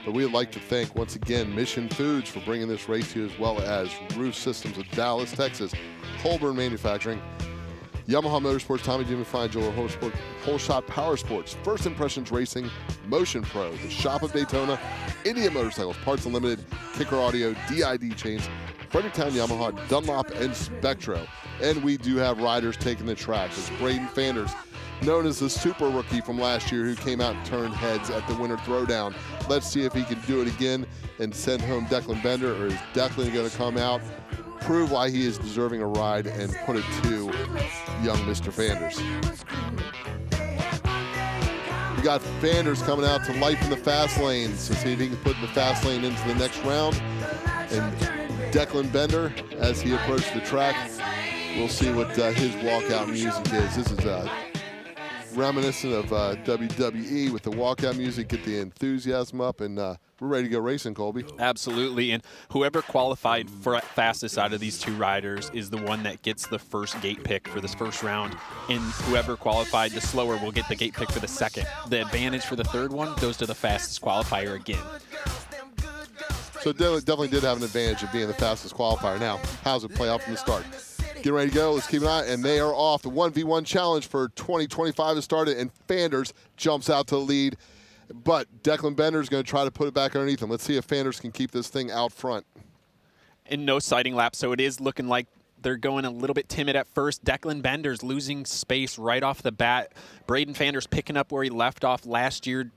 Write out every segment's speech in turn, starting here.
But we would like to thank, once again, Mission Foods for bringing this race to you, as well as Roof Systems of Dallas, Texas, Colburn Manufacturing, Yamaha Motorsports, Tommy Duma Fine Jeweler, Holeshot Powersports, First Impressions Racing, Motion Pro, the Shop of Daytona, India Motorcycles, Parts Unlimited, Kicker Audio, D.I.D Chains, Fredericktown Yamaha, Dunlop, and Spectro. And we do have riders taking the track. It's Braden Fanders, known as the super rookie from last year, who came out and turned heads at the Winter Throwdown. Let's see if he can do it again and send home Declan Bender, or is Declan going to come out, prove why he is deserving a ride, and put it to young Mr. Fanders. We got Fanders coming out to life in the fast lane, so see if he can put the fast lane into the next round. And Declan Bender, as he approaches the track, we'll see what his walkout music is. This is reminiscent of WWE with the walkout music, get the enthusiasm up, and we're ready to go racing, Colby. Absolutely, and whoever qualified for fastest out of these two riders is the one that gets the first gate pick for this first round, and whoever qualified the slower will get the gate pick for the second. The advantage for the third one goes to the fastest qualifier again. So definitely did have an advantage of being the fastest qualifier. Now, how does it play out from the start? Get ready to go. Let's keep an eye. And they are off. The 1v1 challenge for 2025 has started, and Fanders jumps out to the lead. But Declan Bender is going to try to put it back underneath him. Let's see if Fanders can keep this thing out front. And no sighting lap, so it is looking like they're going a little bit timid at first. Declan Bender's losing space right off the bat. Braden Fanders picking up where he left off last year.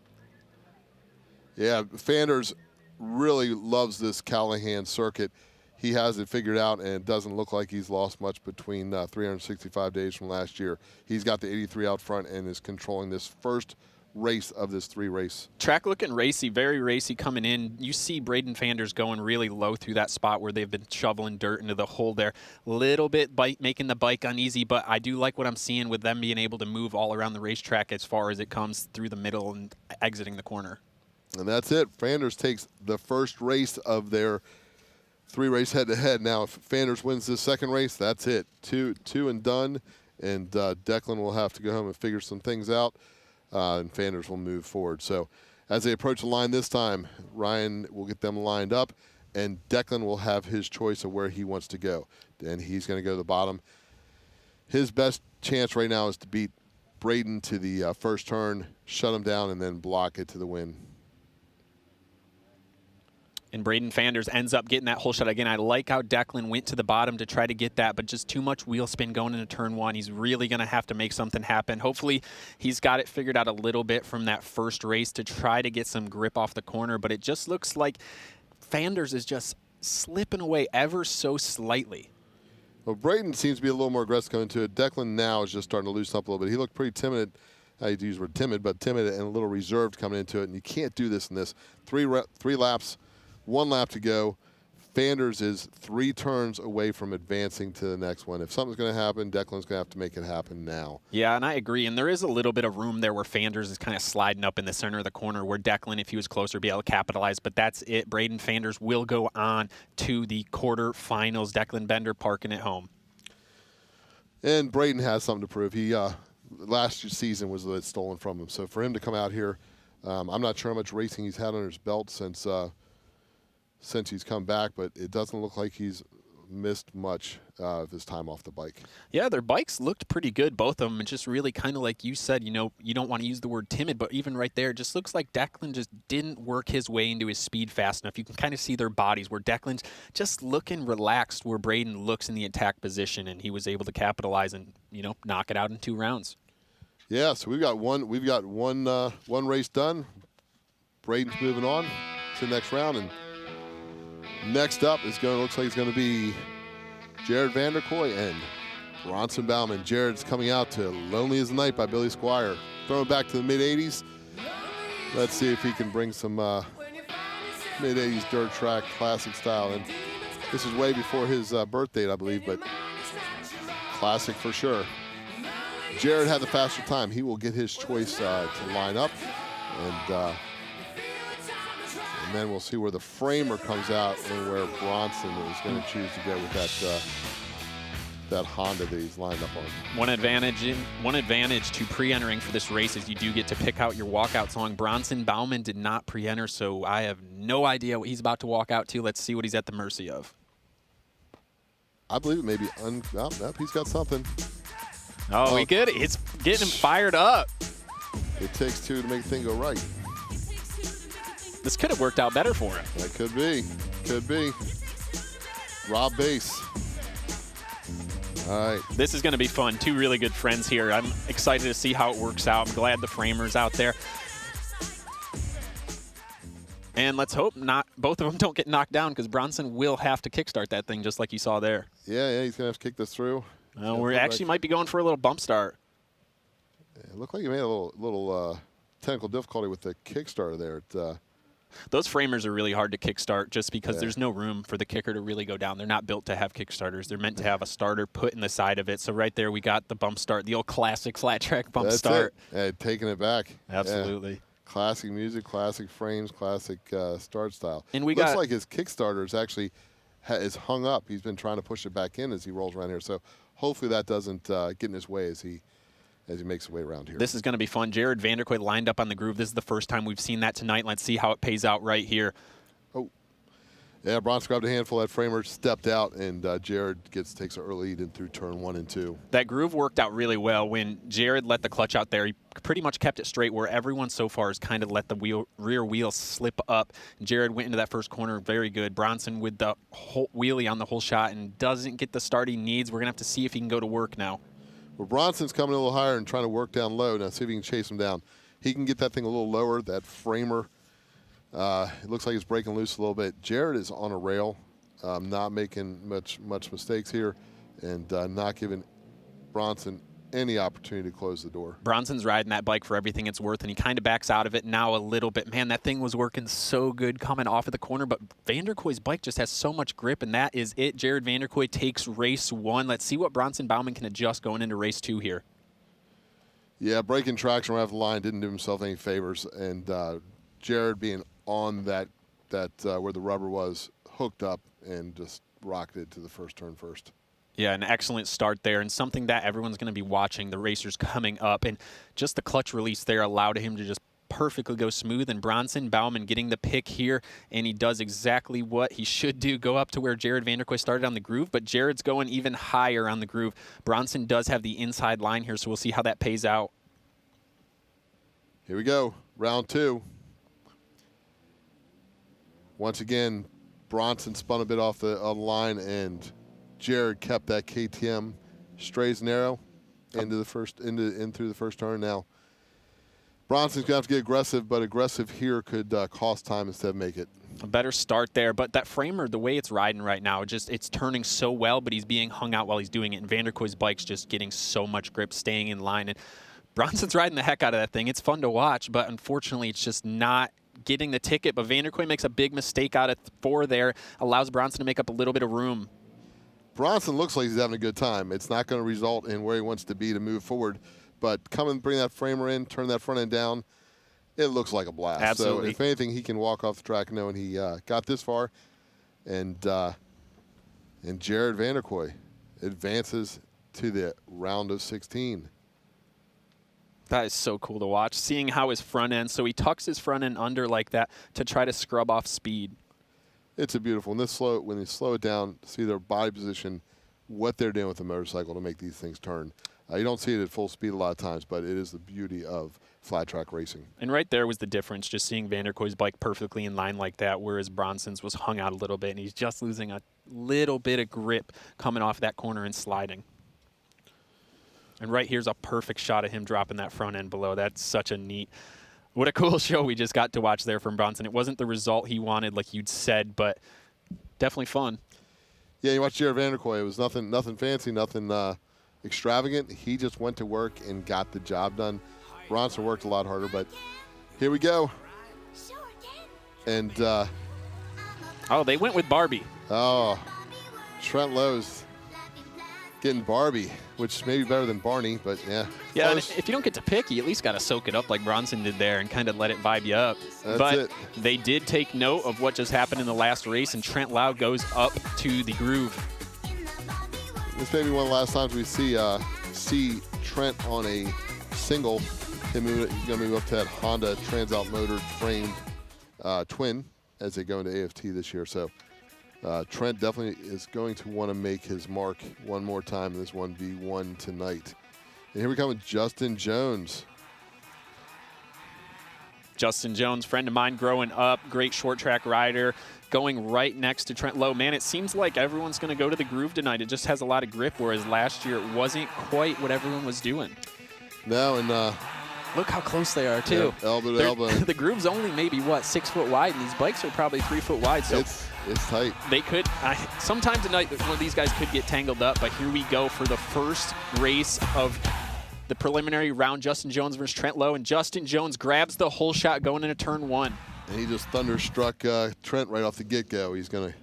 Yeah, Fanders really loves this Callahan circuit. He has it figured out, and it doesn't look like he's lost much between 365 days from last year. He's got the 83 out front and is controlling this first race of this three-race. Track looking racy, very racy coming in. You see Braden Fanders going really low through that spot where they've been shoveling dirt into the hole there. Little bit making the bike uneasy, but I do like what I'm seeing with them being able to move all around the racetrack as far as it comes through the middle and exiting the corner. And that's it. Fanders takes the first race of their three-race head-to-head. Now, if Fanders wins this second race, that's it. Two and done, and Declan will have to go home and figure some things out, and Fanders will move forward. So as they approach the line this time, Ryan will get them lined up, and Declan will have his choice of where he wants to go. And he's going to go to the bottom. His best chance right now is to beat Braden to the first turn, shut him down, and then block it to the win. And Braden Fanders ends up getting that whole shot. Again, I like how Declan went to the bottom to try to get that, but just too much wheel spin going into turn one. He's really going to have to make something happen. Hopefully, he's got it figured out a little bit from that first race to try to get some grip off the corner, but it just looks like Fanders is just slipping away ever so slightly. Well, Braden seems to be a little more aggressive coming to it. Declan now is just starting to loosen up a little bit. He looked pretty timid. I hate to use the word timid, but timid and a little reserved coming into it, and you can't do this in this. Three laps. 1 lap to go. Fanders is 3 turns away from advancing to the next one. If something's going to happen, Declan's going to have to make it happen now. Yeah, and I agree. And there is a little bit of room there where Fanders is kind of sliding up in the center of the corner where Declan, if he was closer, would be able to capitalize. But that's it. Braden Fanders will go on to the quarterfinals. Declan Bender parking at home. And Braden has something to prove. He last season was stolen from him. So for him to come out here, I'm not sure how much racing he's had under his belt since he's come back, but it doesn't look like he's missed much of his time off the bike. Yeah, their bikes looked pretty good, both of them. It's just really kind of like you said, you know, you don't want to use the word timid, but even right there, it just looks like Declan just didn't work his way into his speed fast enough. You can kind of see their bodies where Declan's just looking relaxed where Braden looks in the attack position, and he was able to capitalize and, you know, knock it out in 2 rounds. Yeah, so we've got one race done. Braden's moving on to the next round, and next up looks like it's going to be Jared Vanderkoy and Bronson Bauman. Jared's coming out to Lonely as the Night by Billy Squier. Throwing back to the mid-'80s. Let's see if he can bring some mid-'80s dirt track classic style. And this is way before his birth date, I believe, but classic for sure. Jared had the faster time. He will get his choice to line up. And then we'll see where the framer comes out and where Bronson is going to choose to go with that that Honda that he's lined up on. One advantage to pre-entering for this race is you do get to pick out your walkout song. Bronson Bauman did not pre-enter, so I have no idea what he's about to walk out to. Let's see what he's at the mercy of. I believe it may be nope, he's got something. Oh, we get it. It's getting him fired up. It takes two to make the thing go right. This could have worked out better for him. That could be. Could be. Rob Bass. All right. This is going to be fun. Two really good friends here. I'm excited to see how it works out. I'm glad the framer's out there. And let's hope not both of them don't get knocked down, because Bronson will have to kickstart that thing just like you saw there. Yeah, he's going to have to kick this through. Well, we actually might be going for a little bump start. It looked like he made a little technical difficulty with the Kickstarter there. Those framers are really hard to kickstart just because there's no room for the kicker to really go down. They're not built to have kickstarters. They're meant to have a starter put in the side of it. So right there we got the bump start, the old classic flat track bump start. Taking it back. Absolutely. Yeah. Classic music, classic frames, classic start style. And looks like his Kickstarter is actually is hung up. He's been trying to push it back in as he rolls around here. So hopefully that doesn't get in his way as he makes his way around here. This is going to be fun. Jared Vanderkoy lined up on the groove. This is the first time we've seen that tonight. Let's see how it pays out right here. Oh, yeah, Bronson grabbed a handful. That framer stepped out, and Jared takes an early lead in through turn 1 and 2. That groove worked out really well. When Jared let the clutch out there, he pretty much kept it straight, where everyone so far has kind of let the rear wheel slip up. Jared went into that first corner very good. Bronson with the whole wheelie on the whole shot and doesn't get the start he needs. We're going to have to see if he can go to work now. Well, Bronson's coming a little higher and trying to work down low. Now see if he can chase him down. He can get that thing a little lower, that framer. It looks like it's breaking loose a little bit. Jared is on a rail, not making much mistakes here, and not giving Bronson any opportunity to close the door. Bronson's riding that bike for everything it's worth, and he kind of backs out of it now a little bit. Man, that thing was working so good coming off of the corner, but Vanderkoy's bike just has so much grip, and that is it. Jared Vanderkoy takes race 1. Let's see what Bronson Bauman can adjust going into race 2 here. Yeah, breaking traction right off the line didn't do himself any favors, and Jared being on that where the rubber was hooked up and just rocketed to the first turn first. Yeah, an excellent start there, and something that everyone's going to be watching, the racers coming up. And just the clutch release there allowed him to just perfectly go smooth. And Bronson Bauman getting the pick here, and he does exactly what he should do, go up to where Jared Vanderkoy started on the groove, but Jared's going even higher on the groove. Bronson does have the inside line here, so we'll see how that pays out. Here we go, round 2. Once again, Bronson spun a bit off the line, and Jared kept that KTM straight and narrow in through the first turn. Now, Bronson's going to have to get aggressive, but aggressive here could cost time instead of make it. A better start there, but that framer, the way it's riding right now, it's turning so well, but he's being hung out while he's doing it, and Vanderkoy's bike's just getting so much grip, staying in line, and Bronson's riding the heck out of that thing. It's fun to watch, but unfortunately it's just not getting the ticket, but Vanderkoy makes a big mistake out of 4 there, allows Bronson to make up a little bit of room. Bronson looks like he's having a good time. It's not going to result in where he wants to be to move forward, but come and bring that framer in, turn that front end down, it looks like a blast. Absolutely. So if anything, he can walk off the track knowing he got this far, and Jared Vanderkoy advances to the round of 16. That is so cool to watch, seeing how his front end, so he tucks his front end under like that to try to scrub off speed. It's a beautiful. When they slow it down, see their body position, what they're doing with the motorcycle to make these things turn. You don't see it at full speed a lot of times, but it is the beauty of flat track racing. And right there was the difference, just seeing Vanderkoy's bike perfectly in line like that, whereas Bronson's was hung out a little bit, and he's just losing a little bit of grip coming off that corner and sliding. And right here's a perfect shot of him dropping that front end below. That's such a neat, what a cool show we just got to watch there from Bronson. It wasn't the result he wanted, like you'd said, but definitely fun. Yeah, you watch Jared Vanderkoy. It was nothing fancy, nothing extravagant. He just went to work and got the job done. Bronson worked a lot harder, but here we go. And oh, they went with Barbie. Oh, Trent Lowe's getting Barbie, which may be better than Barney, but yeah. Yeah, and if you don't get to pick, you at least got to soak it up like Bronson did there and kind of let it vibe you up. That's it. They did take note of what just happened in the last race, and Trent Lowe goes up to the groove. This may be one of the last times we see Trent on a single. He's going to move up to that Honda Transalp motor framed twin as they go into AFT this year. So Trent definitely is going to want to make his mark one more time in this 1v1 tonight. And here we come with Justin Jones. Justin Jones, friend of mine growing up, great short track rider, going right next to Trent Lowe. Man, it seems like everyone's going to go to the groove tonight. It just has a lot of grip, whereas last year it wasn't quite what everyone was doing. No, and look how close they are, too. Yeah, elbow to elbow. The groove's only maybe, 6 foot wide, and these bikes are probably 3 foot wide. So it's tight. They could, sometime tonight, one of these guys could get tangled up, but here we go for the first race of the preliminary round, Justin Jones versus Trent Lowe, and Justin Jones grabs the whole shot going into turn 1. And he just thunderstruck Trent right off the get-go. He's going to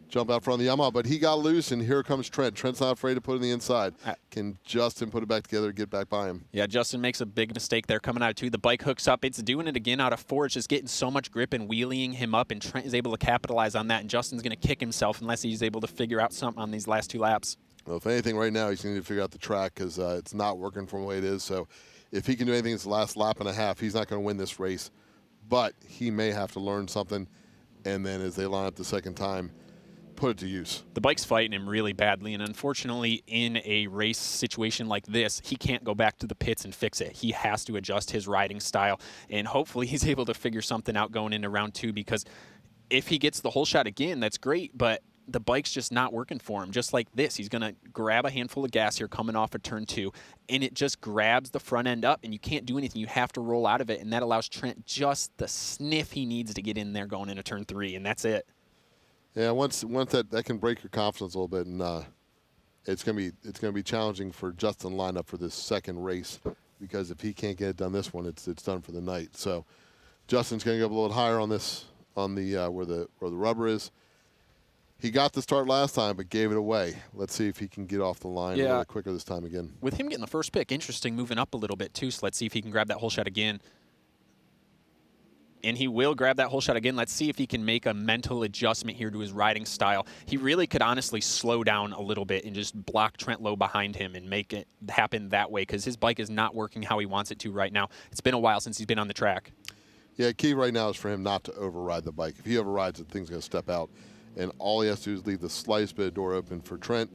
jump out front of the Yamaha, but he got loose, and here comes Trent. Trent's not afraid to put it on the inside. Can Justin put it back together, get back by him? Yeah, Justin makes a big mistake there coming out of 2. The bike hooks up. It's doing it again out of 4. It's just getting so much grip and wheeling him up, and Trent is able to capitalize on that, and Justin's going to kick himself unless he's able to figure out something on these last 2 laps. Well, if anything, right now, he's going to need to figure out the track because it's not working from the way it is. So if he can do anything this last lap and a half, he's not going to win this race. But he may have to learn something, and then as they line up the second time, put it to use. The bike's fighting him really badly, and unfortunately, in a race situation like this, he can't go back to the pits and fix it. He has to adjust his riding style, and hopefully he's able to figure something out going into round 2, because if he gets the whole shot again, that's great, but the bike's just not working for him. Just like this, he's going to grab a handful of gas here coming off of turn 2, and it just grabs the front end up, and you can't do anything. You have to roll out of it, and that allows Trent just the sniff he needs to get in there going into turn 3, and that's it. Yeah, once that can break your confidence a little bit, and it's gonna be challenging for Justin to line up for this second race, because if he can't get it done this one, it's done for the night. So Justin's gonna go up a little higher on this where the rubber is. He got the start last time, but gave it away. Let's see if he can get off the line a little quicker this time again. With him getting the first pick, interesting, moving up a little bit too. So let's see if he can grab that whole shot again. And he will grab that whole shot again. Let's see if he can make a mental adjustment here to his riding style. He really could honestly slow down a little bit and just block Trent Lowe behind him and make it happen that way, because his bike is not working how he wants it to right now. It's been a while since he's been on the track. Yeah, key right now is for him not to override the bike. If he overrides it, thing's going to step out. And all he has to do is leave the slightest bit of door open for Trent.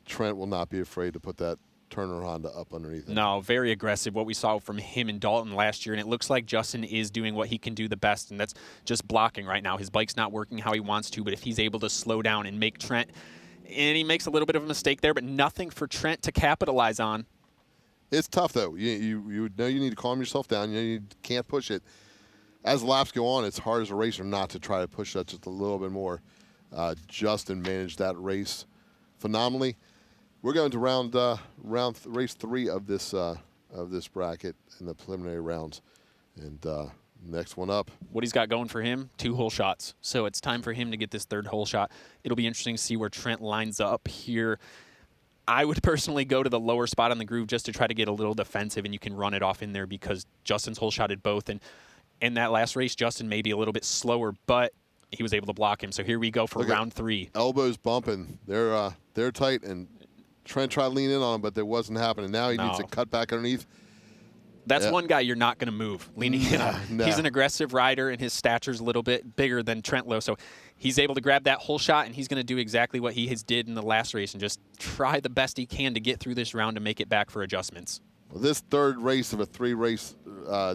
Trent will not be afraid to put that Turner Honda up underneath him. No, very aggressive, what we saw from him and Dalton last year, and it looks like Justin is doing what he can do the best, and that's just blocking right now. His bike's not working how he wants to, but if he's able to slow down and make Trent, and he makes a little bit of a mistake there, but nothing for Trent to capitalize on. It's tough, though. You know you need to calm yourself down. You know you can't push it. As laps go on, it's hard as a racer not to try to push that just a little bit more. Justin managed that race phenomenally. We're going to race 3 of this bracket in the preliminary rounds, and next one up. What he's got going for him, 2 hole shots. So it's time for him to get this 3rd hole shot. It'll be interesting to see where Trent lines up here. I would personally go to the lower spot on the groove just to try to get a little defensive, and you can run it off in there because Justin's hole shotted both. And in that last race, Justin may be a little bit slower, but he was able to block him. So here we go for round 3. Elbows bumping. They're tight, and Trent tried to lean in on him, but that wasn't happening. Now he needs to cut back underneath. That's one guy you're not going to move, leaning in on. He's an aggressive rider, and his stature's a little bit bigger than Trent Lowe. So he's able to grab that whole shot, and he's going to do exactly what he has did in the last race and just try the best he can to get through this round and make it back for adjustments. Well, this 3rd race of a 3-race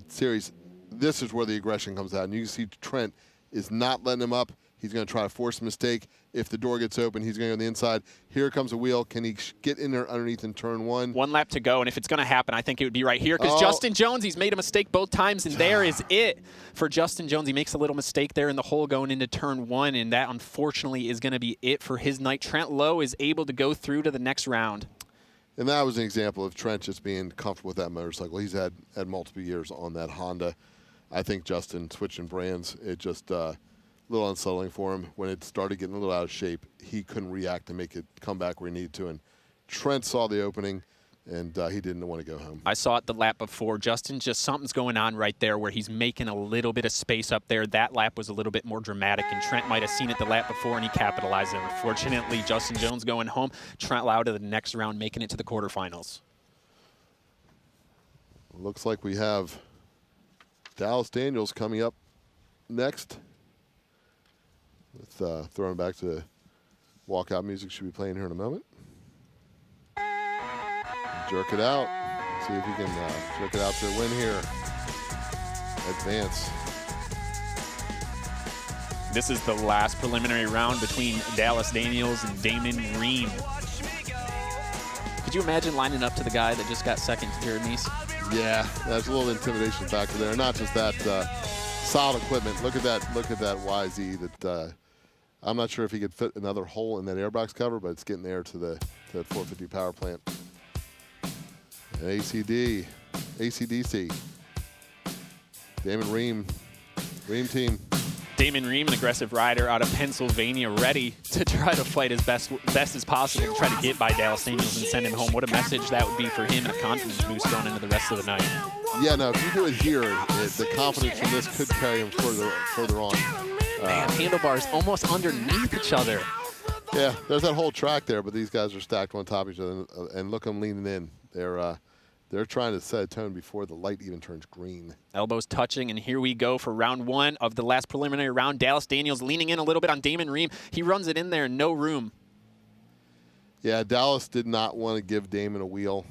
series, this is where the aggression comes out. And you can see Trent is not letting him up. He's going to try to force a mistake. If the door gets open, he's going to go on the inside. Here comes a wheel. Can he get in there underneath in turn 1? 1 lap to go, and if it's going to happen, I think it would be right here because Justin Jones, he's made a mistake both times, and there is it for Justin Jones. He makes a little mistake there in the hole going into turn 1, and that unfortunately is going to be it for his night. Trent Lowe is able to go through to the next round. And that was an example of Trent just being comfortable with that motorcycle. He's had multiple years on that Honda. I think Justin switching brands, it just a little unsettling for him. When it started getting a little out of shape, he couldn't react to make it come back where he needed to. And Trent saw the opening, and he didn't want to go home. I saw it the lap before. Justin, just something's going on right there where he's making a little bit of space up there. That lap was a little bit more dramatic, and Trent might have seen it the lap before, and he capitalized it. Unfortunately, Justin Jones going home. Trent Lau to the next round, making it to the quarterfinals. Looks like we have Dallas Daniels coming up next. With throwing back to the walkout music should be playing here in a moment. Jerk it out. See if he can jerk it out to a win here. Advance. This is the last preliminary round between Dallas Daniels and Damon Ream. Could you imagine lining up to the guy that just got second to Jared Neese? Yeah, there's a little intimidation factor there. Not just that solid equipment. Look at that YZ that I'm not sure if he could fit another hole in that airbox cover, but it's getting there to the 450 power plant. And ACDC. Damon Ream team. Damon Ream, an aggressive rider out of Pennsylvania, ready to try to fight as best as possible to try to get by Dallas Daniels and send him home. What a message that would be for him, and a confidence boost going into the rest of the night. Yeah, no, if you do it here, the confidence from this could carry him further on. Man, handlebars almost underneath each other. Yeah, there's that whole track there, but these guys are stacked on top of each other, and look them leaning in. They're trying to set a tone before the light even turns green. Elbows touching, and here we go for round one of the last preliminary round. Dallas Daniels leaning in a little bit on Damon Ream. He runs it in there, no room. Yeah, Dallas did not want to give Damon a wheel.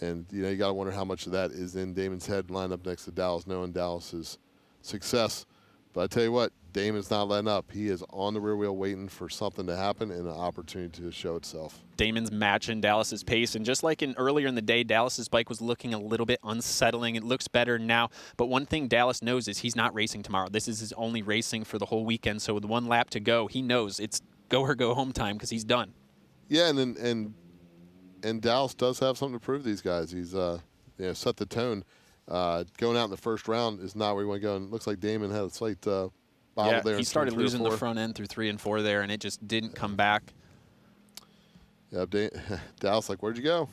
And, you got to wonder how much of that is in Damon's head lined up next to Dallas, knowing Dallas's success. But I tell you what, Damon's not letting up. He is on the rear wheel waiting for something to happen and an opportunity to show itself. Damon's matching Dallas's pace, and just like earlier in the day, Dallas's bike was looking a little bit unsettling. It looks better now, but one thing Dallas knows is he's not racing tomorrow. This is his only racing for the whole weekend, so with one lap to go, he knows it's go or go home time because he's done. Yeah, and Dallas does have something to prove to these guys. He's set the tone. Going out in the first round is not where you want to go, and it looks like Damon had a slight bobble there. He started losing the front end through 3 and 4 there, and it just didn't come back. Yeah, Dallas, where'd you go?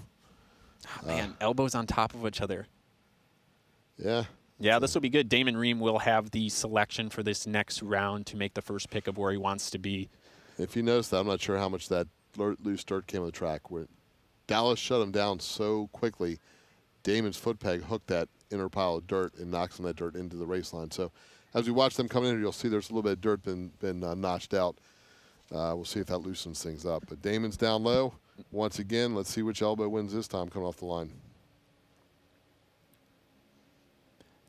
Oh, man, elbows on top of each other. Yeah. Yeah, this will be good. Damon Ream will have the selection for this next round to make the first pick of where he wants to be. If you notice that, I'm not sure how much that loose dirt came on the track. Where Dallas shut him down so quickly, Damon's foot peg hooked that inner pile of dirt and knocks some of that dirt into the race line. So as we watch them come in, you'll see there's a little bit of dirt been notched out. We'll see if that loosens things up. But Damon's down low. Once again, let's see which elbow wins this time coming off the line.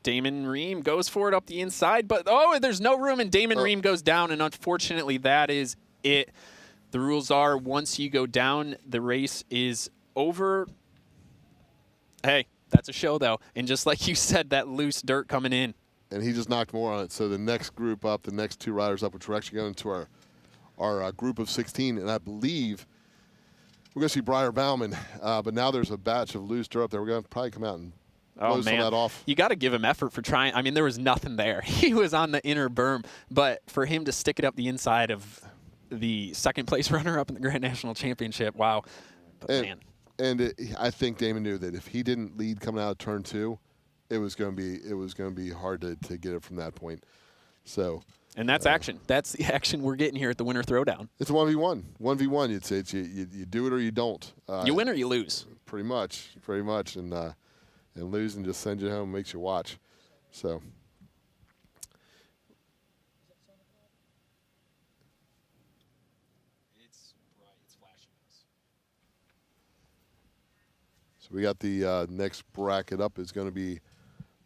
Damon Ream goes for it up the inside, but there's no room, and Damon Ream goes down, and unfortunately that is it. The rules are once you go down, the race is over. Hey, that's a show, though. And just like you said, that loose dirt coming in. And he just knocked more on it. So the next group up, the next 2 riders up, which we're actually going into our group of 16, and I believe we're going to see Briar Bauman. But now there's a batch of loose dirt up there. We're going to probably come out and blow some of that off. You got to give him effort for trying. I mean, there was nothing there. He was on the inner berm. But for him to stick it up the inside of the second-place runner-up in the Grand National Championship, wow. But, man. And I think Damon knew that if he didn't lead coming out of turn 2, it was going to be hard to get it from that point. So. And that's action. That's the action we're getting here at the Winter Throwdown. It's a 1v1. 1v1. You'd say you do it or you don't. You win or you lose. Pretty much. And losing just sends you home, makes you watch. So. So we got the next bracket up is going to be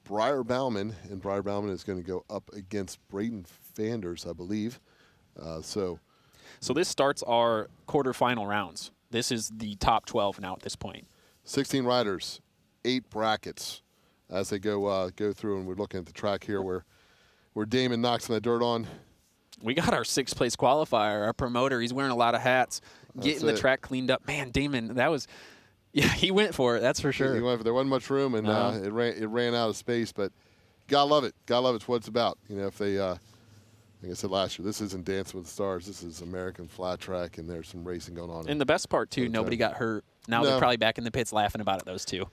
Briar Bauman, and Briar Bauman is going to go up against Braden Fanders, I believe. So this starts our quarterfinal rounds. This is the top 12 now at this point. 16 riders, 8 brackets as they go through, and we're looking at the track here where Damon knocks some of the dirt on. We got our 6th place qualifier, our promoter. He's wearing a lot of hats, getting the track cleaned up. Man, Damon, that was. Yeah, he went for it. That's for sure. He went for it. There wasn't much room, and it ran out of space. But gotta love it. Gotta love it's what it's about. If they, like I said last year, this isn't Dancing with the Stars. This is American flat track, and there's some racing going on. And the best part too, nobody got hurt. Now they're probably back in the pits laughing about it, those two.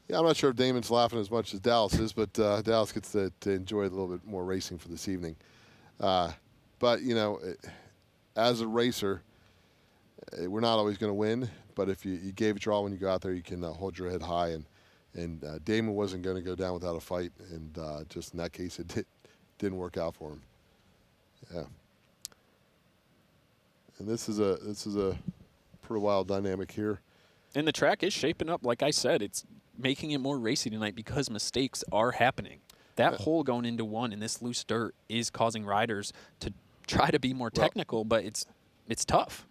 Yeah, I'm not sure if Damon's laughing as much as Dallas is, but Dallas gets to enjoy a little bit more racing for this evening. But, you know, as a racer, we're not always going to win, but if you gave it your all when you go out there, you can hold your head high. And Damon wasn't going to go down without a fight, and just in that case, it didn't work out for him. Yeah. And this is a pretty wild dynamic here. And the track is shaping up, like I said, it's making it more racy tonight because mistakes are happening. That hole going into one in this loose dirt is causing riders to try to be more technical, but it's tough.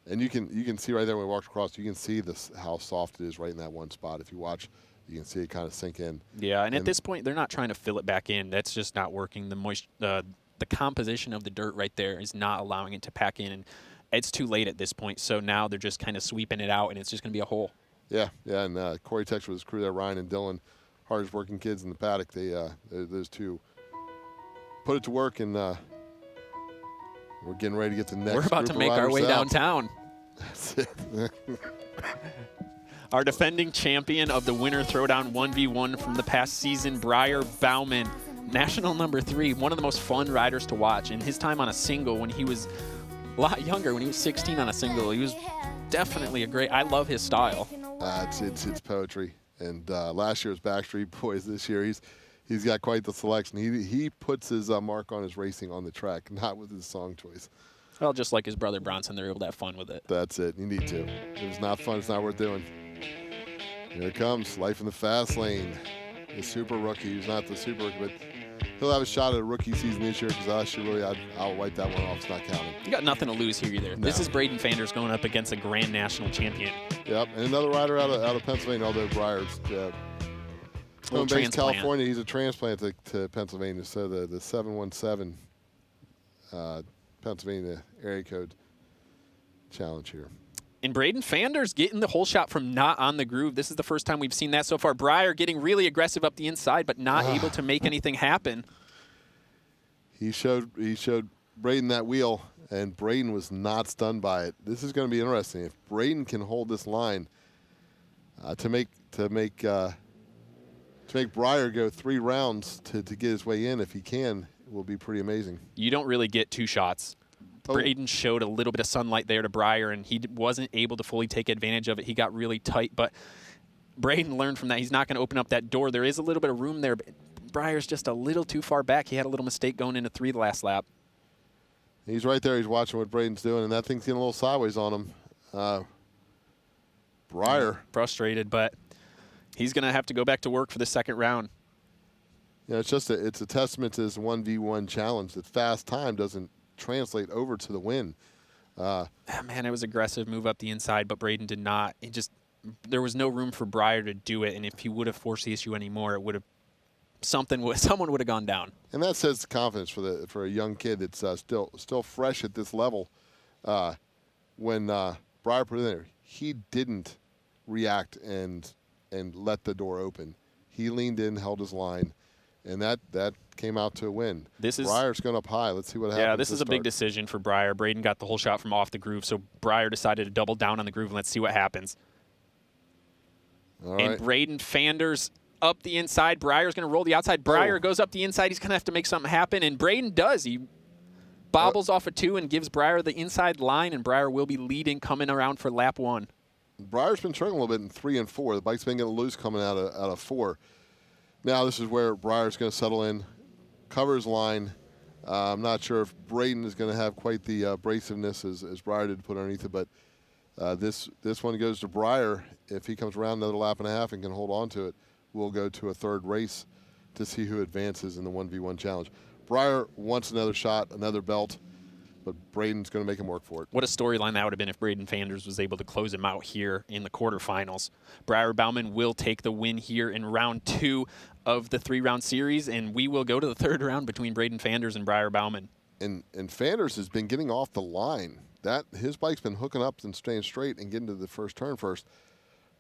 And you can see right there when we walked across, you can see how soft it is right in that one spot. If you watch, you can see it kind of sink in. Yeah, and at this point, they're not trying to fill it back in. That's just not working. The composition of the dirt right there is not allowing it to pack in, and it's too late at this point. So now they're just kind of sweeping it out, and it's just going to be a hole. Yeah, and Cory Texter with his crew there, Ryan and Dylan, hardest working kids in the paddock. Those two put it to work, and we're getting ready to get the next. We're about to make our way downtown. That's it. Our defending champion of the Winter Throwdown 1v1 from the past season, Briar Bauman, national number 3, one of the most fun riders to watch. In his time on a single, when he was a lot younger, when he was 16 on a single, he was definitely I love his style. It's poetry. And last year was Backstreet Boys. This year he's got quite the selection. He puts his mark on his racing on the track, not with his song choice. Well, just like his brother Bronson, they're able to have fun with it. That's it. You need to. If it's not fun, it's not worth doing. Here it comes. Life in the fast lane. The super rookie. He's not the super rookie, but he'll have a shot at a rookie season this year because last year, really, I'll wipe that one off. It's not counting. You got nothing to lose here either. No. This is Braden Fanders going up against a Grand National champion. Yep, and another rider out of Pennsylvania, although Briar's home base California. He's a transplant to Pennsylvania, so the 717 Pennsylvania area code challenge here. And Braden Fanders getting the hole shot from not on the groove. This is the first time we've seen that so far. Briar getting really aggressive up the inside, but not able to make anything happen. He showed Braden that wheel, and Braden was not stunned by it. This is going to be interesting. If Braden can hold this line to make Briar go 3 rounds to get his way in, if he can, it will be pretty amazing. You don't really get 2 shots. Braden showed a little bit of sunlight there to Briar, and he wasn't able to fully take advantage of it. He got really tight, but Braden learned from that. He's not going to open up that door. There is a little bit of room there, but Briar's just a little too far back. He had a little mistake going into 3 the last lap. He's right there. He's watching what Braden's doing, and that thing's getting a little sideways on him. Briar. Frustrated, but he's going to have to go back to work for the second round. Yeah, it's a testament to this 1v1 challenge that fast time doesn't translate over to the win. Man, it was aggressive move up the inside, but Braden did not. There was no room for Briar to do it, and if he would have forced the issue anymore, it would have someone would have gone down. And that says confidence for a young kid that's still fresh at this level. When Briar put it in there, he didn't react and let the door open. He leaned in, held his line, and that came out to a win. Briar's going up high. Let's see what happens. Yeah, this is a big decision for Briar. Braden got the whole shot from off the groove, so Briar decided to double down on the groove, and let's see what happens. All right. And Braden Fanders up the inside. Briar's going to roll the outside. Briar goes up the inside. He's going to have to make something happen, and Braden does. He bobbles off a 2 and gives Briar the inside line, and Briar will be leading coming around for lap 1. Briar's been struggling a little bit in 3 and 4. The bike's been getting loose coming out of 4. Now this is where Briar's going to settle in, cover his line. I'm not sure if Braden is going to have quite the abrasiveness as Briar did put underneath it, but this one goes to Briar. If he comes around another lap and a half and can hold on to it, we'll go to a 3rd race to see who advances in the 1v1 challenge. Briar wants another shot, another belt, but Braden's going to make him work for it. What a storyline that would have been if Braden Fanders was able to close him out here in the quarterfinals. Briar Bauman will take the win here in round 2 of the 3-round series, and we will go to the 3rd round between Braden Fanders and Briar Bauman. And Fanders has been getting off the line. His bike's been hooking up and staying straight and getting to the first turn first.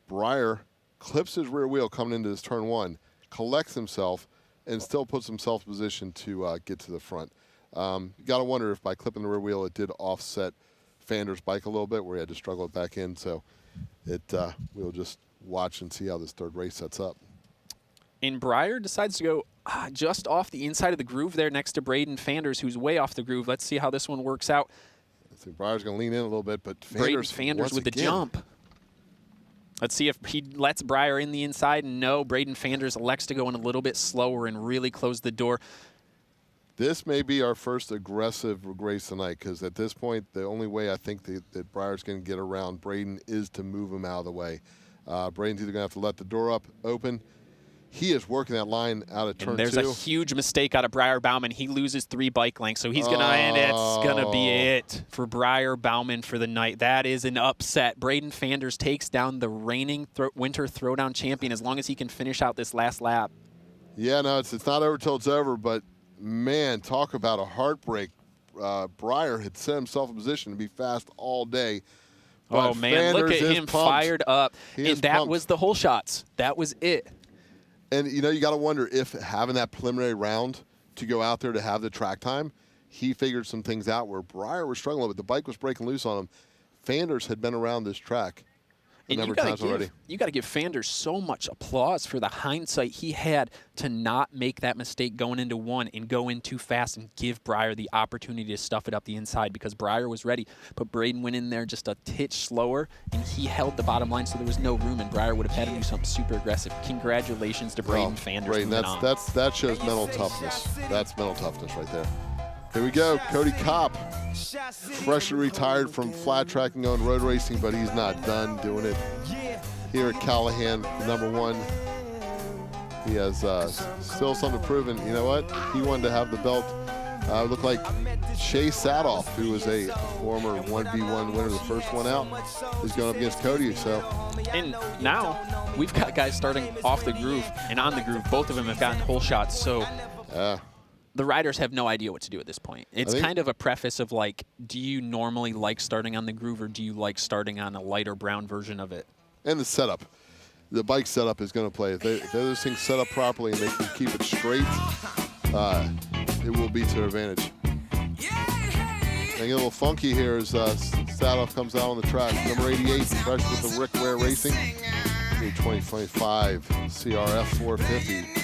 Briar clips his rear wheel coming into this turn 1, collects himself, and still puts himself in position to get to the front. You got to wonder if by clipping the rear wheel it did offset Fanders' bike a little bit where he had to struggle it back in. So we'll just watch and see how this third race sets up. And Breyer decides to go just off the inside of the groove there next to Braden Fanders, who's way off the groove. Let's see how this one works out. I think Breyer's going to lean in a little bit, but Braden Fanders with the jump. Let's see if he lets Breyer in the inside. No, Braden Fanders elects to go in a little bit slower and really close the door. This may be our first aggressive race tonight, because at this point, the only way I think that Breyer's going to get around Braden is to move him out of the way. Braden's either going to have to let the door open. He is working that line out of turn 2. There's a huge mistake out of Breyer Bauman. He loses 3 bike lengths, so he's going to, and it's going to be it for Breyer Bauman for the night. That is an upset. Braden Fanders takes down the reigning winter throwdown champion as long as he can finish out this last lap. Yeah, no, it's not over till it's over, but man, talk about a heartbreak. Breyer had set himself in position to be fast all day. Oh, man, look at him fired up. And that was the whole shots. That was it. And, you know, you got to wonder if having that preliminary round to go out there to have the track time, he figured some things out where Breyer was struggling, but the bike was breaking loose on him. Fanders had been around this track a number of times already. You got to give Fanders so much applause for the hindsight he had to not make that mistake going into 1 and go in too fast and give Breyer the opportunity to stuff it up the inside, because Breyer was ready. But Braden went in there just a titch slower, and he held the bottom line, so there was no room, and Breyer would have had to do something super aggressive. Congratulations to Braden Fanders. Braden, that shows mental toughness. That's mental toughness right there. Here we go, Cody Kopp, freshly retired from flat track and going road racing, but he's not done doing it here at Callahan, number 1. He has still something to prove, and you know what? He wanted to have the belt. Looked like Chase Sadoff, who was a former 1v1 winner, the first one out, is going up against Cody. And now we've got guys starting off the groove and on the groove. Both of them have gotten whole shots, so the riders have no idea what to do at this point. It's kind of a preface of like, do you normally like starting on the groove, or do you like starting on a lighter brown version of it? And the setup. The bike setup is going to play. If those things set up properly and they can keep it straight, it will be to their advantage. Getting a little funky here as Sadoff comes out on the track. Number 88, fresh with the Rick Ware Racing. 2025 CRF 450.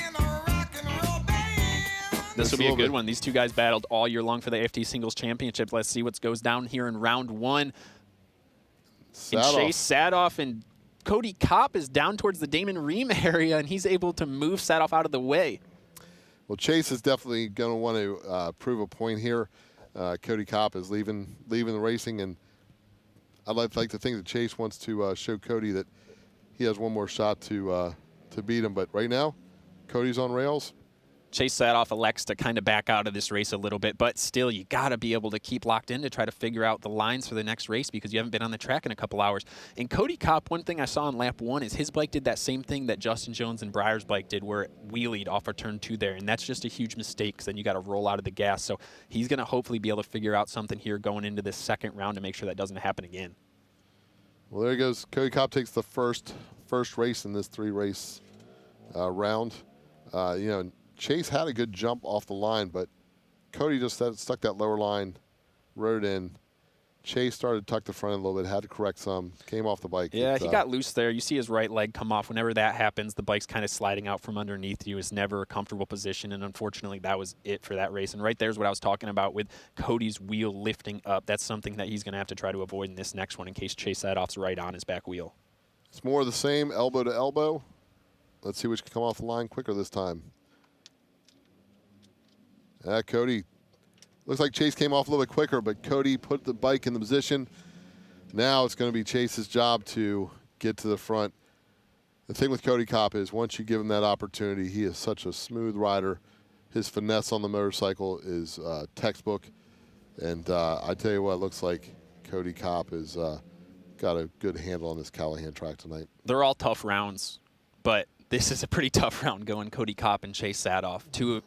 This will be a good one. These two guys battled all year long for the AFT Singles Championship. Let's see what goes down here in round 1. And Chase Sadoff and Cody Kopp is down towards the Damon Ream area, and he's able to move Sadoff out of the way. Well, Chase is definitely going to want to prove a point here. Cody Kopp is leaving the racing, and I'd like to think that Chase wants to show Cody that he has one more shot to beat him. But right now, Cody's on rails. Chase Sadoff elects to kind of back out of this race a little bit, but still, you got to be able to keep locked in to try to figure out the lines for the next race, because you haven't been on the track in a couple hours. And Cody Kopp, one thing I saw on lap 1 is his bike did that same thing that Justin Jones and Breyer's bike did, where it wheelied off of turn 2 there, and that's just a huge mistake, because then you got to roll out of the gas. So he's going to hopefully be able to figure out something here going into this second round to make sure that doesn't happen again. Well, there he goes. Cody Kopp takes the first race in this 3-race round. You know, Chase had a good jump off the line, but Cody just stuck that lower line, rode in. Chase started to tuck the front end a little bit, had to correct some, came off the bike. Yeah, he got loose there. You see his right leg come off. Whenever that happens, the bike's kind of sliding out from underneath you. It's never a comfortable position, and unfortunately, that was it for that race. And right there's what I was talking about with Cody's wheel lifting up. That's something that he's going to have to try to avoid in this next one in case Chase Sadoff's right on his back wheel. It's more of the same, elbow to elbow. Let's see which can come off the line quicker this time. Cody, looks like Chase came off a little bit quicker, but Cody put the bike in the position. Now it's going to be Chase's job to get to the front. The thing with Cody Kopp is once you give him that opportunity, he is such a smooth rider. His finesse on the motorcycle is textbook. And I tell you what, it looks like Cody Kopp has got a good handle on this Callahan track tonight. They're all tough rounds, but this is a pretty tough round going Cody Kopp and Chase Sadoff, two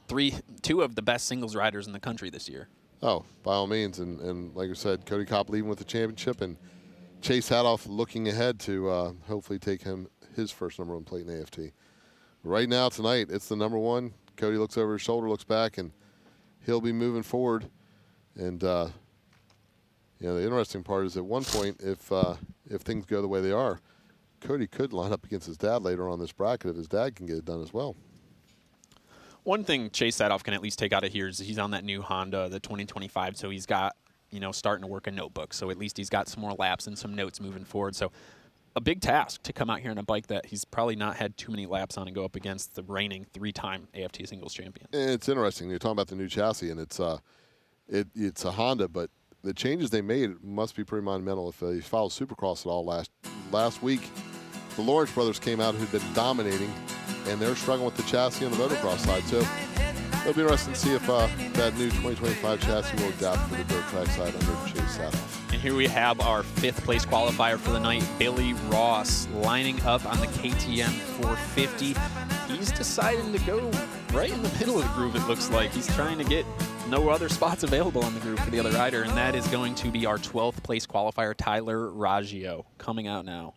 of the best singles riders in the country this year. Oh, by all means. And like I said, Cody Kopp leaving with the championship, and Chase Sadoff looking ahead to hopefully take his first number 1 plate in AFT. Right now, tonight, it's the number 1. Cody looks over his shoulder, looks back, and he'll be moving forward. And You know, the interesting part is at one point, if things go the way they are, Cody could line up against his dad later on this bracket if his dad can get it done as well. One thing Chase Sadoff can at least take out of here is he's on that new Honda, the 2025, so he's got, you know, starting to work a notebook. So at least he's got some more laps and some notes moving forward. So a big task to come out here on a bike that he's probably not had too many laps on and go up against the reigning 3-time AFT singles champion. It's interesting. You're talking about the new chassis, and it's a Honda, but the changes they made must be pretty monumental. If you follow Supercross at all last week, the Lawrence brothers came out who'd been dominating, and they're struggling with the chassis on the motocross side. So it'll be interesting to see if that new 2025 chassis will adapt for the dirt track side under Chase Sadoff. And here we have our 5th place qualifier for the night, Billy Ross, lining up on the KTM 450. He's deciding to go right in the middle of the groove, it looks like. He's trying to get no other spots available on the groove for the other rider, and that is going to be our 12th place qualifier, Tyler Raggio, coming out now.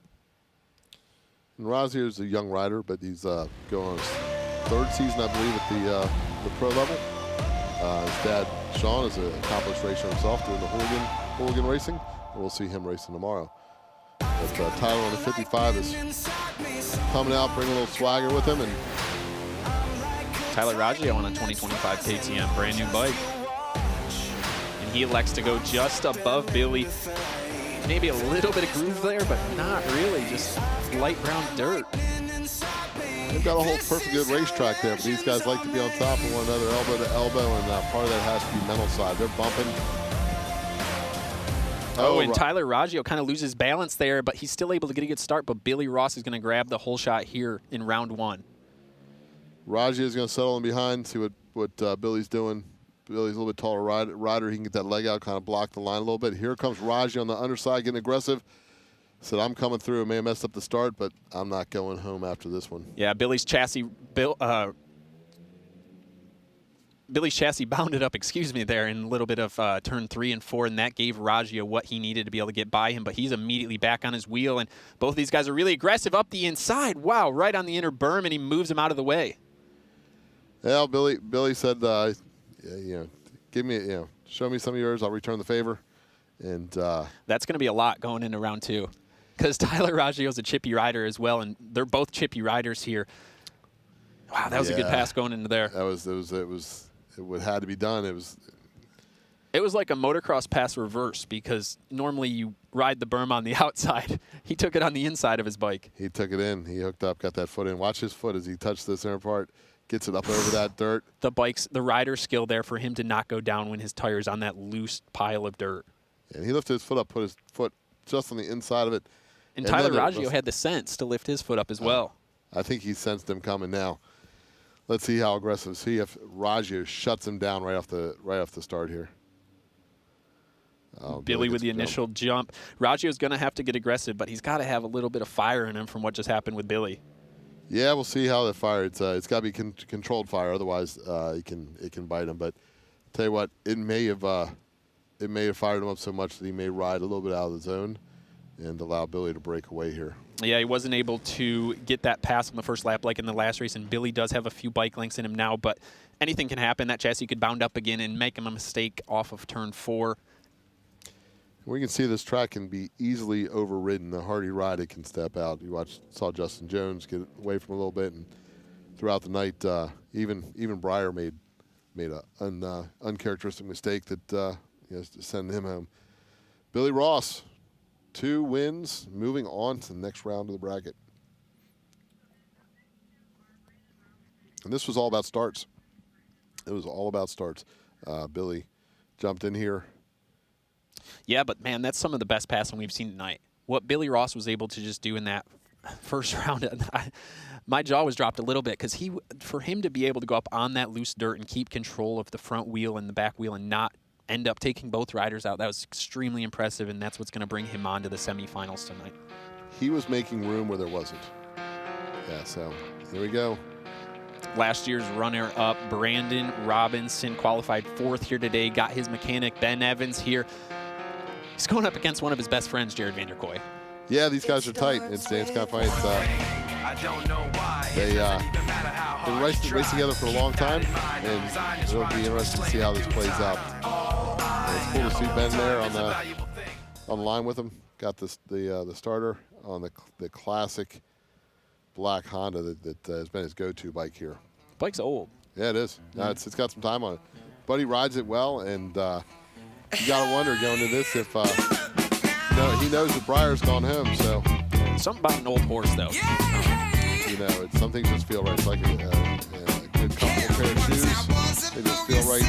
And Raggio is a young rider, but he's going on his 3rd season, I believe, at the pro level. His dad, Sean, is an accomplished racer himself doing the hooligan racing, and we'll see him racing tomorrow. But Tyler on the 55 is coming out, bringing a little swagger with him. And Tyler Raggio on a 2025 KTM, brand new bike. And he elects to go just above Billy. Maybe a little bit of groove there, but not really, just light brown dirt. They've got a whole perfect good racetrack there, but these guys like to be on top of one another, elbow to elbow, and part of that has to be mental side. They're bumping. Oh, and Tyler Raggio kind of loses balance there, but he's still able to get a good start, but Billy Ross is going to grab the whole shot here in round 1. Raggio is going to settle in behind, see what Billy's doing. Billy's a little bit taller rider. He can get that leg out, kind of block the line a little bit. Here comes Raggio on the underside, getting aggressive. Said, I'm coming through. May have messed up the start, but I'm not going home after this one. Yeah, Billy's chassis bounded up, there in a little bit of turn 3 and 4, and that gave Raggio what he needed to be able to get by him, but he's immediately back on his wheel, and both of these guys are really aggressive up the inside. Wow, right on the inner berm, and he moves him out of the way. Yeah, Billy said, give me, show me some of yours. I'll return the favor. And that's going to be a lot going into round 2, because Tyler Raggio is a chippy rider as well, and they're both chippy riders here. Wow, that was a good pass going into there. It had to be done. It was like a motocross pass reverse, because normally you ride the berm on the outside. He took it on the inside of his bike. He took it in. He hooked up, got that foot in. Watch his foot as he touched this inner part. Gets it up over that dirt. The rider's skill there for him to not go down when his tire's on that loose pile of dirt. And he lifted his foot up, put his foot just on the inside of it. And Tyler Raggio had the sense to lift his foot up as well. I think he sensed him coming now. Let's see how aggressive. See if Raggio shuts him down right off the start here. Oh, Billy with the initial jump. Raggio's going to have to get aggressive, but he's got to have a little bit of fire in him from what just happened with Billy. Yeah, we'll see how the fire. It's got to be controlled fire, otherwise it can bite him. But tell you what, it may have fired him up so much that he may ride a little bit out of the zone and allow Billy to break away here. Yeah, he wasn't able to get that pass on the first lap like in the last race, and Billy does have a few bike lengths in him now, but anything can happen. That chassis could bound up again and make him a mistake off of turn 4. We can see this track can be easily overridden. The hardy rider can step out. You saw Justin Jones get away from a little bit, and throughout the night, even Breyer made an uncharacteristic mistake that sent him home. Billy Ross, 2 wins, moving on to the next round of the bracket. And this was all about starts. It was all about starts. Billy jumped in here. Yeah, but, man, that's some of the best passing we've seen tonight. What Billy Ross was able to just do in that first round, my jaw was dropped a little bit, because for him to be able to go up on that loose dirt and keep control of the front wheel and the back wheel and not end up taking both riders out, that was extremely impressive, and that's what's going to bring him on to the semifinals tonight. He was making room where there wasn't. Yeah, so here we go. Last year's runner-up, Brandon Robinson, qualified 4th here today, got his mechanic, Ben Evans, here. He's going up against one of his best friends, Jared Vanderkoy. Yeah, these guys are tight. It's kind of funny. They've raced together for a long time, and it'll be interesting to see how this plays out. And it's cool to see Ben there on on the line with him. Got the starter on the classic black Honda that has been his go-to bike here. Bike's old. Yeah, it is. It's got some time on it. But he rides it well, and you got to wonder going into this if he knows the Briar's gone home. So something about an old horse, though. Some things just feel right. It's like a good comfortable pair of shoes. They just feel right.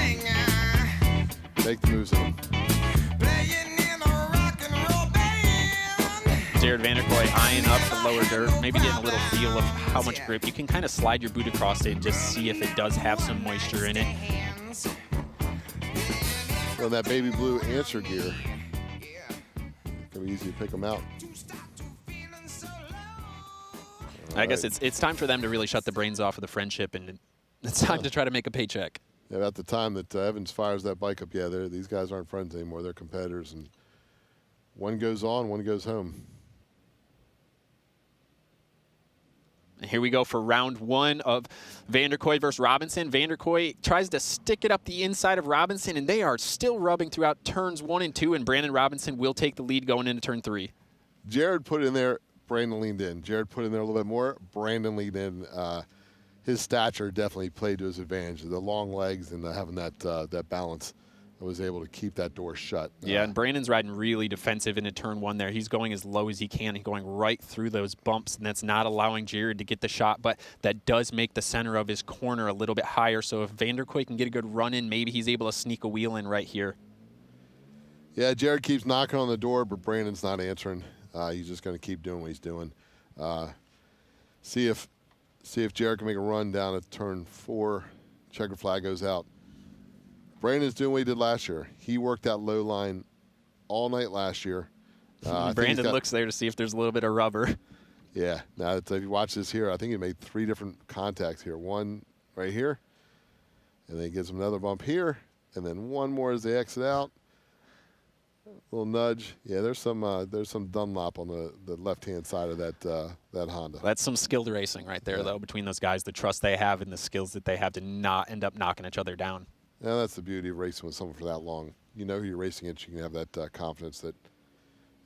Make the moves in them. Jared Vanderkoy eyeing up the lower dirt, maybe getting a little feel of how much grip. You can kind of slide your boot across it and just see if it does have some moisture in it. Well, that baby blue answer gear, it's going to be easy to pick them out. I guess it's time for them to really shut the brains off of the friendship, and it's time to try to make a paycheck. Yeah, at the time that Evans fires that bike up, these guys aren't friends anymore. They're competitors, and one goes on, one goes home. Here we go for round one of Vanderkoy versus Robinson. Vanderkoy tries to stick it up the inside of Robinson, and they are still rubbing throughout turns 1 and 2, and Brandon Robinson will take the lead going into turn 3. Jared put in there, Brandon leaned in. Jared put in there a little bit more, Brandon leaned in. His stature definitely played to his advantage. The long legs and having that balance was able to keep that door shut. Yeah, and Brandon's riding really defensive into turn 1 there. He's going as low as he can. He's going right through those bumps, and that's not allowing Jared to get the shot, but that does make the center of his corner a little bit higher. So if Vanderkoy can get a good run in, maybe he's able to sneak a wheel in right here. Yeah, Jared keeps knocking on the door, but Brandon's not answering. He's just going to keep doing what he's doing. See if Jared can make a run down at turn 4. Checker flag goes out. Brandon's doing what he did last year. He worked that low line all night last year. Brandon looks there to see if there's a little bit of rubber. Yeah. Now, if you watch this here, I think he made 3 different contacts here. One right here, and then he gets another bump here, and then one more as they exit out. Little nudge. Yeah, there's some Dunlop on the left-hand side of that Honda. That's some skilled racing right there, though, between those guys, the trust they have and the skills that they have to not end up knocking each other down. Yeah, that's the beauty of racing with someone for that long. You know who you're racing against. You can have that confidence that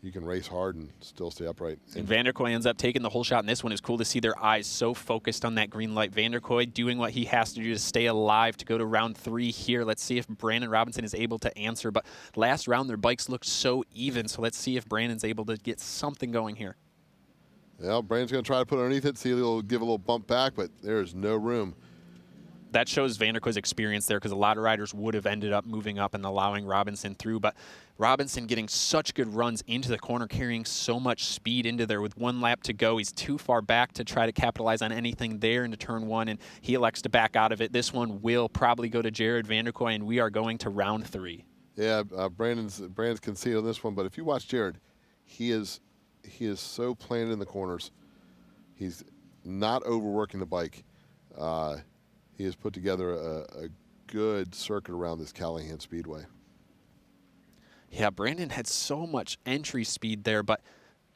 you can race hard and still stay upright. And Vanderkoy ends up taking the whole shot, and this one is cool to see their eyes so focused on that green light. Vanderkoy doing what he has to do to stay alive to go to round 3 here. Let's see if Brandon Robinson is able to answer. But last round, their bikes looked so even, so let's see if Brandon's able to get something going here. Yeah, Brandon's going to try to put underneath it, see if he'll give a little bump back, but there's no room. That shows Vanderkoy's experience there, because a lot of riders would have ended up moving up and allowing Robinson through. But Robinson getting such good runs into the corner, carrying so much speed into there with 1 lap to go. He's too far back to try to capitalize on anything there into turn 1, and he elects to back out of it. This one will probably go to Jared Vanderkoy, and we are going to round 3. Yeah, Brandon's conceded on this one, but if you watch Jared, he is so planted in the corners. He's not overworking the bike. He has put together a good circuit around this Callahan Speedway. Yeah, Brandon had so much entry speed there, but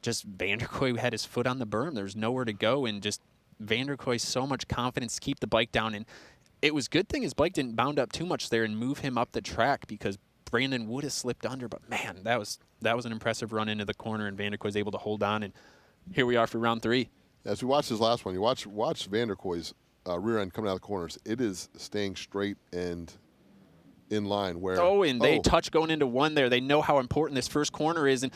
just Vanderkoy had his foot on the berm. There's nowhere to go, and just Vanderkoy so much confidence to keep the bike down. And it was a good thing his bike didn't bound up too much there and move him up the track, because Brandon would have slipped under. But, man, that was an impressive run into the corner, and Vanderkoy was able to hold on. And here we are for round 3. As we watch this last one, you watch Vanderkoy's rear end coming out of the corners. It is staying straight and in line. They touch going into 1 there. They know how important this first corner is. And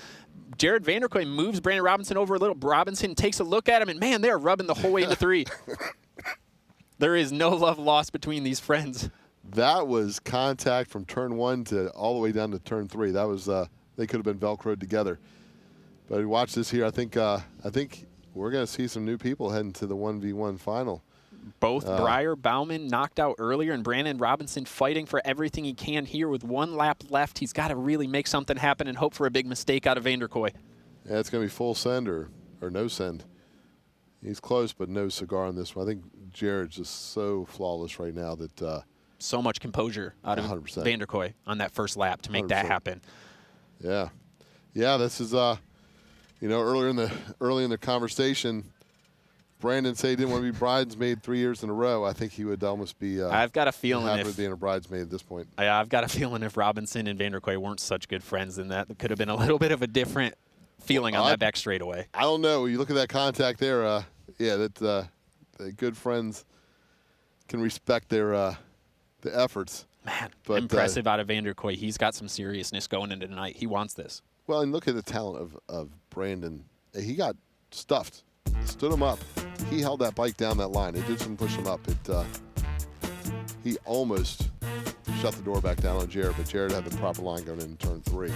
Jared Vanderkoy moves Brandon Robinson over a little. Robinson takes a look at him, and, man, they're rubbing the whole way into 3. There is no love lost between these friends. That was contact from turn 1 to all the way down to turn 3. That was they could have been Velcroed together. But watch this here. I think we're going to see some new people heading to the 1v1 final. Both Breyer, Bauman knocked out earlier, and Brandon Robinson fighting for everything he can here with 1 lap left. He's got to really make something happen and hope for a big mistake out of Vanderkoy. Yeah, it's going to be full send or no send. He's close, but no cigar on this one. I think Jared's just so flawless right now that so much composure out of 100%. Vanderkoy on that first lap to make 100%. That happen. Yeah. This is earlier in the conversation, Brandon said he didn't want to be bridesmaid 3 years in a row, I think he would almost be I've got a feeling happy with being a bridesmaid at this point. I've got a feeling if Robinson and Vanderkoy weren't such good friends, then that could have been a little bit of a different feeling on that back straightaway. I don't know. You look at that contact there, the good friends can respect their the efforts. Man, but, impressive out of Vanderkoy. He's got some seriousness going into tonight. He wants this. Well, and look at the talent of Brandon. He got stuffed. Stood him up. He held that bike down that line. It did some push him up. He almost shut the door back down on Jared, but Jared had the proper line going in turn 3.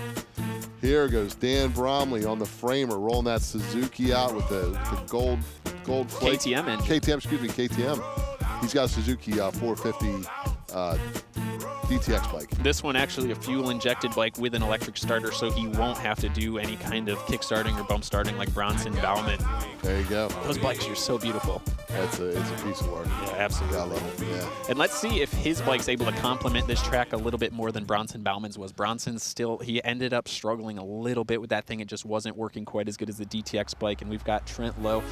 Here goes Dan Bromley on the framer, rolling that Suzuki out with the gold flake. KTM engine. KTM. He's got a Suzuki 450 DTX bike. This one actually a fuel-injected bike with an electric starter, so he won't have to do any kind of kick-starting or bump-starting like Bronson Bauman. There you go. Those bikes are so beautiful. It's a piece of work. Yeah, absolutely. I love it. Yeah. And let's see if his bike's able to complement this track a little bit more than Bronson Bauman's was. He ended up struggling a little bit with that thing. It just wasn't working quite as good as the DTX bike. And we've got Trent Lowe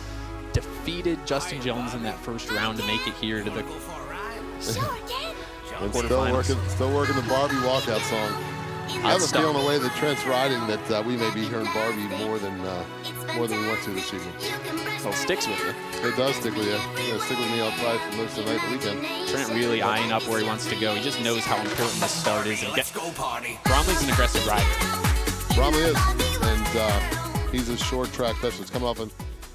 defeated Justin Jones in that first round to make it here to the and still working the Barbie walkout song. I have a feeling the way that Trent's riding that we may be hearing Barbie more than we want to this evening. So it sticks with you. It does stick with you. It's going to stick with me all probably for most of the night and weekend. Trent really eyeing up where he wants to go. He just knows how important this start is. And Bromley's an aggressive rider. Bromley is, and he's a short track specialist coming off and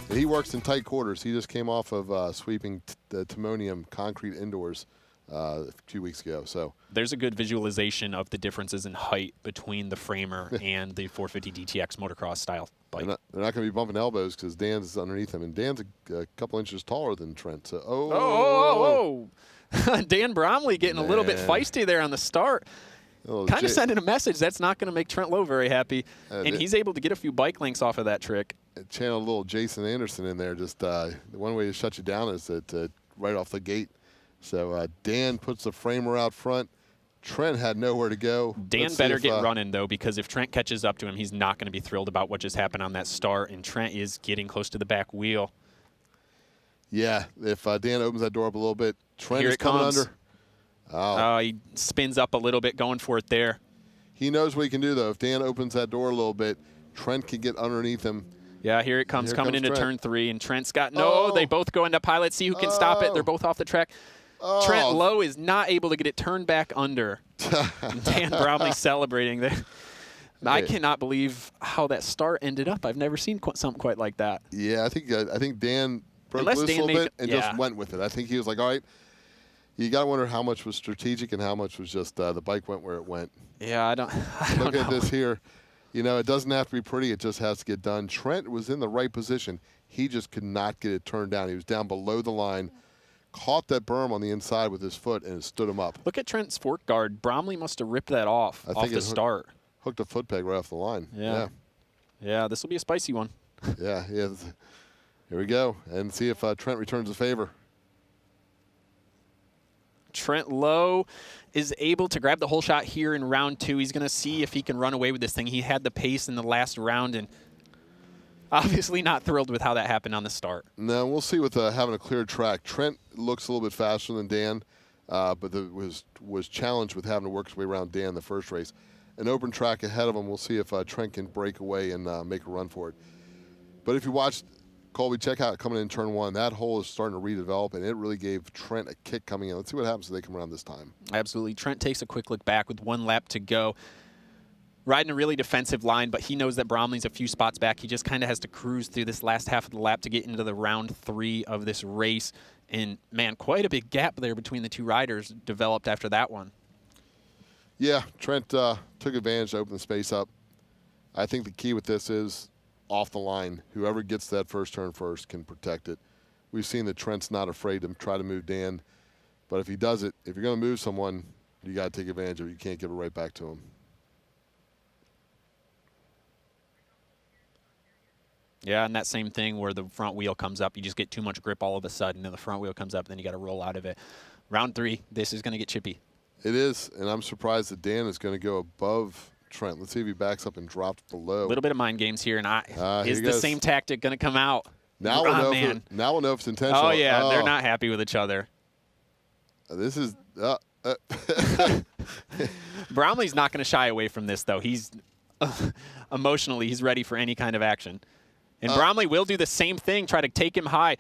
he works in tight quarters. He just came off of sweeping the Timonium concrete indoors a few weeks ago. So there's a good visualization of the differences in height between the framer and the 450 DTX motocross style bike. They're not going to be bumping elbows because Dan's underneath him, and Dan's a couple inches taller than Trent. So Dan Bromley getting a little bit feisty there on the start. Kind of sending a message that's not going to make Trent Lowe very happy, and he's able to get a few bike links off of that trick. Channel a little Jason Anderson in there. Just the one way to shut you down is that right off the gate. So Dan puts the framer out front. Trent had nowhere to go. Dan better get running, though, because if Trent catches up to him, he's not going to be thrilled about what just happened on that start, and Trent is getting close to the back wheel. Yeah, if Dan opens that door up a little bit, Trent is coming under. Oh, he spins up a little bit, going for it there. He knows what he can do, though. If Dan opens that door a little bit, Trent can get underneath him. Yeah, here it comes, coming into turn 3, and Trent's got they both go into pilot. See who can stop it. They're both off the track. Trent Lowe is not able to get it turned back under. Dan Bromley celebrating there. I cannot believe how that start ended up. I've never seen something quite like that. Yeah, I think Dan broke loose a little bit and just went with it. I think he was like, all right, you got to wonder how much was strategic and how much was just the bike went where it went. Yeah, I don't Look know. at this here. You know, it doesn't have to be pretty. It just has to get done. Trent was in the right position. He just could not get it turned down. He was down below the line. Caught that berm on the inside with his foot and it stood him up. Look at Trent's fork guard. Bromley must have ripped that off the start. Hooked a foot peg right off the line. Yeah, this will be a spicy one. Yeah. Here we go. And see if Trent returns the favor. Trent Lowe is able to grab the whole shot here in round 2. He's going to see if he can run away with this thing. He had the pace in the last round and obviously not thrilled with how that happened on the start. No, we'll see with having a clear track. Trent looks a little bit faster than Dan, but was challenged with having to work his way around Dan the first race. An open track ahead of him. We'll see if Trent can break away and make a run for it. But if you watch Colby, check out coming in turn 1. That hole is starting to redevelop, and it really gave Trent a kick coming in. Let's see what happens if they come around this time. Absolutely. Trent takes a quick look back with 1 lap to go. Riding a really defensive line, but he knows that Bromley's a few spots back. He just kind of has to cruise through this last half of the lap to get into the round 3 of this race. And, man, quite a big gap there between the two riders developed after that one. Yeah, Trent took advantage to open the space up. I think the key with this is off the line. Whoever gets that first turn first can protect it. We've seen that Trent's not afraid to try to move Dan. But if he does it, if you're going to move someone, you got to take advantage of it. You can't give it right back to him. Yeah, and that same thing where the front wheel comes up. You just get too much grip all of a sudden, and the front wheel comes up, and then you got to roll out of it. Round 3, this is going to get chippy. It is, and I'm surprised that Dan is going to go above Trent. Let's see if he backs up and drops below. A little bit of mind games here, and is the same tactic going to come out? Now we'll know if it's intentional. Oh, yeah, they're not happy with each other. This is Bromley's not going to shy away from this, though. He's emotionally, he's ready for any kind of action. And Bromley will do the same thing, try to take him high.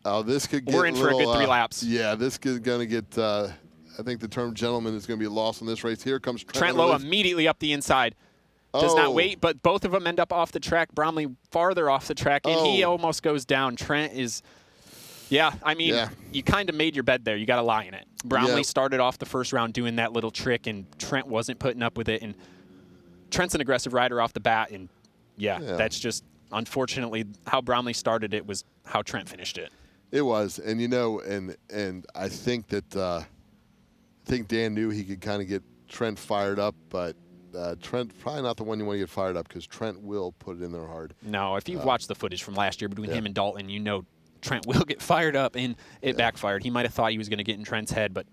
Oh, this could get We're in for a good 3 laps. Yeah, this is going to get, I think the term gentleman is going to be lost in this race. Here comes Trent Lowe immediately up the inside. Does not wait, but both of them end up off the track. Bromley farther off the track, and he almost goes down. Trent is, you kind of made your bed there. You got to lie in it. Bromley started off the first round doing that little trick, and Trent wasn't putting up with it. And Trent's an aggressive rider off the bat, and that's just, unfortunately, how Bromley started it was how Trent finished it. It was, and and I think that Dan knew he could kind of get Trent fired up, but Trent probably not the one you want to get fired up because Trent will put it in there hard. No, if you've watched the footage from last year between him and Dalton, you know Trent will get fired up, and it backfired. He might have thought he was going to get in Trent's head, but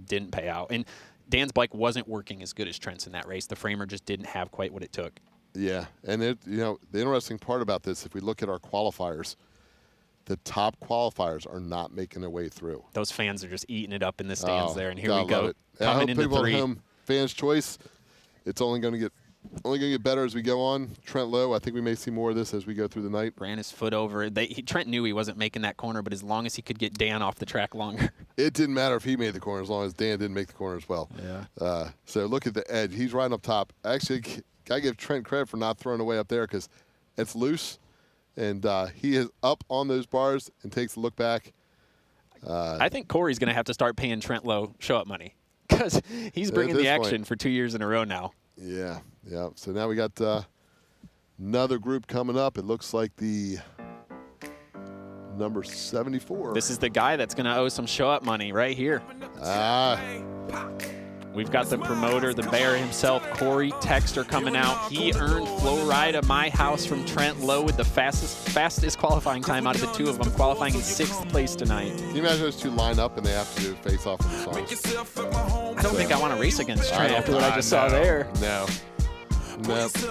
didn't pay out. And Dan's bike wasn't working as good as Trent's in that race. The framer just didn't have quite what it took. Yeah, and the interesting part about this, if we look at our qualifiers, the top qualifiers are not making their way through. Those fans are just eating it up in the stands there, and here we go. Coming into 3. At home, fans' choice. It's only going to get better as we go on. Trent Lowe, I think we may see more of this as we go through the night. Ran his foot over. Trent knew he wasn't making that corner, but as long as he could get Dan off the track longer. It didn't matter if he made the corner as long as Dan didn't make the corner as well. Yeah. So look at the edge. He's riding up top. Actually, got to give Trent credit for not throwing away up there because it's loose, and he is up on those bars and takes a look back. I think Cory's going to have to start paying Trent Lowe show-up money. Because he's bringing the action for 2 years in a row now. Yeah. So now we got another group coming up. It looks like the number 74. This is the guy that's going to owe some show-up money right here. We've got the promoter, the bear himself, Cory Texter, coming out. He earned flow ride at my house from Trent Lowe with the fastest qualifying time out of the two of them, qualifying in 6th place tonight. Can you imagine those two line up and they have to do face-off in the songs? I don't think I want to race against Trent after what I just saw there. No. Let's see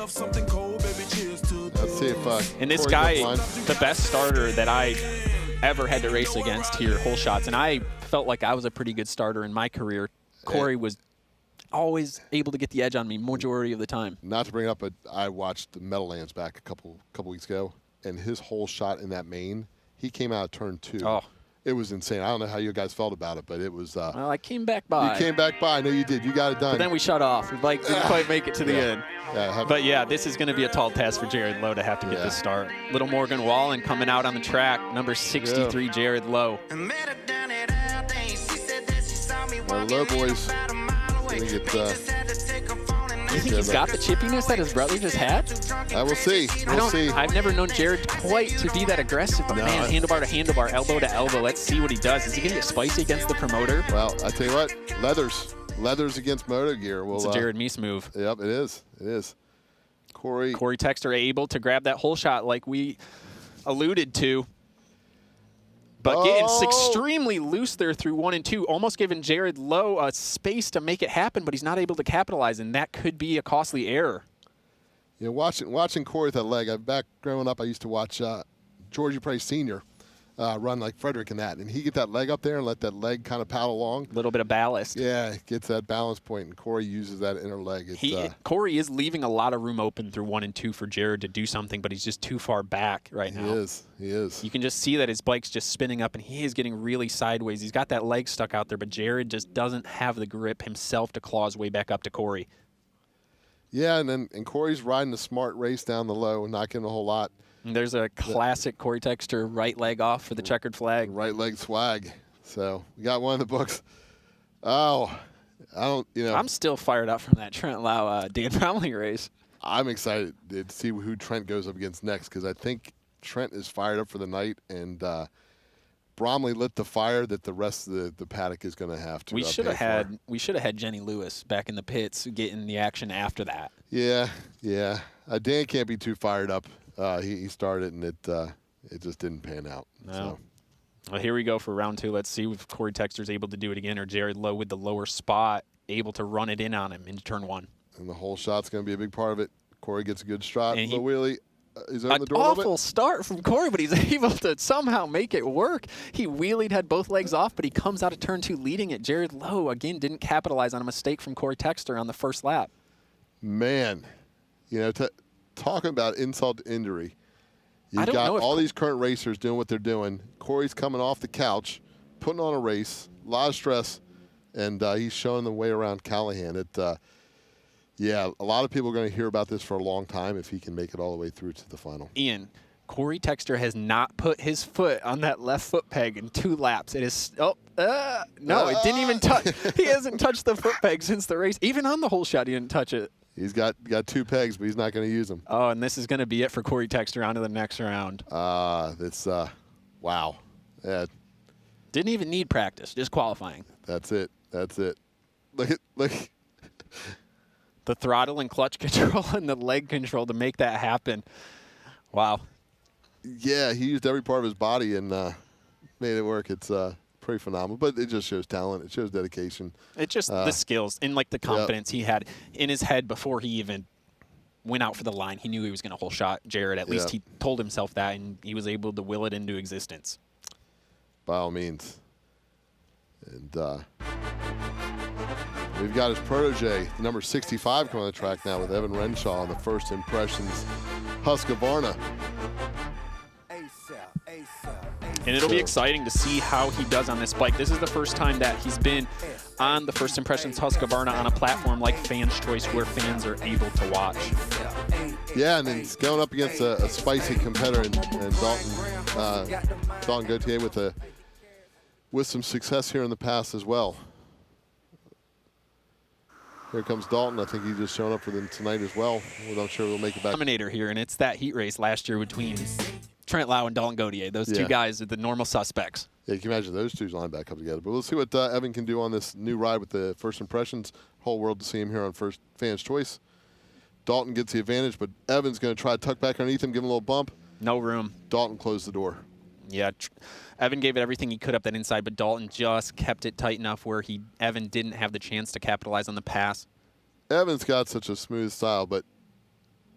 if and this guy, the best starter that I ever had to race against here, Holeshots, and I felt like I was a pretty good starter in my career. Cory was always able to get the edge on me majority of the time. Not to bring it up, but I watched the Meadowlands back a couple weeks ago, and his whole shot in that main, he came out of turn 2. Oh. It was insane. I don't know how you guys felt about it, but it was. Well, I came back by. You came back by. I know you did. You got it done. But then we shut off. The bike didn't quite make it to the end. But yeah, this is going to be a tall task for Jared Lowe to have to get this start. Little Morgan Wallen coming out on the track, number 63, Jared Lowe. Well, Lowe boys. You think he's got the chippiness that his brother just had? We'll see. We'll see. I've never known Jared quite to be that aggressive. But man, handlebar to handlebar, elbow to elbow. Let's see what he does. Is he going to get spicy against the promoter? Well, I tell you what, leathers against motor gear. It's a Jared Meese move. Yep, it is. It is. Cory Texter able to grab that hole shot like we alluded to. But getting extremely loose there through 1 and 2, almost giving Jared Lowe a space to make it happen, but he's not able to capitalize, and that could be a costly error. You know, watching Cory with that leg, back growing up, I used to watch Georgie Price Sr. Run like Frederick and that, and he get that leg up there and let that leg kind of paddle along. A little bit of ballast. Yeah, gets that balance point, and Cory uses that inner leg. Cory is leaving a lot of room open through 1 and 2 for Jared to do something, but he's just too far back right now. He is. You can just see that his bike's just spinning up, and he is getting really sideways. He's got that leg stuck out there, but Jared just doesn't have the grip himself to claw his way back up to Cory. Yeah, and Cory's riding a smart race down the low, not getting a whole lot. And there's a classic Cory Texter right leg off for the checkered flag. Right leg swag. So we got one of the books. Oh, I'm still fired up from that Trent Lowe Dan Bromley race. I'm excited to see who Trent goes up against next because I think Trent is fired up for the night, and Bromley lit the fire that the rest of the paddock is going to have to. We should have had Jenny Lewis back in the pits getting the action after that. Yeah. Dan can't be too fired up. He started, and it just didn't pan out. No. So. Well, here we go for round 2. Let's see if Cory Texter's able to do it again, or Jared Lowe with the lower spot able to run it in on him into turn 1. And the whole shot's going to be a big part of it. Cory gets a good shot, and low wheelie. He's opened the door a little bit. Awful start from Cory, but he's able to somehow make it work. He wheelied, had both legs off, but he comes out of turn 2 leading it. Jared Lowe, again, didn't capitalize on a mistake from Cory Texter on the first lap. Man, you know, talking about insult to injury, you've got all these current racers doing what they're doing. Cory's coming off the couch, putting on a race, a lot of stress, and he's showing the way around Callahan. Yeah, a lot of people are going to hear about this for a long time if he can make it all the way through to the final. Ian, Cory Texter has not put his foot on that left foot peg in 2 laps. It is no, it didn't even touch. He hasn't touched the foot peg since the race. Even on the whole shot, he didn't touch it. He's got 2 pegs, but he's not going to use them. Oh, and this is going to be it for Cory Texter on to the next round. It's wow. Yeah. Didn't even need practice, just qualifying. That's it. Look. The throttle and clutch control and the leg control to make that happen. Wow. Yeah, he used every part of his body and made it work. It's pretty phenomenal, but it just shows talent. It shows dedication. It just the skills and like the confidence he had in his head before he even went out for the line. He knew he was going to whole shot Jared. At least he told himself that, and he was able to will it into existence. By all means. And we've got his protege, number 65, coming on the track now with Evan Renshaw on the First Impressions Husqvarna. And it'll be exciting to see how he does on this bike. This is the first time that he's been on the First Impressions Husqvarna on a platform like Fans Choice where fans are able to watch. Yeah, and then he's going up against a spicy competitor and Dalton Gauthier with some success here in the past as well. Here comes Dalton. I think he's just showing up for them tonight as well. I'm sure we'll make it back. Dominator here, and it's that heat race last year between Trent Lau and Dalton Gauthier. Those 2 guys are the normal suspects. Yeah, you can imagine those 2 line back up together. But we'll see what Evan can do on this new ride with the First Impressions. Whole world to see him here on First Fans Choice. Dalton gets the advantage, but Evan's going to try to tuck back underneath him, give him a little bump. No room. Dalton closed the door. Yeah, Evan gave it everything he could up that inside, but Dalton just kept it tight enough where Evan didn't have the chance to capitalize on the pass. Evan's got such a smooth style, but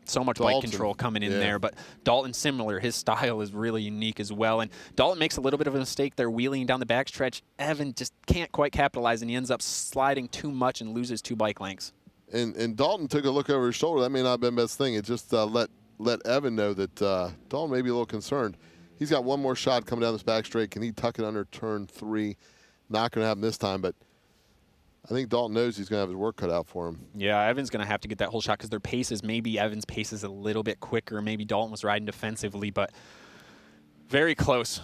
so much bike control coming in there. But Dalton, similar. His style is really unique as well. And Dalton makes a little bit of a mistake there wheeling down the backstretch. Evan just can't quite capitalize, and he ends up sliding too much and loses 2 bike lengths. And Dalton took a look over his shoulder. That may not have been the best thing. It just let Evan know that Dalton may be a little concerned. He's got one more shot coming down this back straight. Can he tuck it under turn 3? Not going to happen this time, but I think Dalton knows he's going to have his work cut out for him. Yeah, Evan's going to have to get that whole shot because their paces, maybe Evan's pace is a little bit quicker. Maybe Dalton was riding defensively, but very close.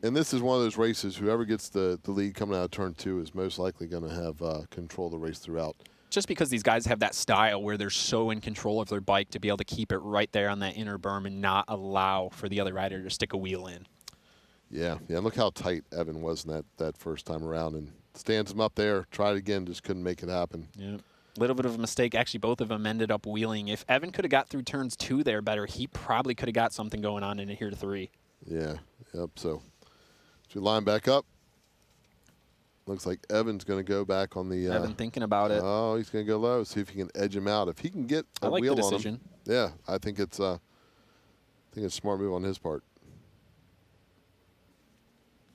And this is one of those races, whoever gets the lead coming out of turn 2 is most likely going to have control of the race throughout. Just because these guys have that style where they're so in control of their bike to be able to keep it right there on that inner berm and not allow for the other rider to stick a wheel in. Yeah, look how tight Evan was in that first time around, and stands him up there, tried again, just couldn't make it happen. Yeah, little bit of a mistake. Actually, both of them ended up wheeling. If Evan could have got through turns 2 there better, he probably could have got something going on in here to 3. Yeah, so we line back up. Looks like Evan's going to go back on the. Evan thinking about it. Oh, he's going to go low. See if he can edge him out. If he can get a wheel on him. Yeah, I think it's a smart move on his part.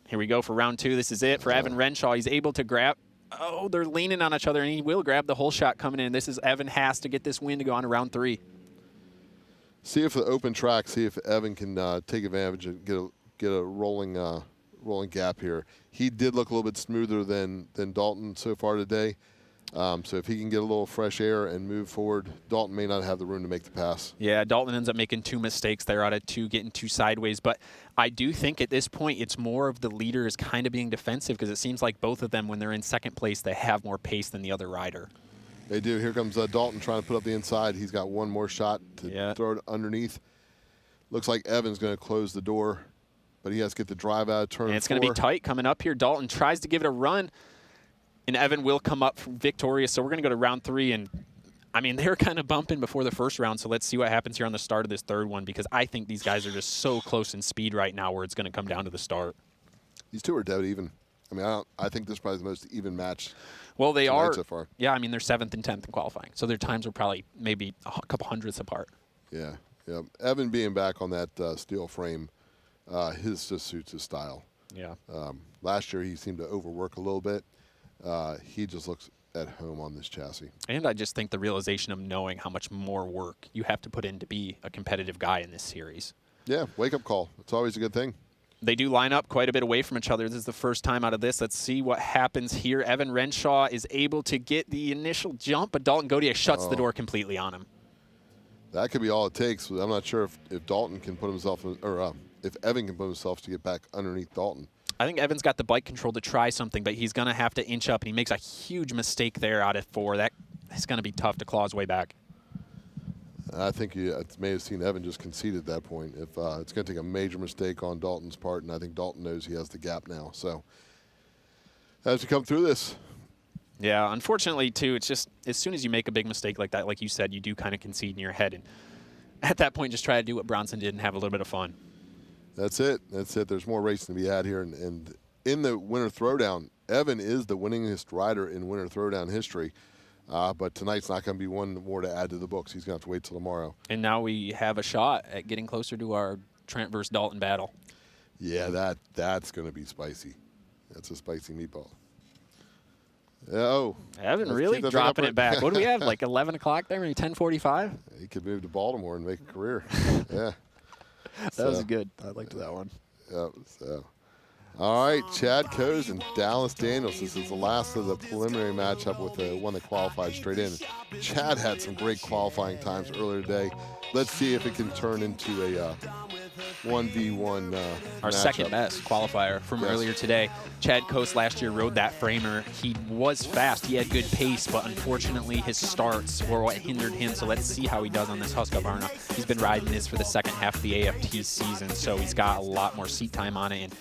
Here we go for round 2. This is it for Evan Renshaw. He's able to grab. Oh, they're leaning on each other, and he will grab the whole shot coming in. This is Evan has to get this win to go on to round 3. See if the open track. See if Evan can take advantage and get a rolling gap here. He did look a little bit smoother than Dalton so far today. So if he can get a little fresh air and move forward, Dalton may not have the room to make the pass. Yeah, Dalton ends up making 2 mistakes there out of 2, getting 2 sideways. But I do think at this point it's more of the leader is kind of being defensive because it seems like both of them, when they're in second place, they have more pace than the other rider. They do. Here comes Dalton trying to put up the inside. He's got one more shot to throw it underneath. Looks like Evan's going to close the door, but he has to get the drive out of turn 4. And it's going to be tight coming up here. Dalton tries to give it a run, and Evan will come up victorious. So we're going to go to round 3. And, I mean, they were kind of bumping before the first round, so let's see what happens here on the start of this third one because I think these guys are just so close in speed right now where it's going to come down to the start. These 2 are dead even. I mean, I think this is probably the most even match. Well, they are. So far. Yeah, I mean, they're 7th and 10th in qualifying. So their times are probably maybe a couple hundredths apart. Yeah. Yeah, Evan being back on that steel frame, his just suits his style. Yeah. Last year he seemed to overwork a little bit. He just looks at home on this chassis. And I just think the realization of knowing how much more work you have to put in to be a competitive guy in this series. Yeah, wake-up call. It's always a good thing. They do line up quite a bit away from each other. This is the first time out of this. Let's see what happens here. Evan Renshaw is able to get the initial jump, but Dalton Gautier shuts the door completely on him. That could be all it takes. I'm not sure if Dalton can put himself, or if Evan can put himself to get back underneath Dalton. I think Evan's got the bike control to try something, but he's going to have to inch up, and he makes a huge mistake there out of 4. That is going to be tough to claw his way back. I think you may have seen Evan just concede at that point. If it's going to take a major mistake on Dalton's part, and I think Dalton knows he has the gap now. So as we come through this. Yeah, unfortunately, too, it's just as soon as you make a big mistake like that, like you said, you do kind of concede in your head. And at that point, just try to do what Bronson did and have a little bit of fun. That's it. That's it. There's more racing to be had here. And in the Winter Throwdown, Evan is the winningest rider in Winter Throwdown history. But tonight's not going to be one more to add to the books. He's going to have to wait till tomorrow. And now we have a shot at getting closer to our Trent versus Dalton battle. Yeah, that's going to be spicy. That's a spicy meatball. Oh. Evan really dropping it back. What do we have, like 11 o'clock there, maybe 10:45? He could move to Baltimore and make a career. Yeah. That was good. I liked that one. Yep, so. All right, Chad Coase and Dallas Daniels. This is the last of the preliminary matchup with the one that qualified straight in. Chad had some great qualifying times earlier today. Let's see if it can turn into a 1v1 Our matchup. second best qualifier from earlier today. Chad Coase last year rode that framer. He was fast. He had good pace, but unfortunately his starts were what hindered him. So let's see how he does on this Husqvarna. He's been riding this for the second half of the AFT season, so he's got a lot more seat time on it, and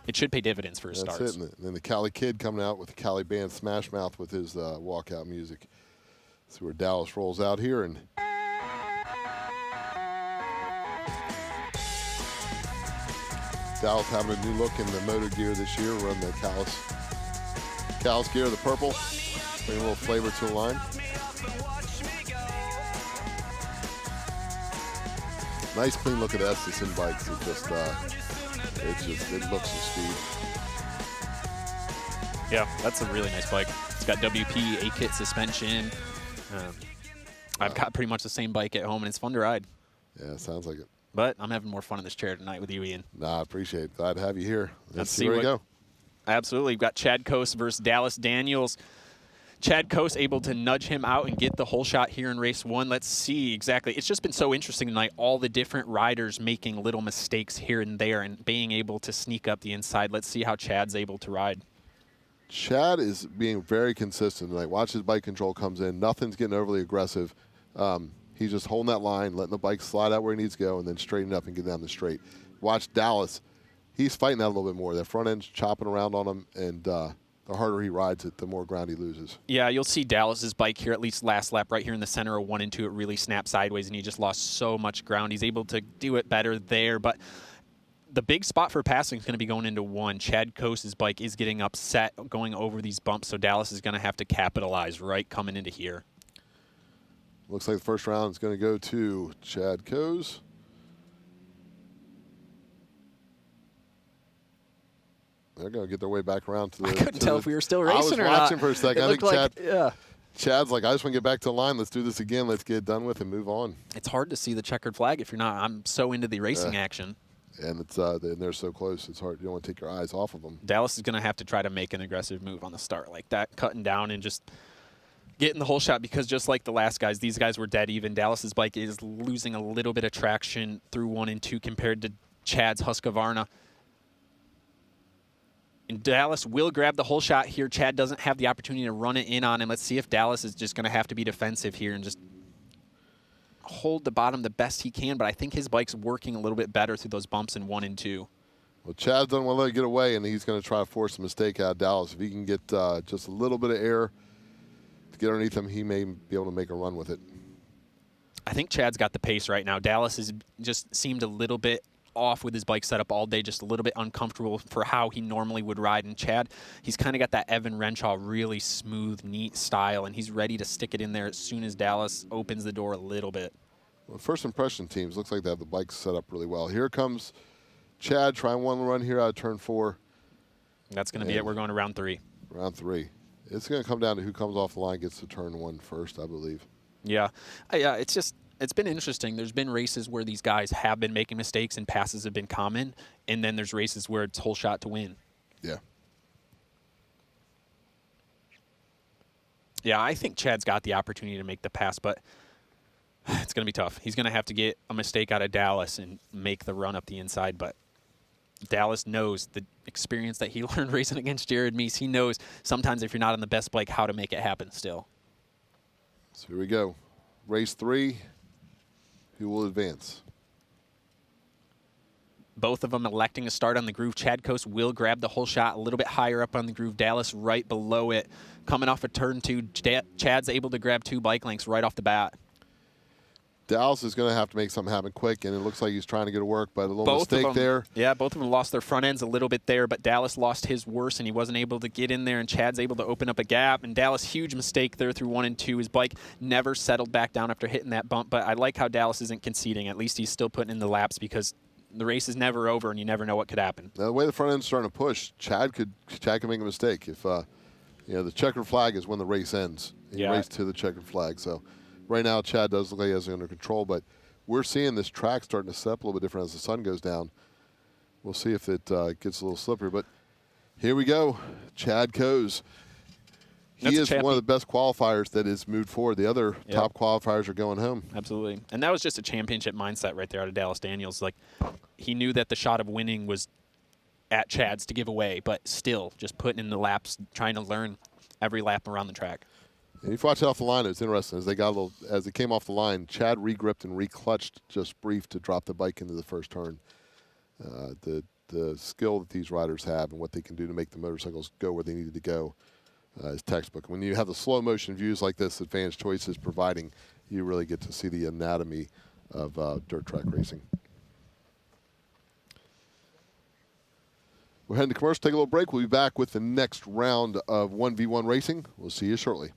it should pay dividends for his starts. That's it. And then the Cali Kid coming out with the Cali band Smash Mouth with his walkout music. See where Dallas rolls out here. And Dallas having a new look in the motor gear this year. Run the Callis gear, the purple. Bring a little flavor to the line. Nice clean look at Estes bikes. It looks the speed. Yeah, that's a really nice bike. It's got WP, A-kit suspension. I've got pretty much the same bike at home, and it's fun to ride. Yeah, sounds like it. But I'm having more fun in this chair tonight with you, Ian. Nah, I appreciate it. Glad to have you here. Let's see where we go. Absolutely. We've got Chad Coase versus Dallas Daniels. Chad Coase able to nudge him out and get the whole shot here in race 1. Let's see exactly. It's just been so interesting tonight, all the different riders making little mistakes here and there and being able to sneak up the inside. Let's see how Chad's able to ride. Chad is being very consistent tonight. Watch his bike control comes in. Nothing's getting overly aggressive. He's just holding that line, letting the bike slide out where he needs to go, and then straighten up and get down the straight. Watch Dallas. He's fighting that a little bit more. That front end's chopping around on him, and the harder he rides it, the more ground he loses. Yeah, you'll see Dallas's bike here, at least last lap, right here in the center of 1 and 2. It really snapped sideways, and he just lost so much ground. He's able to do it better there, but the big spot for passing is going to be going into 1. Chad Coase's bike is getting upset going over these bumps, so Dallas is going to have to capitalize right coming into here. Looks like the first round is going to go to Chad Coase. They're going to get their way back around to the... I couldn't tell if we were still racing or not. I was watching for a second. I think like, Chad's like, I just want to get back to the line. Let's do this again. Let's get it done with and move on. It's hard to see the checkered flag if you're not. I'm so into the racing action. And it's and they're so close. It's hard. You don't want to take your eyes off of them. Dallas is going to have to try to make an aggressive move on the start like that, cutting down and just getting the whole shot, because just like the last guys, these guys were dead even. Dallas's bike is losing a little bit of traction through 1 and 2 compared to Chad's Husqvarna. And Dallas will grab the whole shot here. Chad doesn't have the opportunity to run it in on him. Let's see if Dallas is just going to have to be defensive here and just hold the bottom the best he can. But I think his bike's working a little bit better through those bumps in 1 and 2. Well, Chad doesn't want to let it get away, and he's going to try to force a mistake out of Dallas. If he can get just a little bit of air to get underneath him, he may be able to make a run with it. I think Chad's got the pace right now. Dallas has just seemed a little bit off with his bike setup all day, just a little bit uncomfortable for how he normally would ride. And Chad, he's kind of got that Evan Renshaw really smooth, neat style, and he's ready to stick it in there as soon as Dallas opens the door a little bit. Well, first impression teams, looks like they have the bikes set up really well. Here comes Chad trying one run here out of turn 4. That's going to be it. We're going to round 3. Round 3. It's going to come down to who comes off the line, gets to turn 1 first, I believe. Yeah. It's been interesting. There's been races where these guys have been making mistakes and passes have been common, and then there's races where it's whole shot to win. Yeah. Yeah, I think Chad's got the opportunity to make the pass, but it's going to be tough. He's going to have to get a mistake out of Dallas and make the run up the inside, but Dallas knows the experience that he learned racing against Jared Meese. He knows sometimes if you're not on the best bike, how to make it happen still. So here we go. Race 3. Who will advance? Both of them electing to start on the groove. Chad Coase will grab the whole shot a little bit higher up on the groove. Dallas right below it. Coming off of turn 2, Chad's able to grab 2 bike lengths right off the bat. Dallas is going to have to make something happen quick, and it looks like he's trying to get to work, but a little mistake there. Yeah, both of them lost their front ends a little bit there, but Dallas lost his worse, and he wasn't able to get in there, and Chad's able to open up a gap. And Dallas, huge mistake there through 1 and 2. His bike never settled back down after hitting that bump, but I like how Dallas isn't conceding. At least he's still putting in the laps because the race is never over, and you never know what could happen. Now, the way the front end's starting to push, Chad could make a mistake. If the checkered flag is when the race ends. He raced to the checkered flag. So right now, Chad does look like he has it under control, but we're seeing this track starting to set up a little bit different as the sun goes down. We'll see if it gets a little slippery. But here we go. Chad Coase. He is one of the best qualifiers that has moved forward. The other top qualifiers are going home. Absolutely. And that was just a championship mindset right there out of Dallas Daniels. Like, he knew that the shot of winning was at Chad's to give away, but still just putting in the laps, trying to learn every lap around the track. And if you watch off the line, it's interesting. As they came off the line, Chad re-gripped and re-clutched just brief to drop the bike into the first turn. The skill that these riders have and what they can do to make the motorcycles go where they needed to go is textbook. When you have the slow motion views like this, Advanced Choice is providing, you really get to see the anatomy of dirt track racing. We're heading to commercial, take a little break. We'll be back with the next round of 1v1 racing. We'll see you shortly.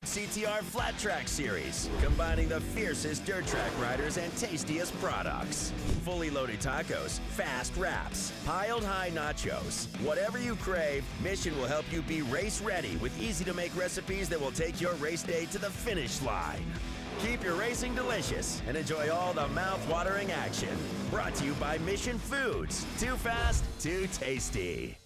CTR Flat Track Series, combining the fiercest dirt track riders and tastiest products. Fully loaded tacos, fast wraps, piled high nachos. Whatever you crave, Mission will help you be race ready with easy-to-make recipes that will take your race day to the finish line. Keep your racing delicious and enjoy all the mouth-watering action. Brought to you by Mission Foods. Too fast, too tasty.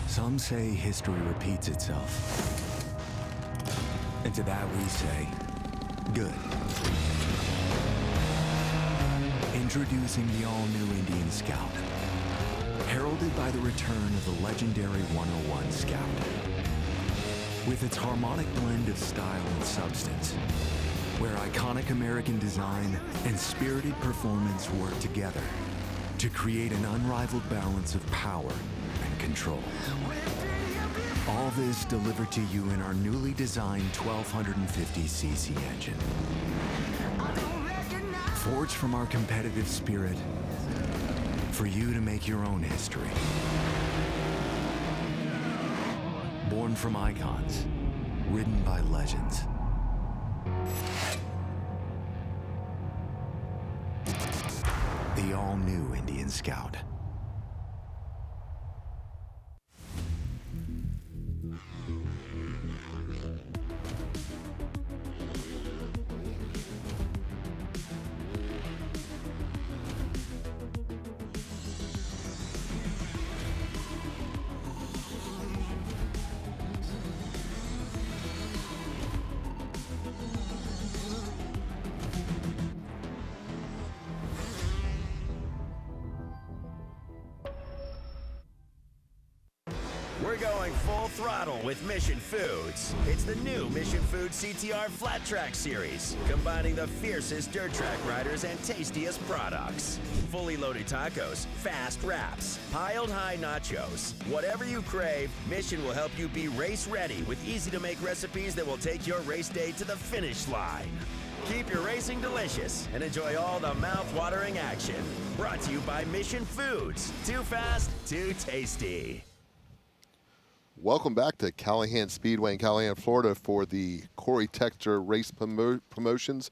Some say history repeats itself. And to that we say, good. Introducing the all-new Indian Scout. Heralded by the return of the legendary 101 Scout. With its harmonic blend of style and substance, where iconic American design and spirited performance work together to create an unrivaled balance of power and control. All this delivered to you in our newly designed 1250cc engine. Forged from our competitive spirit for you to make your own history. Born from icons, ridden by legends. The all-new Indian Scout. going full throttle with Mission Foods. It's the new Mission Foods CTR Flat Track Series, combining the fiercest dirt track riders and tastiest products. Fully loaded tacos, fast wraps, piled high nachos. Whatever you crave, Mission will help you be race ready with easy-to-make recipes that will take your race day to the finish line. Keep your racing delicious and enjoy all the mouth-watering action. Brought to you by Mission Foods. Too fast, too tasty. Welcome back to Callahan Speedway in Callahan, Florida for the Cory Texter Race Promotions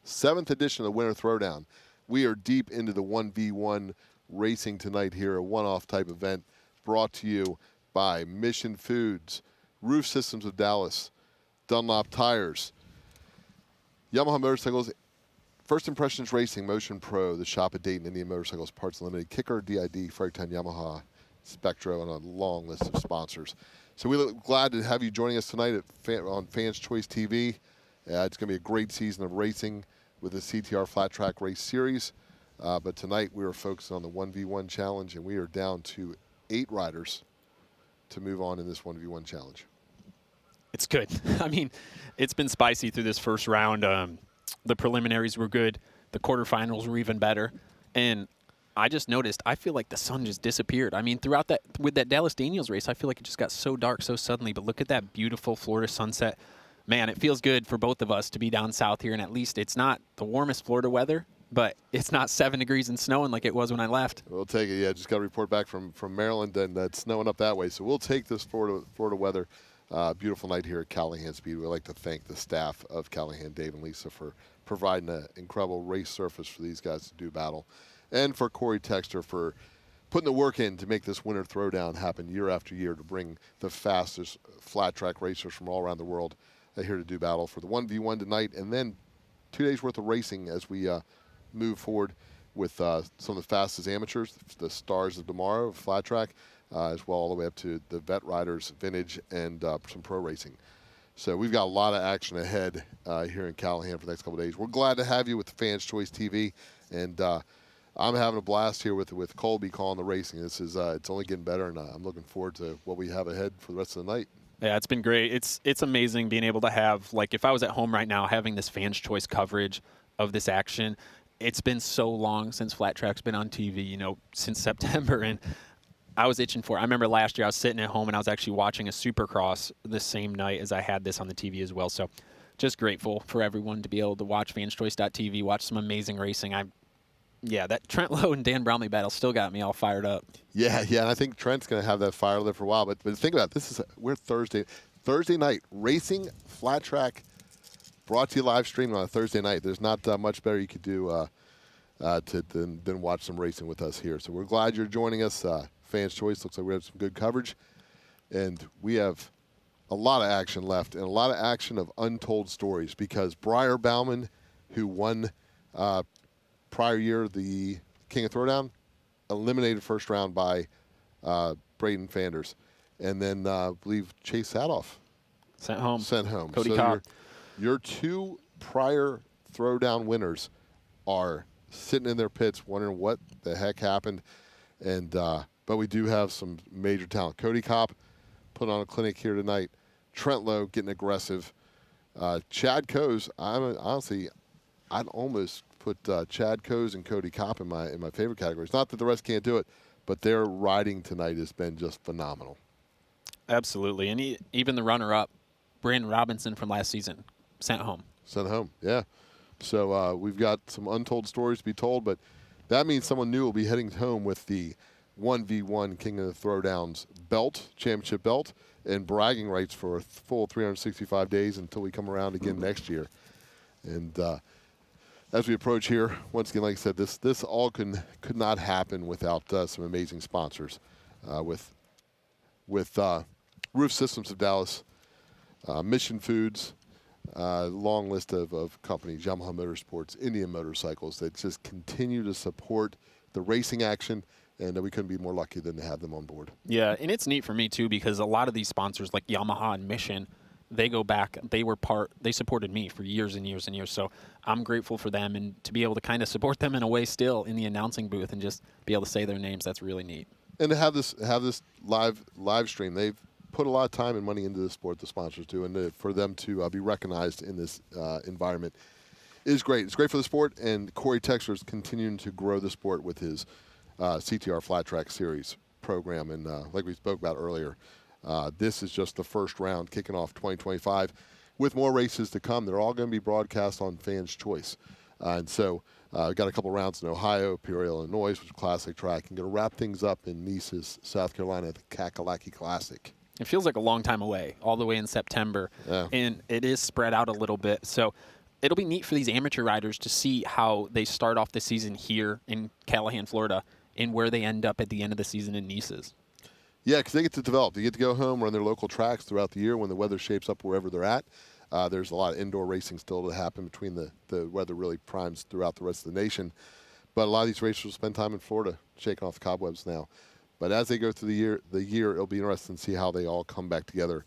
7th edition of the Winter Throwdown. We are deep into the 1v1 racing tonight here, a one-off type event brought to you by Mission Foods, Roof Systems of Dallas, Dunlop Tires, Yamaha Motorcycles, First Impressions Racing, Motion Pro, the Shop at Dayton, Indian Motorcycles, Parts Limited, Kicker, D.I.D, Fredericktown Yamaha, Spectro, and a long list of sponsors. So we're glad to have you joining us tonight on Fans Choice TV. It's going to be a great season of racing with the CTR Flat Track Race Series. But tonight we are focused on the 1v1 challenge, and we are down to 8 riders to move on in this 1v1 challenge. It's good. I mean, it's been spicy through this first round. The preliminaries were good. The quarterfinals were even better. And I just noticed, I feel like the sun just disappeared. I mean, throughout that, with that Dallas Daniels race, I feel like it just got so dark so suddenly. But look at that beautiful Florida sunset. Man, it feels good for both of us to be down south here. And at least it's not the warmest Florida weather, but it's not 7 degrees and snowing like it was when I left. We'll take it. Yeah, just got a report back from Maryland, and it's snowing up that way. So we'll take this Florida weather. Beautiful night here at Callahan Speedway. I'd like to thank the staff of Callahan, Dave and Lisa, for providing an incredible race surface for these guys to do battle. And for Cory Texter for putting the work in to make this Winter Throwdown happen year after year to bring the fastest flat track racers from all around the world here to do battle for the 1v1 tonight. And then 2 days worth of racing as we move forward with some of the fastest amateurs, the stars of tomorrow, flat track, as well all the way up to the vet riders, vintage, and some pro racing. So we've got a lot of action ahead here in Callahan for the next couple of days. We're glad to have you with the Fans Choice TV, and I'm having a blast here with Colby calling the racing. This is it's only getting better, and I'm looking forward to what we have ahead for the rest of the night. Yeah, it's been great. It's amazing being able to have, like, if I was at home right now, having this Fans Choice coverage of this action. It's been so long since flat track's been on TV, since September, and I was itching for it. I remember last year I was sitting at home and I was actually watching a Supercross the same night as I had this on the TV as well. So just grateful for everyone to be able to watch fanschoice.tv, watch some amazing racing. That Trent Lowe and Dan Brownlee battle still got me all fired up. Yeah, and I think Trent's going to have that fire there for a while. But think about it. We're Thursday night racing flat track, brought to you live streaming on a Thursday night. There's not much better you could do than watch some racing with us here. So we're glad you're joining us. Fans Choice looks like we have some good coverage, and we have a lot of action left and a lot of action of untold stories because Briar Bauman, who won prior year the King of Throwdown, eliminated first round by Braden Fanders, and then I believe Chase Sadoff sent home. Cody so Cobb. Your 2 prior Throwdown winners are sitting in their pits wondering what the heck happened, and but we do have some major talent. Cody Kopp put on a clinic here tonight. Trent Lowe getting aggressive. Chad Coase, I'd almost put Chad Coase and Cody Kopp in my favorite categories. Not that the rest can't do it, but their riding tonight has been just phenomenal. Absolutely, and even the runner-up, Brandon Robinson from last season, sent home, yeah. So we've got some untold stories to be told, but that means someone new will be heading home with the 1v1 King of the Throwdowns championship belt, and bragging rights for a full 365 days until we come around again next year. And as we approach here, once again, like I said, this all could not happen without some amazing sponsors, with Roof Systems of Dallas, Mission Foods, long list of companies, Yamaha Motorsports, Indian Motorcycles, that just continue to support the racing action, and we couldn't be more lucky than to have them on board. Yeah, and it's neat for me too because a lot of these sponsors like Yamaha and Mission, they go back, they supported me for years and years and years, so I'm grateful for them, and to be able to kind of support them in a way still in the announcing booth and just be able to say their names, that's really neat. And to have this live stream, they've put a lot of time and money into the sport, the sponsors do, and for them to be recognized in this environment is great. It's great for the sport, and Cory Texter is continuing to grow the sport with his CTR Flat Track Series program. And like we spoke about earlier, this is just the first round kicking off 2025 with more races to come. They're all going to be broadcast on Fans' Choice. And so we've got a couple rounds in Ohio, Peoria, Illinois, which is a classic track, and going to wrap things up in Neeses, South Carolina at the Cackalacky Classic. It feels like a long time away, all the way in September, and it is spread out a little bit. So it'll be neat for these amateur riders to see how they start off the season here in Callahan, Florida, and where they end up at the end of the season in Neeses. Yeah, because they get to develop. They get to go home, run their local tracks throughout the year when the weather shapes up wherever they're at. There's a lot of indoor racing still to happen between the weather really primes throughout the rest of the nation. But a lot of these racers will spend time in Florida shaking off the cobwebs now. But as they go through the year, it'll be interesting to see how they all come back together.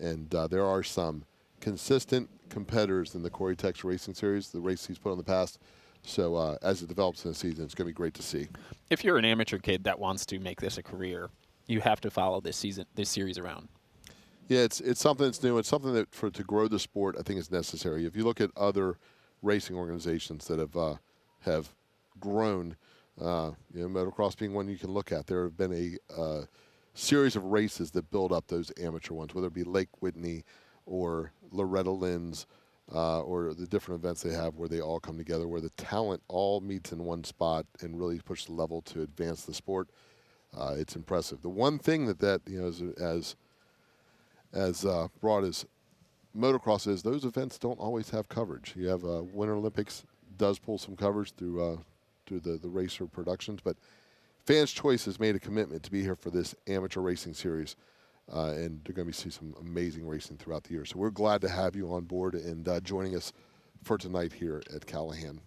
And there are some consistent competitors in the Cory Texter Racing Series, the race he's put on the past. So as it develops in the season, it's going to be great to see. If you're an amateur kid that wants to make this a career, you have to follow this series around. Yeah, it's something that's new. It's something that to grow the sport, I think is necessary. If you look at other racing organizations that have grown, motocross being one you can look at, there have been a series of races that build up those amateur ones, whether it be Lake Whitney or Loretta Lynn's or the different events they have where they all come together, where the talent all meets in one spot and really push the level to advance the sport. It's impressive. The one thing that as broad as motocross is, those events don't always have coverage. You have Winter Olympics does pull some coverage through the racer productions, but Fans' Choice has made a commitment to be here for this amateur racing series, and they're going to see some amazing racing throughout the year. So we're glad to have you on board and joining us for tonight here at Callahan.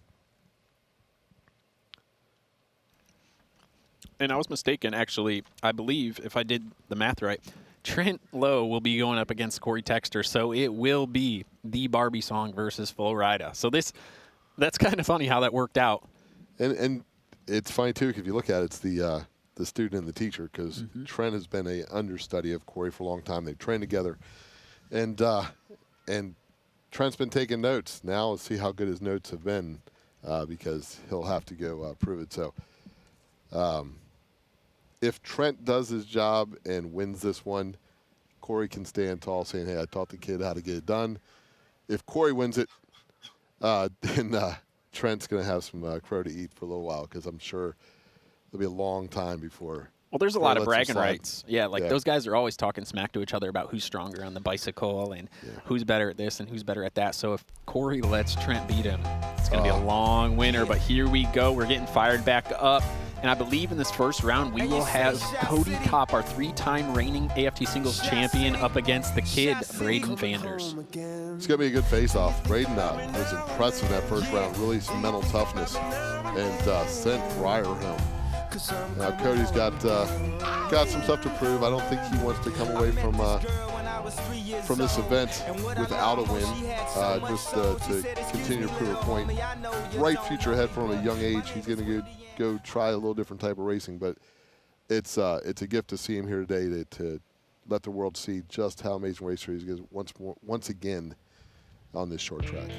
And I was mistaken, actually. I believe, if I did the math right, Trent Lowe will be going up against Cory Texter, so it will be the Barbie song versus Flo Rida. So that's kind of funny how that worked out. And it's funny, too, if you look at it, it's the student and the teacher, because Trent has been an understudy of Cory for a long time. They've trained together. And Trent's been taking notes. Now let's see how good his notes have been, because he'll have to go prove it. So if Trent does his job and wins this one, Cory can stand tall saying, hey, I taught the kid how to get it done. If Cory wins it, then Trent's going to have some crow to eat for a little while, because I'm sure it'll be a long time before. Well, there's a lot of bragging rights. Yeah, those guys are always talking smack to each other about who's stronger on the bicycle and who's better at this and who's better at that. So if Cory lets Trent beat him, it's going to be a long winter. But here we go. We're getting fired back up. And I believe in this first round, we will have Cody Kopp, our 3-time reigning AFT singles champion, up against the kid, Braden Vanders. It's going to be a good face-off. Braden was impressive in that first round, really some mental toughness, and sent Breyer home. Now Cody's got some stuff to prove. I don't think he wants to come away from this event without a win, just to continue to prove a point. Bright future ahead for him at a young age. He's going to go try a little different type of racing, but it's a gift to see him here today to let the world see just how amazing a racer he is once again on this short track.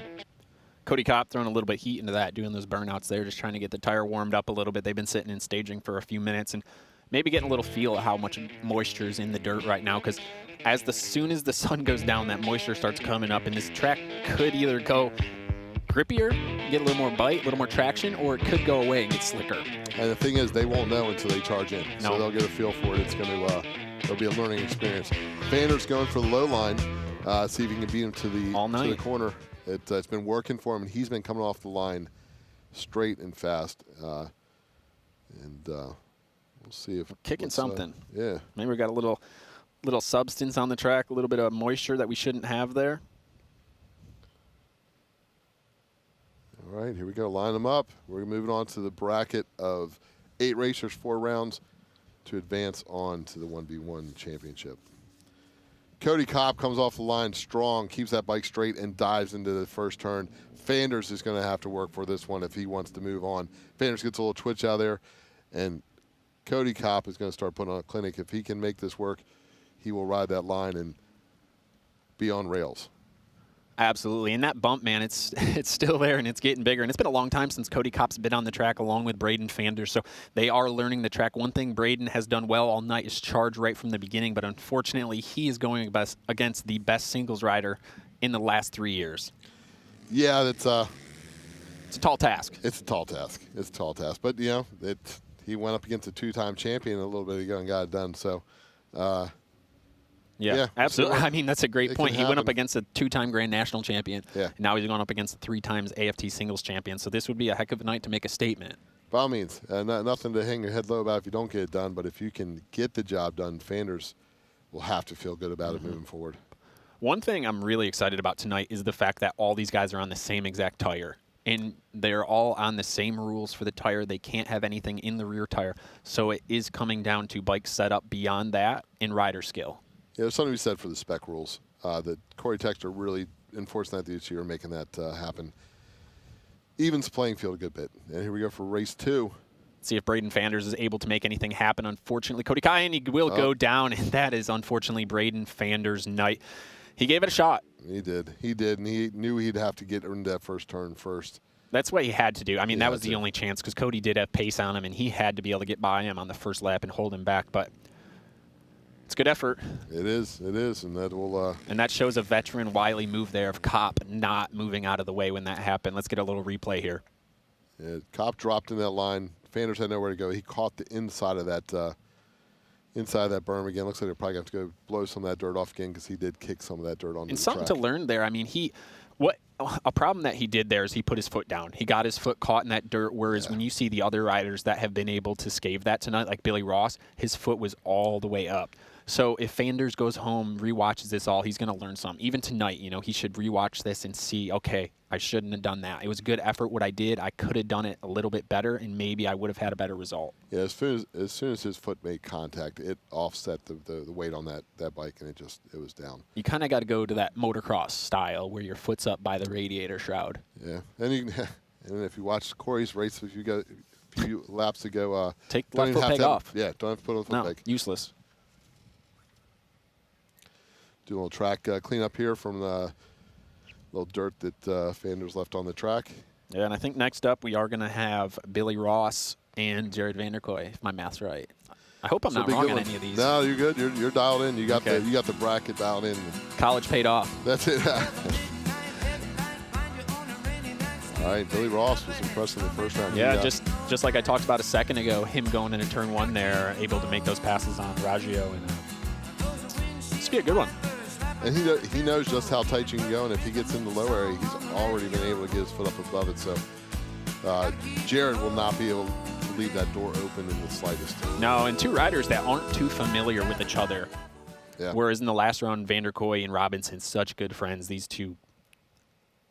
Cody Kopp throwing a little bit of heat into that, doing those burnouts there, just trying to get the tire warmed up a little bit. They've been sitting in staging for a few minutes and maybe getting a little feel of how much moisture is in the dirt right now, because soon as the sun goes down, that moisture starts coming up, and this track could either go grippier, get a little more bite, a little more traction, or it could go away and get slicker. And the thing is, they won't know until they charge in. No. So they'll get a feel for it. It's going to it'll be a learning experience. Vanders going for the low line, see if he can beat him to the corner. It's been working for him, and he's been coming off the line straight and fast. We'll see if kicking something. Yeah, maybe we got a little substance on the track, a little bit of moisture that we shouldn't have there. All right, here we go. Line them up. We're moving on to the bracket of 8 racers, 4 rounds to advance on to the 1v1 championship. Cody Kopp comes off the line strong, keeps that bike straight, and dives into the first turn. Vanders is going to have to work for this one if he wants to move on. Vanders gets a little twitch out there, and Cody Kopp is going to start putting on a clinic. If he can make this work, he will ride that line and be on rails. Absolutely. And that bump, man, it's still there, and it's getting bigger. And it's been a long time since Cody Kopp's been on the track along with Braden Fanders. So they are learning the track. One thing Braden has done well all night is charge right from the beginning. But unfortunately, he is going against the best singles rider in the last 3 years. Yeah, it's a tall task. It's a tall task. It's a tall task. But, you know, he went up against a 2-time champion a little bit ago and got it done. So, yeah, absolutely. I mean, that's a great point. He went up against a 2-time Grand National champion. Yeah. And now he's going up against a 3 times AFT singles champion. So this would be a heck of a night to make a statement. By all means, nothing to hang your head low about if you don't get it done. But if you can get the job done, Fanders will have to feel good about it moving forward. One thing I'm really excited about tonight is the fact that all these guys are on the same exact tire. And they're all on the same rules for the tire. They can't have anything in the rear tire. So it is coming down to bike setup beyond that and rider skill. Yeah, there's something to be said for the spec rules. That Cory Texter really enforcing that this year, making that happen. Evens the playing field a good bit. And here we go for race 2. See if Braden Fanders is able to make anything happen. Unfortunately, Cody Callahan will go down, and that is unfortunately Braden Fanders' night. He gave it a shot. He did. He did, and he knew he'd have to get into that first turn first. That's what he had to do. I mean, that was the only chance because Cody did have pace on him, and he had to be able to get by him on the first lap and hold him back. But it's good effort. It is, and that will. And that shows a veteran wily move there of Kopp not moving out of the way when that happened. Let's get a little replay here. Yeah, Kopp dropped in that line. Fanders had nowhere to go. He caught the inside of that berm again. Looks like they're probably going to have to go blow some of that dirt off again because he did kick some of that dirt onto the track. And something to learn there. I mean, a problem that he did there is he put his foot down. He got his foot caught in that dirt, whereas when you see the other riders that have been able to scave that tonight, like Billy Ross, his foot was all the way up. So if Fanders goes home, rewatches this all, he's going to learn something. Even tonight, you know, he should rewatch this and see, okay, I shouldn't have done that. It was a good effort what I did. I could have done it a little bit better, and maybe I would have had a better result. Yeah, as soon as his foot made contact, it offset the weight on that bike, and it was down. You kind of got to go to that motocross style where your foot's up by the radiator shroud. Yeah, and if you watch Cory's race, if you got a few laps ago, take the left foot peg off. Yeah, don't have to put on the foot peg. Useless. Do a little track cleanup here from the little dirt that Fanders left on the track. Yeah, and I think next up we are going to have Billy Ross and Jared Vanderkoy, if my math's right. I hope I'm not wrong on any of these. No, you're good. You're dialed in. You got the bracket dialed in. College paid off. That's it. All right, Billy Ross was impressed in the first round. Yeah, just like I talked about a second ago, him going into turn 1 there, able to make those passes on Raggio, and this be a good one. And he knows just how tight you can go, and if he gets in the low area, he's already been able to get his foot up above it. So Jared will not be able to leave that door open in the slightest. No, and two riders that aren't too familiar with each other. Yeah. Whereas in the last round, Vanderkoy and Robinson, such good friends. These two,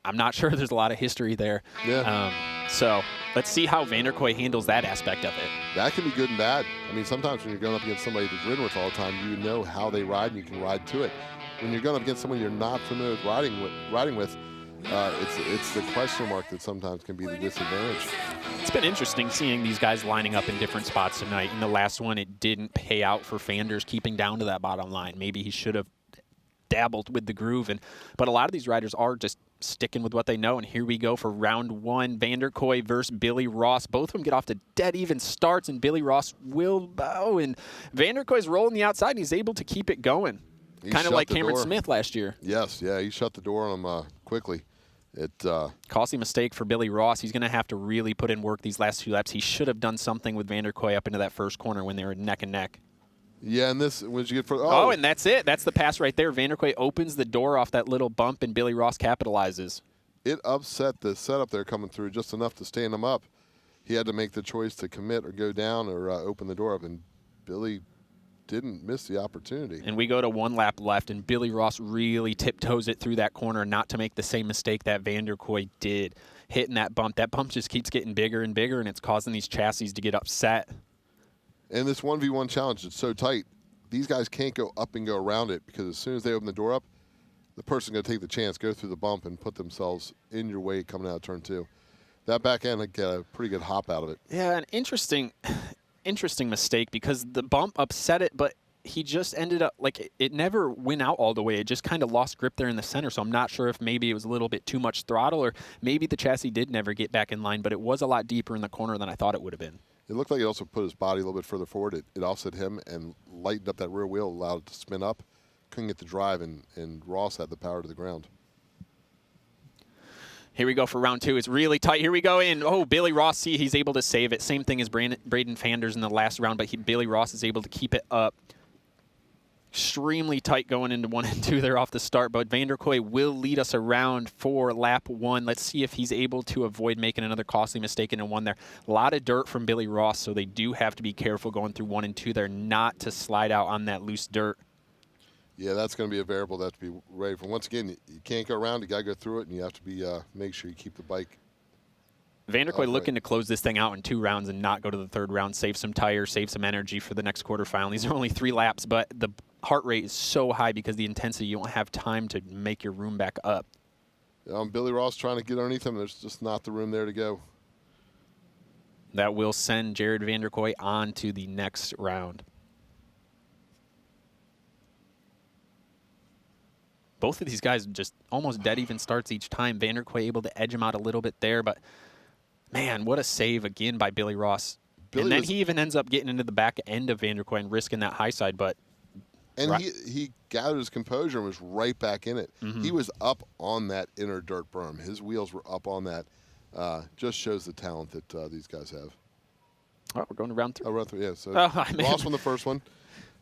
I'm not sure there's a lot of history there. Yeah. So let's see how Vanderkoy handles that aspect of it. That can be good and bad. I mean, sometimes when you're going up against somebody you've ridden with all the time, you know how they ride and you can ride to it. When you're going up against someone you're not familiar with riding with, it's the question mark that sometimes can be the disadvantage. It's been interesting seeing these guys lining up in different spots tonight. In the last one, it didn't pay out for Fanders keeping down to that bottom line. Maybe he should have dabbled with the groove, but a lot of these riders are just sticking with what they know. And here we go for round 1, Vanderkoy versus Billy Ross. Both of them get off to dead even starts, and Billy Ross will bow, and Vanderkoy's rolling the outside, and he's able to keep it going. Kind of like Cameron Smith last year. Yes, yeah, he shut the door on him quickly. It costly mistake for Billy Ross. He's going to have to really put in work these last 2 laps. He should have done something with Vanderkoy up into that first corner when they were neck and neck. Yeah, and this, when you get for oh, and that's it. That's the pass right there. Vanderkoy opens the door off that little bump, and Billy Ross capitalizes. It upset the setup there coming through just enough to stand him up. He had to make the choice to commit or go down or open the door up, and Billy didn't miss the opportunity. And we go to 1 lap left, and Billy Ross really tiptoes it through that corner not to make the same mistake that Vanderkoy did, hitting that bump. That bump just keeps getting bigger and bigger, and it's causing these chassis to get upset. And this 1v1 challenge is so tight, these guys can't go up and go around it, because as soon as they open the door up, the person's going to take the chance, go through the bump, and put themselves in your way coming out of turn 2. That back end would get a pretty good hop out of it. Yeah, an interesting mistake, because the bump upset it, but he just ended up, like, it never went out all the way. It just kind of lost grip there in the center, so I'm not sure if maybe it was a little bit too much throttle or maybe the chassis did never get back in line, but it was a lot deeper in the corner than I thought it would have been. It looked like he also put his body a little bit further forward. It offset him and lightened up that rear wheel, allowed it to spin up. Couldn't get the drive, and Ross had the power to the ground. Here we go for round 2. It's really tight. Here we go in. Oh, Billy Ross, see, he's able to save it. Same thing as Braden Fanders in the last round, but Billy Ross is able to keep it up. Extremely tight going into 1 and 2 there off the start, but Vanderkoy will lead us around for lap 1. Let's see if he's able to avoid making another costly mistake in 1 there. A lot of dirt from Billy Ross, so they do have to be careful going through 1 and 2 there, not to slide out on that loose dirt. Yeah, that's going to be a variable that have to be ready for. Once again, you can't go around. You got to go through it, and you have to be make sure you keep the bike. Vanderkoy looking to close this thing out in 2 rounds and not go to the 3rd round, save some tires, save some energy for the next quarterfinal. These are only 3 laps, but the heart rate is so high because the intensity, you don't have time to make your room back up. Billy Ross trying to get underneath him. There's just not the room there to go. That will send Jared Vanderkoy on to the next round. Both of these guys just almost dead even starts each time. Vanderkoy able to edge him out a little bit there, but man, what a save again by Billy Ross. And then he even ends up getting into the back end of Vanderkoy and risking that high side, but he gathered his composure and was right back in it. Mm-hmm. He was up on that inner dirt berm. His wheels were up on that. Just shows the talent that these guys have. Oh, we're going to round 3. Oh, round 3, yeah. So Ross won the first one.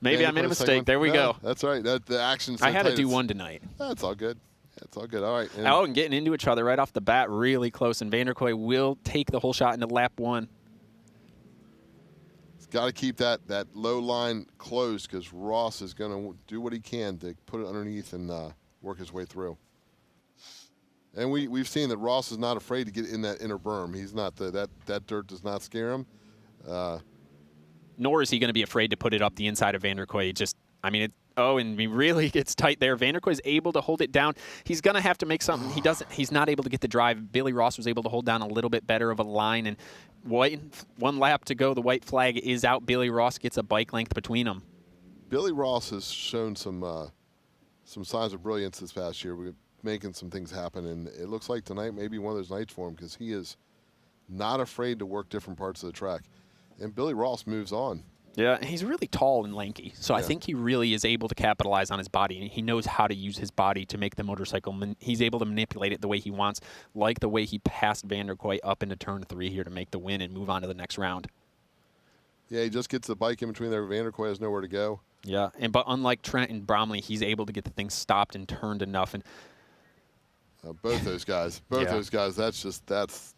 Maybe I made a mistake. There we go. That's right. The action's so I had tight. to do 1 tonight. That's all good. That's all good. All right. And getting into each other right off the bat, really close. And Vanderkoy will take the whole shot into lap 1. He's got to keep that low line closed because Ross is going to do what he can to put it underneath and work his way through. And we've seen that Ross is not afraid to get in that inner berm. He's not that dirt does not scare him. Nor is he going to be afraid to put it up the inside of Vanderkoy. And he really gets tight there. Vanderkoy is able to hold it down. He's going to have to make something. He's not able to get the drive. Billy Ross was able to hold down a little bit better of a line. And 1 lap to go. The white flag is out. Billy Ross gets a bike length between them. Billy Ross has shown some signs of brilliance this past year. We're making some things happen, and it looks like tonight may be one of those nights for him because he is not afraid to work different parts of the track. And Billy Ross moves on. Yeah, he's really tall and lanky, so I think he really is able to capitalize on his body, and he knows how to use his body to make the motorcycle. He's able to manipulate it the way he wants, like the way he passed Vanderkoy up into turn 3 here to make the win and move on to the next round. Yeah, he just gets the bike in between there. Vanderkoy has nowhere to go. Yeah, but unlike Trent and Bromley, he's able to get the thing stopped and turned enough. And both those guys, that's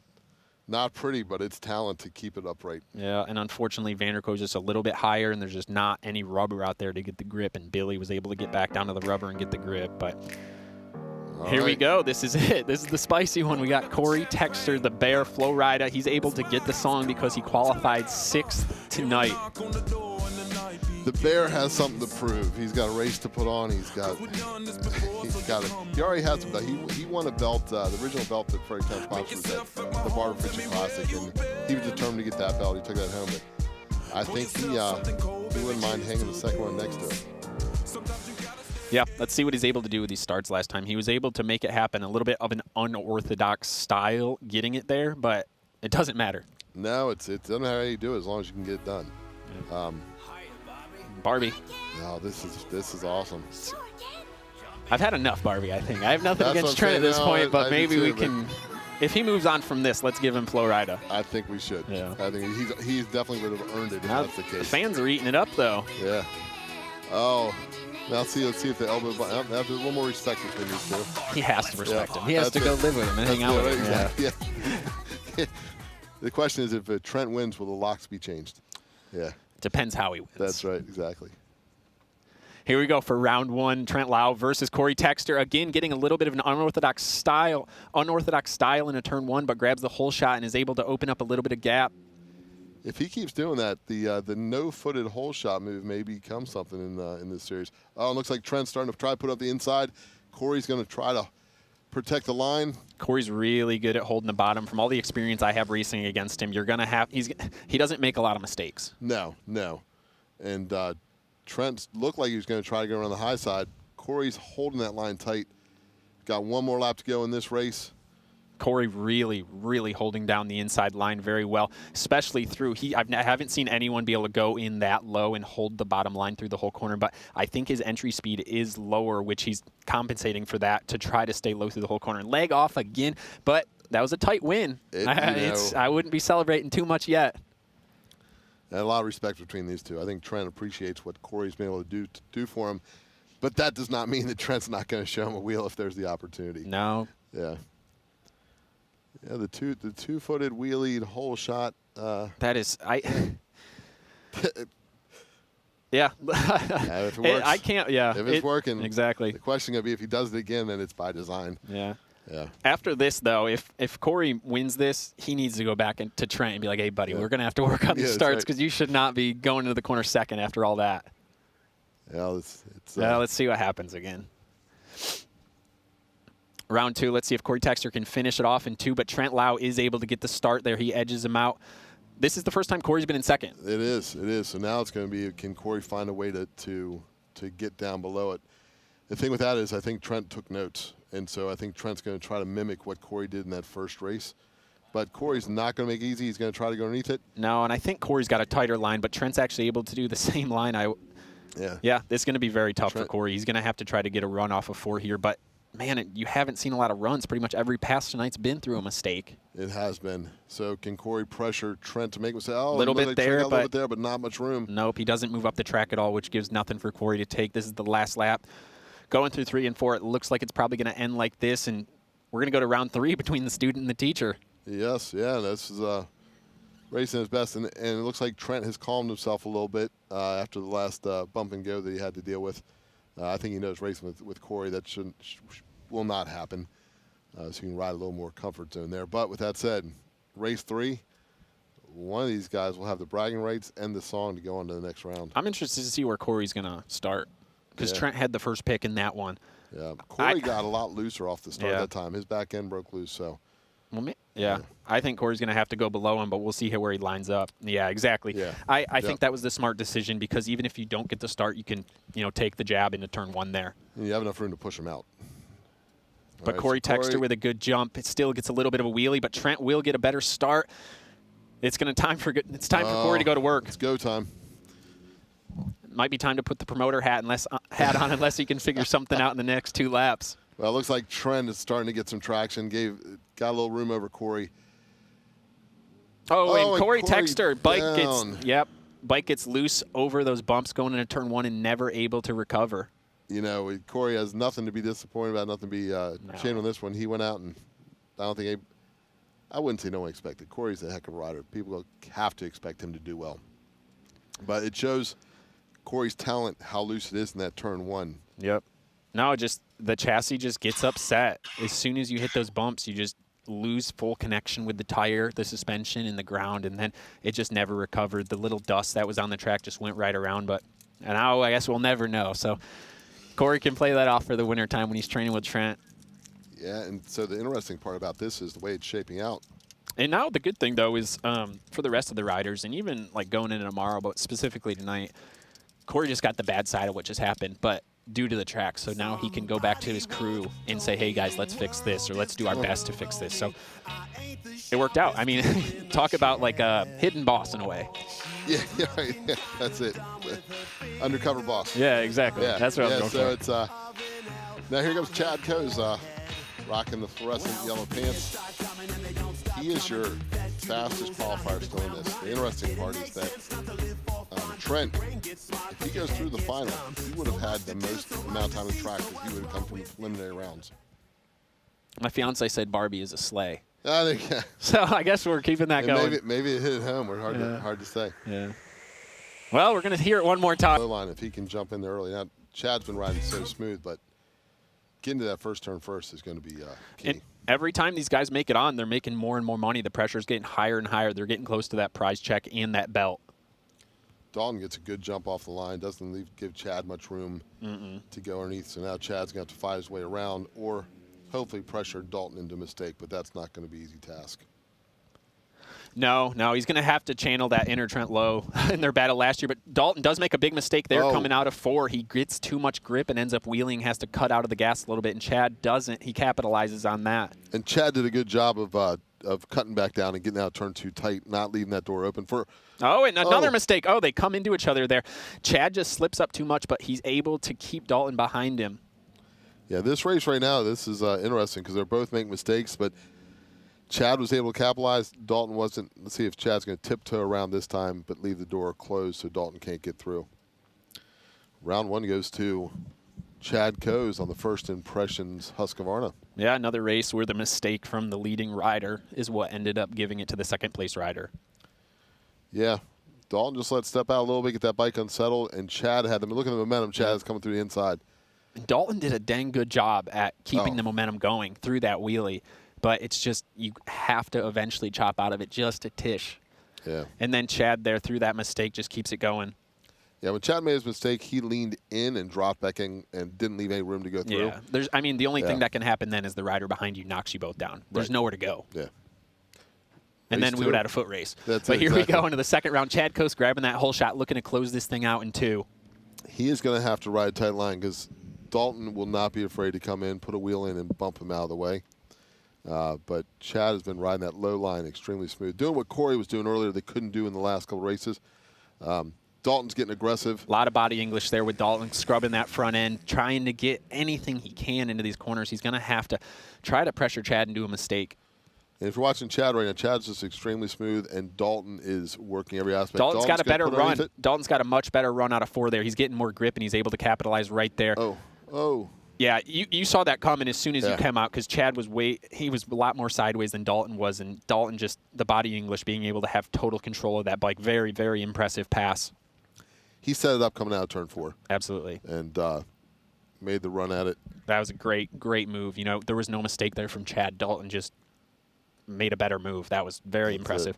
not pretty, but it's talent to keep it upright. Yeah, and unfortunately, Vanderkoy's just a little bit higher, and there's just not any rubber out there to get the grip, and Billy was able to get back down to the rubber and get the grip. But here we go. This is it. This is the spicy one. We got Cory Texter, the Bear Flow Rider. He's able to get the song because he qualified 6th tonight. The Bear has something to prove. He's got a race to put on. He already has a belt. He won a belt, the original belt that Fredericktown sponsors at the Barber Fitching Classic, and he was determined to get that belt. He took that home, but I think he wouldn't mind hanging the second one next to it. Yeah, let's see what he's able to do with these starts last time. He was able to make it happen a little bit of an unorthodox style getting it there, but it doesn't matter. No, it doesn't matter how you do it as long as you can get it done. Barbie. No, this is awesome. I've had enough Barbie, I think. I have nothing against Trent at this point, but maybe we can, if he moves on from this, let's give him Florida. I think we should. Yeah. I think he's definitely would have earned it if that's the case. The fans are eating it up, though. Yeah. Oh, now let's see if the elbow button. There's a little more respect between these two. He has to respect him. He has to go live with him and hang out with him. Yeah. The question is, if Trent wins, will the locks be changed? Yeah. Depends how he wins. That's right, exactly. Here we go for round 1. Trent Lau versus Cory Texter. Again, getting a little bit of an unorthodox style in a turn 1, but grabs the whole shot and is able to open up a little bit of gap. If he keeps doing that, the no-footed hole shot move may become something in this series. Oh, it looks like Trent's starting to try to put up the inside. Cory's going to try to protect the line. Cory's really good at holding the bottom. From all the experience I have racing against him, you're going to have he doesn't make a lot of mistakes. No. And Trent looked like he was going to try to go around the high side. Cory's holding that line tight. Got one more lap to go in this race. Cory really, really holding down the inside line very well, especially through. I haven't seen anyone be able to go in that low and hold the bottom line through the whole corner, but I think his entry speed is lower, which he's compensating for that to try to stay low through the whole corner. Leg off again, but that was a tight win. I wouldn't be celebrating too much yet. And a lot of respect between these two. I think Trent appreciates what Cory's been able to do for him, but that does not mean that Trent's not going to show him a wheel if there's the opportunity. No. Yeah. Yeah, the two-footed wheelie hole shot. That is yeah. If it works, I can't. Yeah. If it's working, exactly. The question gonna be if he does it again, then it's by design. Yeah. Yeah. After this, though, if Cory wins this, he needs to go back to Trent and be like, "Hey, buddy, we're gonna have to work on these starts because you should not be going into the corner second after all that." Yeah. Let's see what happens again. Round 2, let's see if Cory Texter can finish it off in 2, but Trent Lau is able to get the start there. He edges him out. This is the first time Cory's been in second. It is. So now it's going to be, can Cory find a way to get down below it? The thing with that is I think Trent took notes, and so I think Trent's going to try to mimic what Cory did in that first race. But Cory's not going to make it easy. He's going to try to go underneath it. No, and I think Cory's got a tighter line, but Trent's actually able to do the same line. Yeah, it's going to be very tough for Cory. He's going to have to try to get a run off of 4 here, but man, you haven't seen a lot of runs. Pretty much every pass tonight's been through a mistake. It has been. So can Cory pressure Trent to make him say, oh, a little bit there, but not much room. Nope, he doesn't move up the track at all, which gives nothing for Cory to take. This is the last lap. Going through 3 and 4, it looks like it's probably going to end like this, and we're going to go to round 3 between the student and the teacher. Yes, yeah, this is racing his best, and it looks like Trent has calmed himself a little bit after the last bump and go that he had to deal with. I think he knows racing with Cory that will not happen, so you can ride a little more comfort zone there. But with that said, race 3, one of these guys will have the bragging rights and the song to go on to the next round. I'm interested to see where Cory's going to start because Trent had the first pick in that one. Yeah, Cory got a lot looser off the start that time. His back end broke loose, so. Well, yeah, I think Cory's going to have to go below him, but we'll see where he lines up. Yeah, exactly. Yeah. I think that was the smart decision because even if you don't get the start, you can take the jab into turn 1 there. You have enough room to push him out. But Cory Texter with a good jump. It still gets a little bit of a wheelie, but Trent will get a better start. It's time for Cory to go to work. It's go time. Might be time to put the promoter hat on unless he can figure something out in the next 2 laps. Well, it looks like Trent is starting to get some traction. Got a little room over Cory. And Cory Texter, bike gets loose over those bumps going into turn 1 and never able to recover. Cory has nothing to be disappointed about, nothing to be ashamed on this one. He went out, and I wouldn't say no one expected. Cory's a heck of a rider. People have to expect him to do well. But it shows Cory's talent, how loose it is in that turn 1. Yep. No, just the chassis just gets upset. As soon as you hit those bumps, you just lose full connection with the tire, the suspension, and the ground, and then it just never recovered. The little dust that was on the track just went right around, but now I guess we'll never know. So Cory can play that off for the winter time when he's training with Trent. Yeah, and so the interesting part about this is the way it's shaping out. And now the good thing, though, is for the rest of the riders, and even like going into tomorrow, but specifically tonight, Cory just got the bad side of what just happened, but due to the track. So now he can go back to his crew and say, hey, guys, let's fix this, or let's do our best to fix this. So it worked out. I mean, talk about like a hidden boss in a way. Yeah, that's it. Undercover boss. Yeah, exactly. Yeah, that's what I was going for. Now here comes Chad Coes rocking the fluorescent yellow pants. He is your fastest qualifier still in this. The interesting part is that Trent, if he goes through the final, he would have had the most amount of time on track because he would have come from the preliminary rounds. My fiance said Barbie is a sleigh. Yeah. So I guess we're keeping that going. Maybe it hit it home. We're hard to say. Yeah. Well, we're going to hear it one more time. Line if he can jump in there early. Now, Chad's been riding so smooth, but getting to that first turn first is going to be key. And every time these guys make it on, they're making more and more money. The pressure's getting higher and higher. They're getting close to that prize check and that belt. Dalton gets a good jump off the line, doesn't give Chad much room to go underneath. So now Chad's going to have to fight his way around or hopefully pressure Dalton into a mistake, but that's not going to be an easy task. No, he's going to have to channel that inner Trent Lowe in their battle last year. But Dalton does make a big mistake there coming out of 4. He gets too much grip and ends up wheeling, has to cut out of the gas a little bit, and Chad doesn't. He capitalizes on that. And Chad did a good job of cutting back down and getting out turn too tight, not leaving that door open for. Oh, and another mistake. Oh, they come into each other there. Chad just slips up too much, but he's able to keep Dalton behind him. Yeah, this race right now, this is interesting because they're both making mistakes, but Chad was able to capitalize. Dalton wasn't. Let's see if Chad's going to tiptoe around this time, but leave the door closed so Dalton can't get through. Round 1 goes to Chad Coes on the First Impressions Husqvarna. Yeah, another race where the mistake from the leading rider is what ended up giving it to the second-place rider. Yeah, Dalton just let it step out a little bit, get that bike unsettled, and Chad had them. Look at the momentum. Chad's coming through the inside. Dalton did a dang good job at keeping the momentum going through that wheelie. But it's just you have to eventually chop out of it just a tish. Yeah. And then Chad there through that mistake just keeps it going. Yeah, when Chad made his mistake, he leaned in and dropped back in and didn't leave any room to go through. Yeah. The only thing that can happen then is the rider behind you knocks you both down. There's nowhere to go. Yeah. And Race then we 2. would have had a foot race. That's but it, here we exactly. go into the second round. Chad Coase grabbing that whole shot, looking to close this thing out in 2. He is going to have to ride a tight line because Dalton will not be afraid to come in, put a wheel in, and bump him out of the way. But Chad has been riding that low line extremely smooth, doing what Cory was doing earlier they couldn't do in the last couple races. Dalton's getting aggressive. A lot of body English there with Dalton scrubbing that front end, trying to get anything he can into these corners. He's going to have to try to pressure Chad and do a mistake. And if you're watching Chad right now, Chad's just extremely smooth, and Dalton is working every aspect. Dalton's got a better run. It. Dalton's got a much better run out of 4 there. He's getting more grip, and he's able to capitalize right there. Oh. Yeah, you saw that coming as soon as you came out because Chad was he was a lot more sideways than Dalton was, and Dalton just the body English being able to have total control of that bike. Very, very impressive pass. He set it up coming out of turn 4. Absolutely. And made the run at it. That was a great move. There was no mistake there from Chad. Dalton just made a better move. That was very impressive.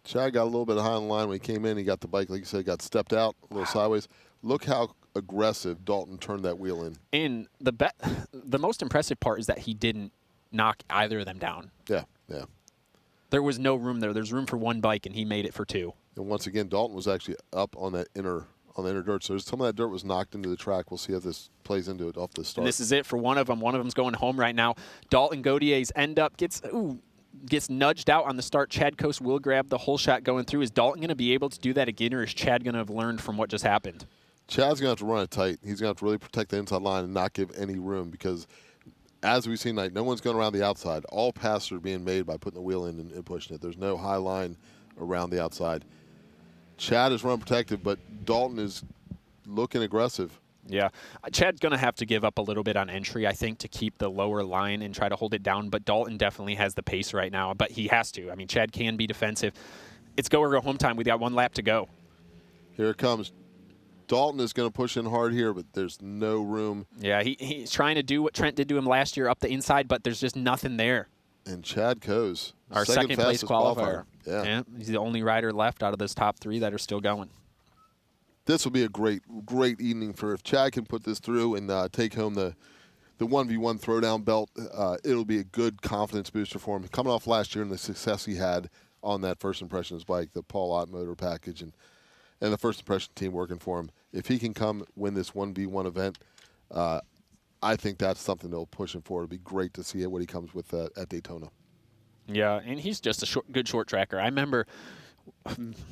Chad got a little bit high on the line when he came in. He got the bike, like you said, got stepped out a little sideways. Look how aggressive Dalton turned that wheel in. And the most impressive part is that he didn't knock either of them down. Yeah. There was no room there. There's room for 1 bike, and he made it for 2. And once again, Dalton was actually up on that inner dirt. So some of that dirt was knocked into the track. We'll see how this plays into it off the start. And this is it for one of them. One of them's going home right now. Dalton Gaudier's gets nudged out on the start. Chad Coase will grab the whole shot going through. Is Dalton going to be able to do that again, or is Chad going to have learned from what just happened? Chad's going to have to run it tight. He's going to have to really protect the inside line and not give any room because, as we've seen tonight, no one's going around the outside. All passes are being made by putting the wheel in and pushing it. There's no high line around the outside. Chad is run protective, but Dalton is looking aggressive. Yeah. Chad's going to have to give up a little bit on entry, I think, to keep the lower line and try to hold it down. But Dalton definitely has the pace right now, but he has to. I mean, Chad can be defensive. It's go or go home time. We got 1 lap to go. Here it comes. Dalton is going to push in hard here, but there's no room. Yeah, he's trying to do what Trent did to him last year up the inside, but there's just nothing there. And Chad Coase, our second place qualifier. Yeah, he's the only rider left out of those top 3 that are still going. This will be a great evening for if Chad can put this through and take home the 1v1 throwdown belt. It'll be a good confidence booster for him. Coming off last year and the success he had on that First Impressions bike, the Paul Ott motor package, and the First Impression team working for him. If he can come win this 1v1 event, I think that's something that'll push him forward. It'll be great to see what he comes with at Daytona. Yeah, and he's just a good short tracker. I remember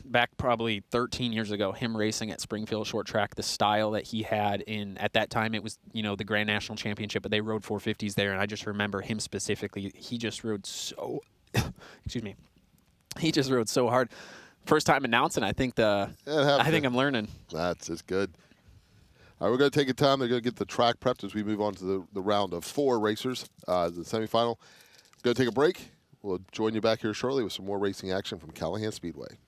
back probably 13 years ago, him racing at Springfield Short Track, the style that he had at that time, it was, the Grand National Championship, but they rode 450s there, and I just remember him specifically. He just rode so, excuse me, he just rode so hard. First time announcing, I think I'm learning. That's just good. All right, we're going to take a time. They're going to get the track prepped as we move on to the round of 4 racers, the semifinal. Going to take a break. We'll join you back here shortly with some more racing action from Callahan Speedway.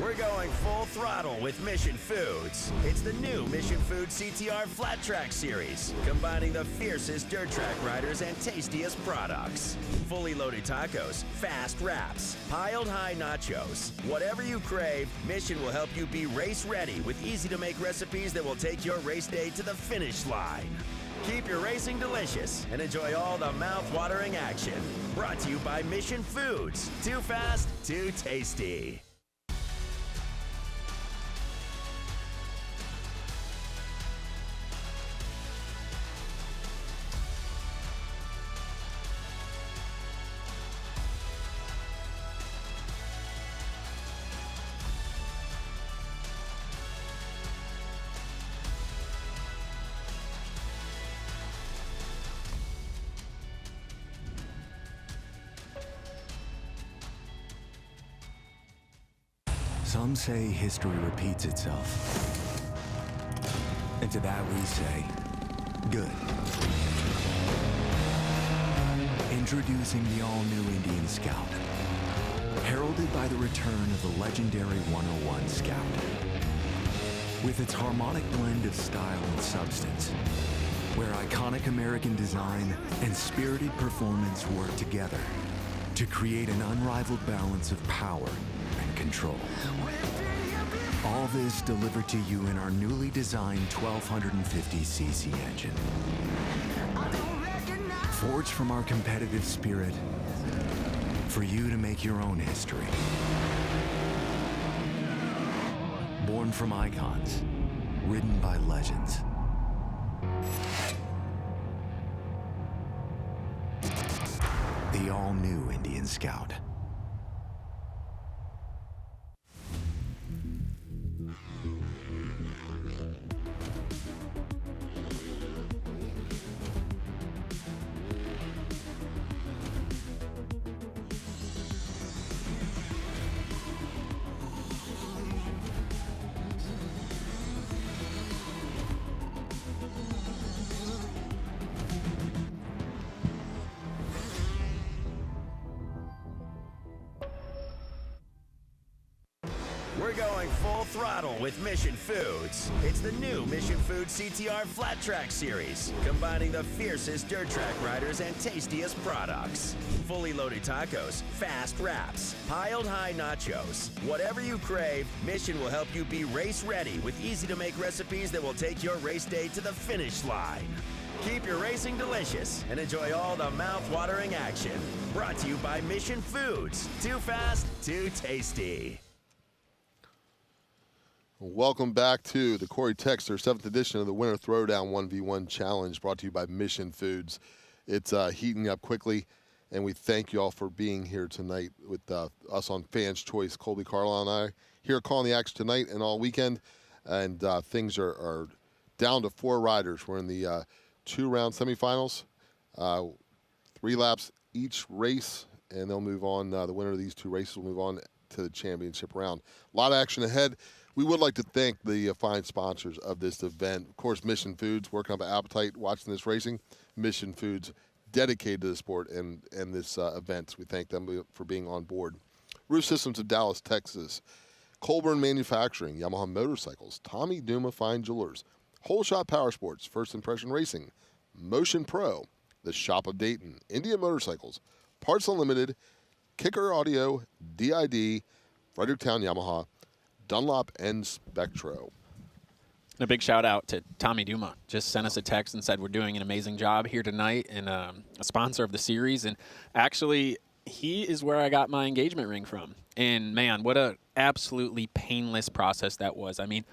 We're going full throttle with Mission Foods. It's the new Mission Foods CTR Flat Track Series, combining the fiercest dirt track riders and tastiest products. Fully loaded tacos, fast wraps, piled high nachos. Whatever you crave, Mission will help you be race ready with easy-to-make recipes that will take your race day to the finish line. Keep your racing delicious and enjoy all the mouth-watering action. Brought to you by Mission Foods. Too fast, too tasty. Some say history repeats itself. And to that we say, good. Introducing the all-new Indian Scout. Heralded by the return of the legendary 101 Scout. With its harmonic blend of style and substance, where iconic American design and spirited performance work together to create an unrivaled balance of power and control. All this delivered to you in our newly designed 1250cc engine. Forged from our competitive spirit for you to make your own history. Born from icons, ridden by legends. The all-new Indian Scout. We're going full throttle with Mission Foods. It's the new Mission Foods CTR Flat Track Series, combining the fiercest dirt track riders and tastiest products. Fully loaded tacos, fast wraps, piled high nachos. Whatever you crave, Mission will help you be race ready with easy-to-make recipes that will take your race day to the finish line. Keep your racing delicious and enjoy all the mouth-watering action. Brought to you by Mission Foods. Too fast, too tasty. Welcome back to the Cory Texter 7th edition of the Winter Throwdown 1v1 Challenge, brought to you by Mission Foods. It's heating up quickly, and we thank you all for being here tonight with us on Fans Choice. Colby, Carlisle, and I here calling the action tonight and all weekend, and things are down to 4 riders. We're in the 2-round semifinals, 3 laps each race, and they'll move on. The winner of these 2 races will move on to the championship round. A lot of action ahead. We would like to thank the fine sponsors of this event. Of course, Mission Foods, working up an appetite watching this racing. Mission Foods, dedicated to the sport and this event. We thank them for being on board. Roof Systems of Dallas, Texas. Colburn Manufacturing, Yamaha Motorcycles, Tommy Duma Fine Jewlers, Holeshot Powersports, First Impression Racing, Motion Pro, the Shop of Dayton, Indian Motorcycles, Parts Unlimited, Kicker Audio, D.I.D, Fredericktown Yamaha, Dunlop, and Spectro. A big shout out to Tommy Duma. Just sent us a text and said we're doing an amazing job here tonight, and a sponsor of the series. And actually, he is where I got my engagement ring from. And man, what a absolutely painless process that was. I mean,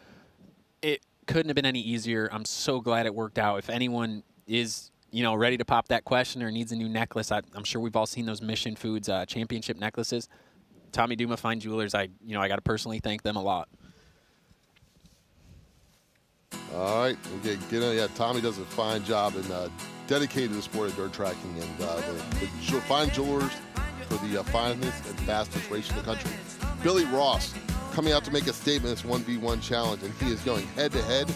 it couldn't have been any easier. I'm so glad it worked out. If anyone is, ready to pop that question or needs a new necklace, I'm sure we've all seen those Mission Foods championship necklaces. Tommy Duma Fine Jewelers, I got to personally thank them a lot. All right, Tommy does a fine job and dedicated to the sport of dirt tracking, and the fine jewelers for the finest and fastest race in the country. Billy Ross coming out to make a statement in this 1v1 challenge, and he is going head-to-head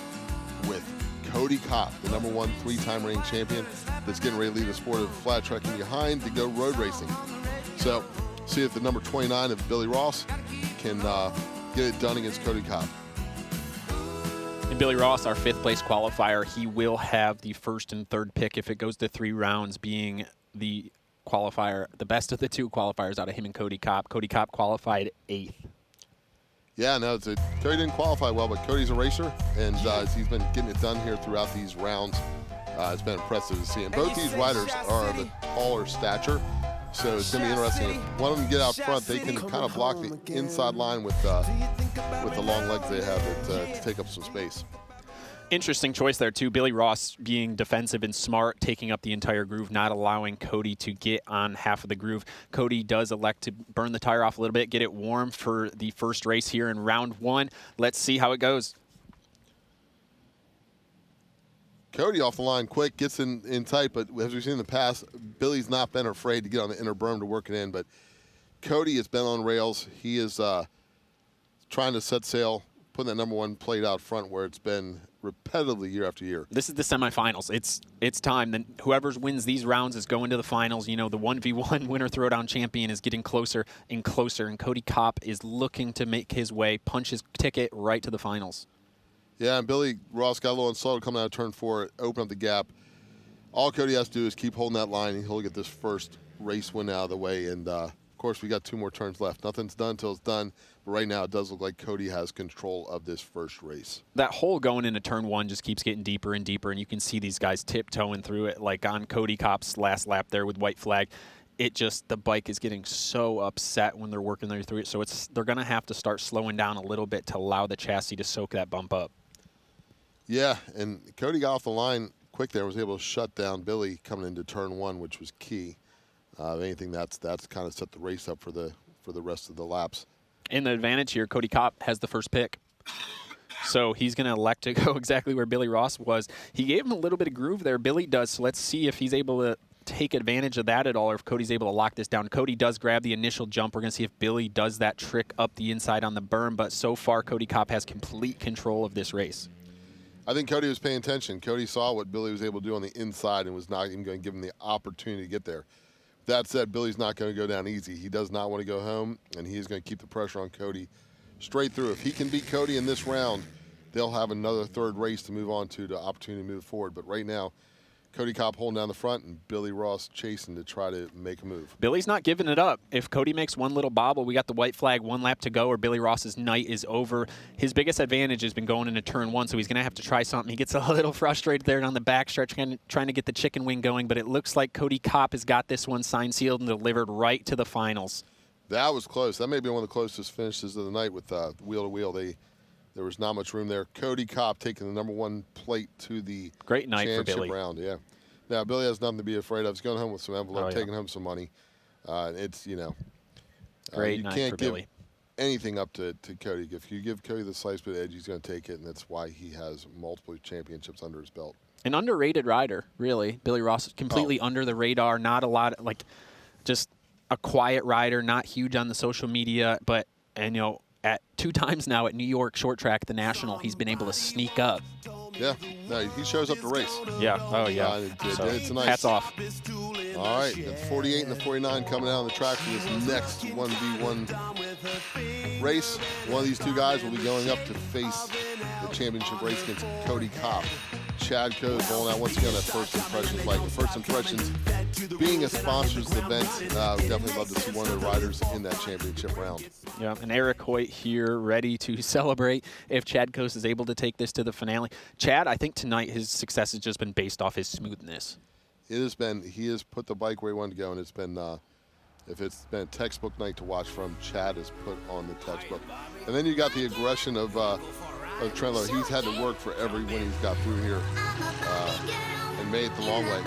with Cody Kopp, the #1 3-time reigning champion that's getting ready to leave the sport of flat trekking behind to go road racing. So, see if the number 29 of Billy Ross can get it done against Cody Kopp. And Billy Ross, our 5th place qualifier, he will have the 1st and 3rd pick if it goes to 3 rounds, being the qualifier, the best of the 2 qualifiers out of him and Cody Kopp. Cody Kopp qualified 8th. Yeah, no, Cody didn't qualify well, but Cody's a racer, and he's been getting it done here throughout these rounds. It's been impressive to see. And both these riders are the taller stature, so it's going to be interesting. If one of them get out front, they can kind of block the inside line with the long legs they have to take up some space. Interesting choice there, too. Billy Ross being defensive and smart, taking up the entire groove, not allowing Cody to get on half of the groove. Cody does elect to burn the tire off a little bit, get it warm for the first race here in round 1. Let's see how it goes. Cody off the line quick, gets in tight, but as we've seen in the past, Billy's not been afraid to get on the inner berm to work it in. But Cody has been on rails. He is trying to set sail, putting that number 1 plate out front where it's been repetitively year after year. This is the semifinals. It's time. Then whoever wins these rounds is going to the finals. You know, the 1v1 winner throwdown champion is getting closer and closer, and Cody Kopp is looking to make his way, punch his ticket right to the finals. Yeah, and Billy Ross got a little unsettled coming out of turn 4, open up the gap. All Cody has to do is keep holding that line, and he'll get this first race win out of the way. And, of course, we got 2 more turns left. Nothing's done until it's done. But right now, it does look like Cody has control of this first race. That hole going into turn 1 just keeps getting deeper and deeper, and you can see these guys tiptoeing through it, like on Cody Kopp's last lap there with white flag. The bike is getting so upset when they're working their through it. So they're going to have to start slowing down a little bit to allow the chassis to soak that bump up. Yeah, and Cody got off the line quick there, was able to shut down Billy coming into turn 1, which was key. If anything, that's kind of set the race up for the rest of the laps. In the advantage here, Cody Kopp has the first pick. So he's going to elect to go exactly where Billy Ross was. He gave him a little bit of groove there, Billy does, so let's see if he's able to take advantage of that at all, or if Cody's able to lock this down. Cody does grab the initial jump. We're going to see if Billy does that trick up the inside on the berm, but so far Cody Kopp has complete control of this race. I think Cody was paying attention. Cody saw what Billy was able to do on the inside and was not even going to give him the opportunity to get there. That said, Billy's not going to go down easy. He does not want to go home, and he is going to keep the pressure on Cody straight through. If he can beat Cody in this round, they'll have another 3rd race to move on to the opportunity to move forward. But right now, Cody Kopp holding down the front and Billy Ross chasing to try to make a move. Billy's not giving it up. If Cody makes one little bobble, we got the white flag, 1 lap to go, or Billy Ross's night is over. His biggest advantage has been going into turn 1, so he's going to have to try something. He gets a little frustrated there on the backstretch, trying to get the chicken wing going, but it looks like Cody Kopp has got this one signed, sealed, and delivered right to the finals. That was close. That may be one of the closest finishes of the night with wheel to wheel. There was not much room there. Cody Kopp taking the number 1 plate to the great night for Billy. Round. Yeah. Now, Billy has nothing to be afraid of. He's going home with some envelope, taking home some money. It's, great you night can't for give Billy. anything up to Cody. If you give Cody the slice bit edge, he's going to take it, and that's why he has multiple championships under his belt. An underrated rider, really. Billy Ross is completely under the radar. Not a lot, just a quiet rider, not huge on the social media, but, at 2 times now at New York Short Track, the National, he's been able to sneak up. Yeah, no, he shows up to race. Yeah, oh yeah. It's nice. Hats off. All right, the 48 and the 49 coming out on the track for this next 1v1 race. One of these 2 guys will be going up to face the championship race against Cody Kopp. Chad Coe's rolling out once again that First Impressions. Like the First Impressions being a sponsors of the event, definitely love to see one of the riders in that championship round. Yeah, and Eric Hoyt here ready to celebrate if Chad Coase is able to take this to the finale. Chad, I think tonight his success has just been based off his smoothness. It has been, he has put the bike where he wanted to go, and it's been, if it's been a textbook night to watch from, Chad has put on the textbook. And then you got the aggression of Trendler. He's had to work for every win he's got through here and made it the long way.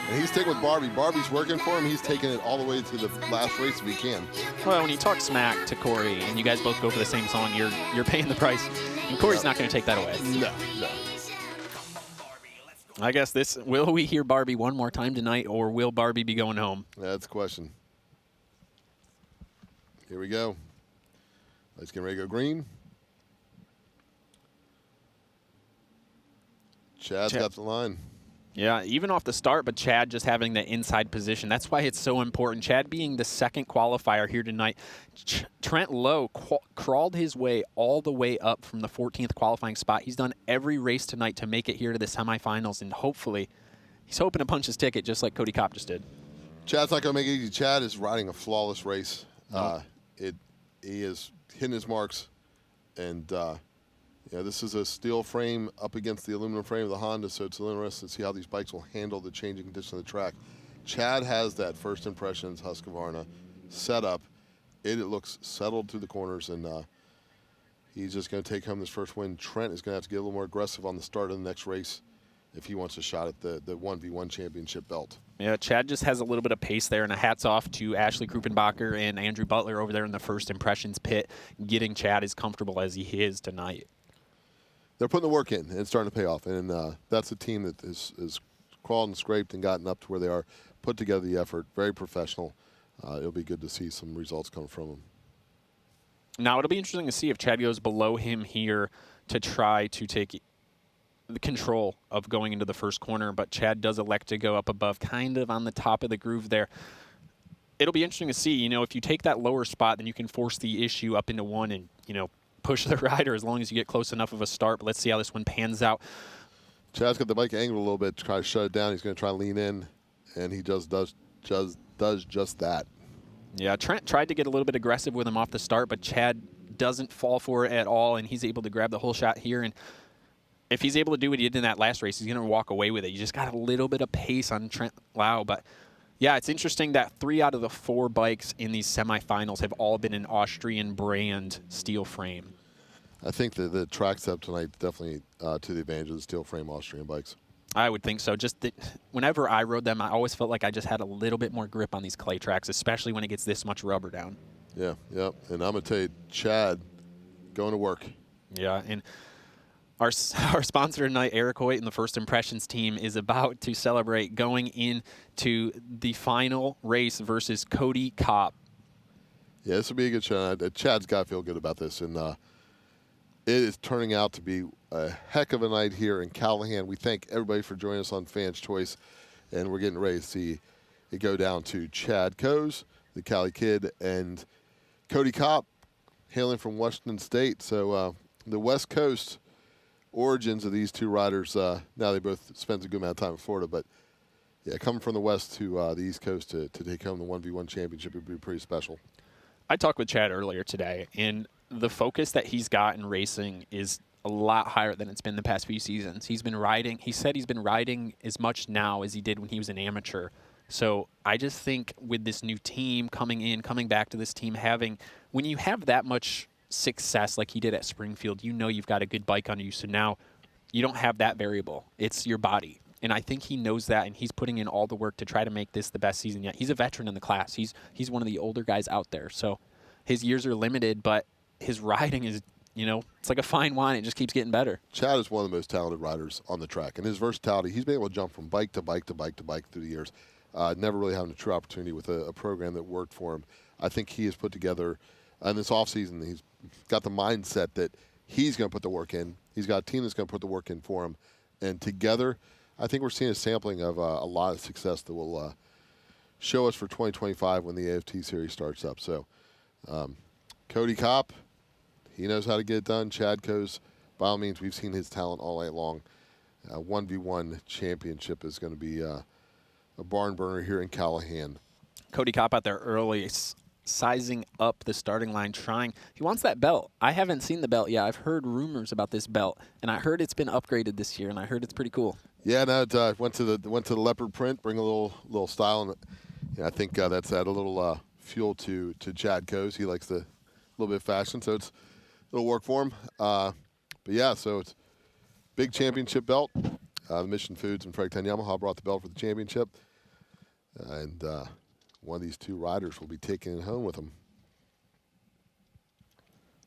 And he's sticking with Barbie. Barbie's working for him. He's taking it all the way to the last race if he can. Well, when you talk smack to Cory and you guys both go for the same song, you're paying the price. And Cory's not going to take that away. No. I guess will we hear Barbie one more time tonight, or will Barbie be going home? That's the question. Here we go. Let's get ready to go green. Chad's got the line. Yeah, even off the start, but Chad just having the inside position. That's why it's so important. Chad being the second qualifier here tonight. Trent Lowe crawled his way all the way up from the 14th qualifying spot. He's done every race tonight to make it here to the semifinals, and hopefully he's hoping to punch his ticket just like Cody Kopp just did. Chad's not going to make it easy. Chad is riding a flawless race. Nope. He is hitting his marks, and this is a steel frame up against the aluminum frame of the Honda, so it's interesting to see how these bikes will handle the changing condition of the track. Chad has that first impressions Husqvarna set up. It looks settled through the corners, and he's just going to take home this first win. Trent is going to have to get a little more aggressive on the start of the next race if he wants a shot at the 1v1 championship belt. Yeah, Chad just has a little bit of pace there, and a hats off to Ashley Krupenbacher and Andrew Butler over there in the first impressions pit, getting Chad as comfortable as he is tonight. They're putting the work in, and it's starting to pay off. And that's a team that is crawled and scraped and gotten up to where they are, put together the effort, very professional. It'll be good to see some results come from them. Now, it'll be interesting to see if Chad goes below him here to try to take the control of going into the first corner, but Chad does elect to go up above, kind of on the top of the groove there. It'll be interesting to see, if you take that lower spot, then you can force the issue up into one and, push the rider as long as you get close enough of a start. But let's see how this one pans out. Chad's got the bike angled a little bit to try to shut it down. He's going to try to lean in, and he does just that. Yeah, Trent tried to get a little bit aggressive with him off the start, but Chad doesn't fall for it at all, and he's able to grab the whole shot here. And if he's able to do what he did in that last race, he's going to walk away with it. You just got a little bit of pace on Trent Lowe. But, yeah, it's interesting that 3 out of the 4 bikes in these semifinals have all been an Austrian brand steel frame. I think that the track setup tonight definitely to the advantage of the steel frame Austrian bikes. I would think so. Just whenever I rode them, I always felt like I just had a little bit more grip on these clay tracks, especially when it gets this much rubber down. Yeah. And I'm going to tell you, Chad, going to work. Yeah, and our sponsor tonight, Eric Hoyt and the First Impressions team, is about to celebrate going into the final race versus Cody Kopp. Yeah, this will be a good show. Chad's got to feel good about this, and it is turning out to be a heck of a night here in Callahan. We thank everybody for joining us on Fans Choice, and we're getting ready to see it go down to Chad Coase, the Cali Kid, and Cody Kopp, hailing from Washington State. So the West Coast origins of these two riders, now they both spent a good amount of time in Florida, but yeah, coming from the West to the East Coast to take home the 1v1 championship would be pretty special. I talked with Chad earlier today, and the focus that he's got in racing is a lot higher than it's been the past few seasons. He said he's been riding as much now as he did when he was an amateur. So I just think with this new team coming back to this team, when you have that much success like he did at Springfield, you've got a good bike under you. So now you don't have that variable. It's your body. And I think he knows that, and he's putting in all the work to try to make this the best season yet. He's a veteran in the class. He's one of the older guys out there. So his years are limited, but his riding is, it's like a fine wine. It just keeps getting better. Chad is one of the most talented riders on the track. And his versatility, he's been able to jump from bike to bike to bike to bike through the years. Never really having a true opportunity with a program that worked for him. I think he has put together, in this offseason, he's got the mindset that he's going to put the work in. He's got a team that's going to put the work in for him. And together, I think we're seeing a sampling of a lot of success that will show us for 2025 when the AFT Series starts up. So, Cody Kopp, he knows how to get it done. Chad Coase, by all means, we've seen his talent all night long. 1v1 championship is going to be a barn burner here in Callahan. Cody Kopp out there early, sizing up the starting line, he wants that belt. I haven't seen the belt yet. I've heard rumors about this belt, and I heard it's been upgraded this year, and I heard it's pretty cool. Yeah, no, it went to the leopard print, bring a little style, and I think that's added a little fuel to Chad Coase. He likes the little bit of fashion, so it'll work for him. But yeah, so it's big championship belt. The Mission Foods and Fredericktown Yamaha brought the belt for the championship, and one of these two riders will be taking it home with them.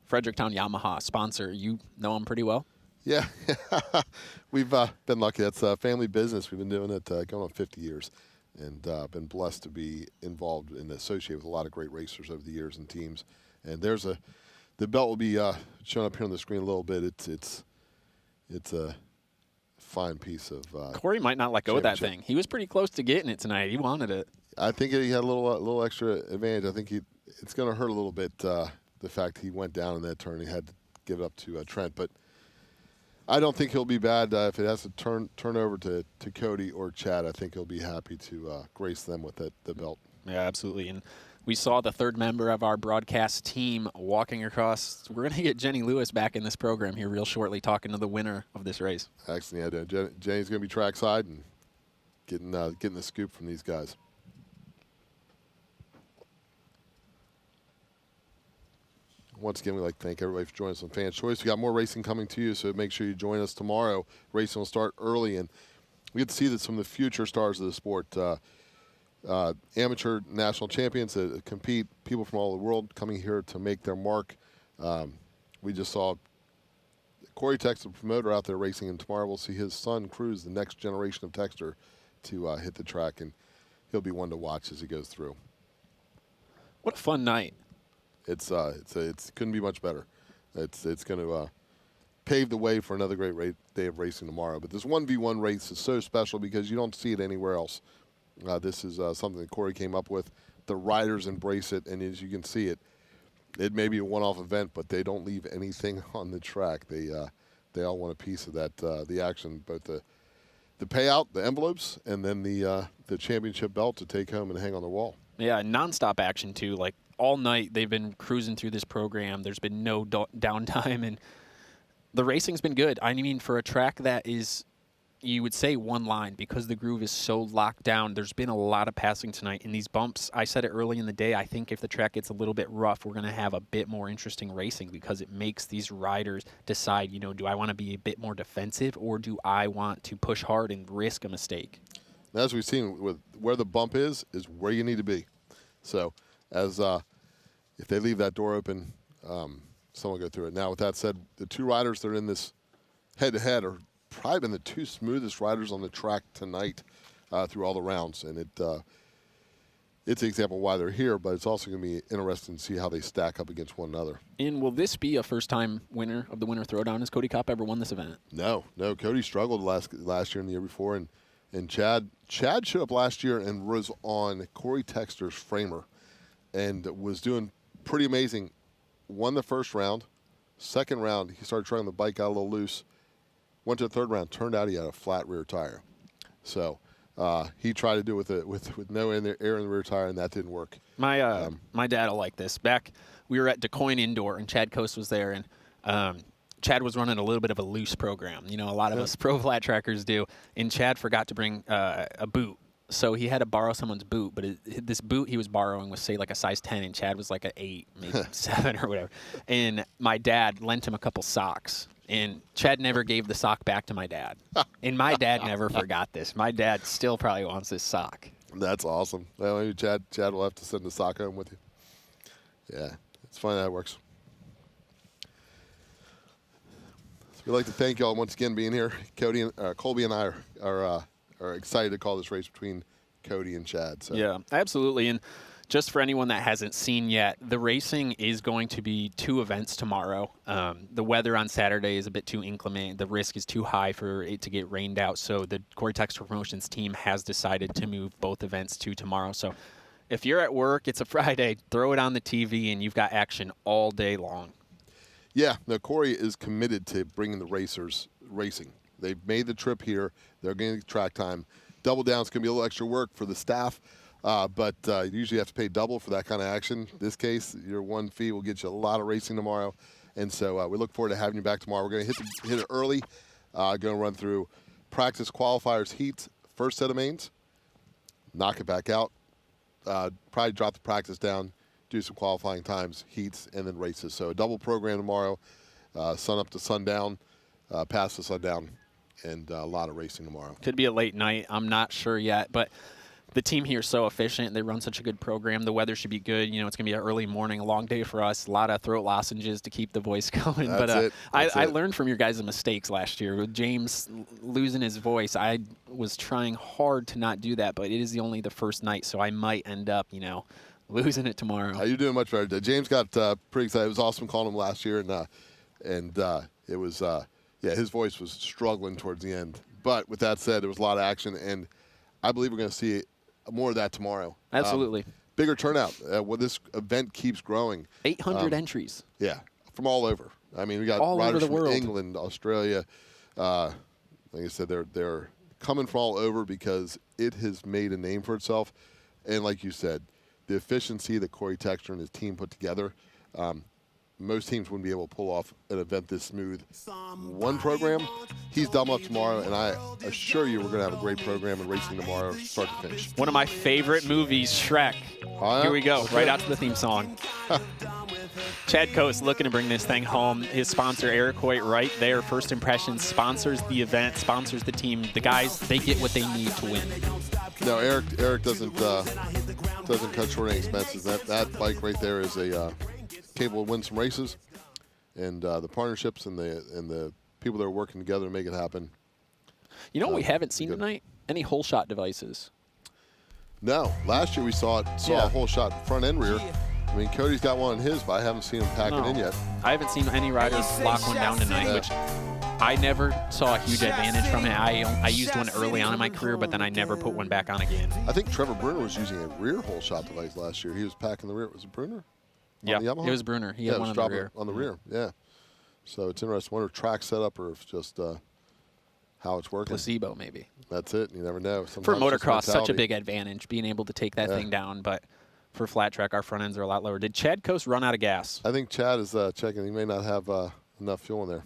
Fredericktown Yamaha sponsor. You know them pretty well? Yeah. We've been lucky. That's a family business. We've been doing it going on 50 years, and been blessed to be involved and associated with a lot of great racers over the years and teams. And the belt will be showing up here on the screen a little bit. It's a fine piece of Cory might not let go of that thing. He was pretty close to getting it tonight. He wanted it. I think he had a little extra advantage. I think it's going to hurt a little bit, the fact he went down in that turn. He had to give it up to Trent. But I don't think he'll be bad if it has to turn over to Cody or Chad. I think he'll be happy to grace them with the belt. Yeah, absolutely. And we saw the third member of our broadcast team walking across. We're going to get Jenny Lewis back in this program here real shortly, talking to the winner of this race. Actually, yeah, Jenny's going to be trackside and getting the scoop from these guys. Once again, we'd like to thank everybody for joining us on Fan Choice. We got more racing coming to you, so make sure you join us tomorrow. Racing will start early, and we get to see some of the future stars of the sport. Amateur national champions that compete, people from all over the world coming here to make their mark. We just saw Cory Texter, the promoter, out there racing, and tomorrow we'll see his son Cruz, the next generation of Texter, to hit the track, and he'll be one to watch as he goes through. What a fun night. It's couldn't be much better. It's going to pave the way for another great day of racing tomorrow. But this 1v1 race is so special because you don't see it anywhere else. This is something that Cory came up with. The riders embrace it, and as you can see it may be a one-off event, but they don't leave anything on the track. They all want a piece of that the action, both the payout, the envelopes, and then the championship belt to take home and hang on the wall. Yeah, nonstop action too. Like all night, they've been cruising through this program. There's been no downtime, and the racing's been good. I mean, for a track that is, you would say one line because the groove is so locked down. There's been a lot of passing tonight in these bumps. I said it early in the day. I think if the track gets a little bit rough, we're going to have a bit more interesting racing because it makes these riders decide, do I want to be a bit more defensive or do I want to push hard and risk a mistake? As we've seen, with where the bump is where you need to be. So as if they leave that door open, someone will go through it. Now, with that said, the two riders that are in this head-to-head are probably been the two smoothest riders on the track tonight through all the rounds. And it's an example of why they're here, but it's also going to be interesting to see how they stack up against one another. And will this be a first-time winner of the Winter Throwdown? Has Cody Kopp ever won this event? No. Cody struggled last year and the year before, and Chad showed up last year and was on Cory Texter's framer and was doing pretty amazing. Won the first round. Second round, he started trying the bike, got a little loose. Went to the third round. Turned out he had a flat rear tire. So he tried to do it with no air in the rear tire, and that didn't work. My dad will like this. Back, we were at DeCoin Indoor, and Chad Coast was there, and Chad was running a little bit of a loose program. A lot of us pro flat trackers do. And Chad forgot to bring a boot. So he had to borrow someone's boot. But this boot he was borrowing was, say, like a size 10, and Chad was like an 8, maybe 7 or whatever. And my dad lent him a couple socks. And Chad never gave the sock back to my dad. And my dad never forgot this. My dad still probably wants this sock. That's awesome. Well, maybe Chad will have to send the sock home with you. Yeah, it's funny how it works. We'd like to thank y'all once again being here. Colby and I are excited to call this race between Cody and Chad. So. Yeah, absolutely. And just for anyone that hasn't seen yet, the racing is going to be 2 events tomorrow. The weather on Saturday is a bit too inclement. The risk is too high for it to get rained out. So the Cory Texter Promotions team has decided to move both events to tomorrow. So if you're at work, it's a Friday, throw it on the TV, and you've got action all day long. Yeah, no, Cory is committed to bringing the racers racing. They've made the trip here. They're getting track time. Double down is going to be a little extra work for the staff, but you usually have to pay double for that kind of action. In this case, your one fee will get you a lot of racing tomorrow, and so we look forward to having you back tomorrow. We're going to hit it early. Going to run through practice qualifiers, heats, first set of mains, knock it back out, probably drop the practice down, do some qualifying times, heats, and then races. So a double program tomorrow, sun up to sundown, past the sundown, and a lot of racing tomorrow. Could be a late night. I'm not sure yet, but the team here is so efficient. They run such a good program. The weather should be good. It's going to be an early morning, a long day for us. A lot of throat lozenges to keep the voice going. I learned from your guys' mistakes last year. With James losing his voice, I was trying hard to not do that, but it is only the first night, so I might end up, losing it tomorrow. You're doing much better. James got pretty excited. It was awesome calling him last year, and it was his voice was struggling towards the end. But with that said, there was a lot of action, and I believe we're going to see more of that tomorrow. Absolutely. Bigger turnout. This event keeps growing. 800 entries. Yeah, from all over. I mean, we got all riders over the from world. England, Australia. Like I said, they're coming from all over because it has made a name for itself. And like you said, the efficiency that Cory Texter and his team put together, most teams wouldn't be able to pull off an event this smooth. One program, he's Dunlop tomorrow, and I assure you we're going to have a great program in racing tomorrow, start to finish. One of my favorite movies, Shrek. Yeah? Here we go, Okay. right out to the theme song. Chad Coast looking to bring this thing home. His sponsor, Eric Hoyt, right there. First Impressions sponsors the event, sponsors the team. The guys, they get what they need to win. No, Eric doesn't cut short any expenses. That bike right there is capable of winning some races, and the partnerships and the people that are working together to make it happen. You know what we haven't seen good. tonight? Any Holeshot devices. No, last year we saw Yeah. a whole shot front and rear. I mean, Cody's got one in his, but I haven't seen him pack it in yet. I haven't seen any riders lock one down tonight, Yeah. which I never saw a huge advantage from it. I used one early on in my career, but then I never put one back on again. I think Trevor Bruner was using a rear whole shot device last year. He was packing the rear. Was it Bruner? Yeah, On the Yamaha? it was Bruner. He Yeah, had it one was on the dropping rear. on the rear. Yeah. So it's interesting. Wonder if track setup or if just how it's working. Placebo, maybe. That's it. You never know. For Sometimes it's motocross, such a mentality. big advantage, being able to take that Yeah. thing down. But for flat track, our front ends are a lot lower. Did Chad Coast run out of gas? I think Chad is checking. He may not have enough fuel in there.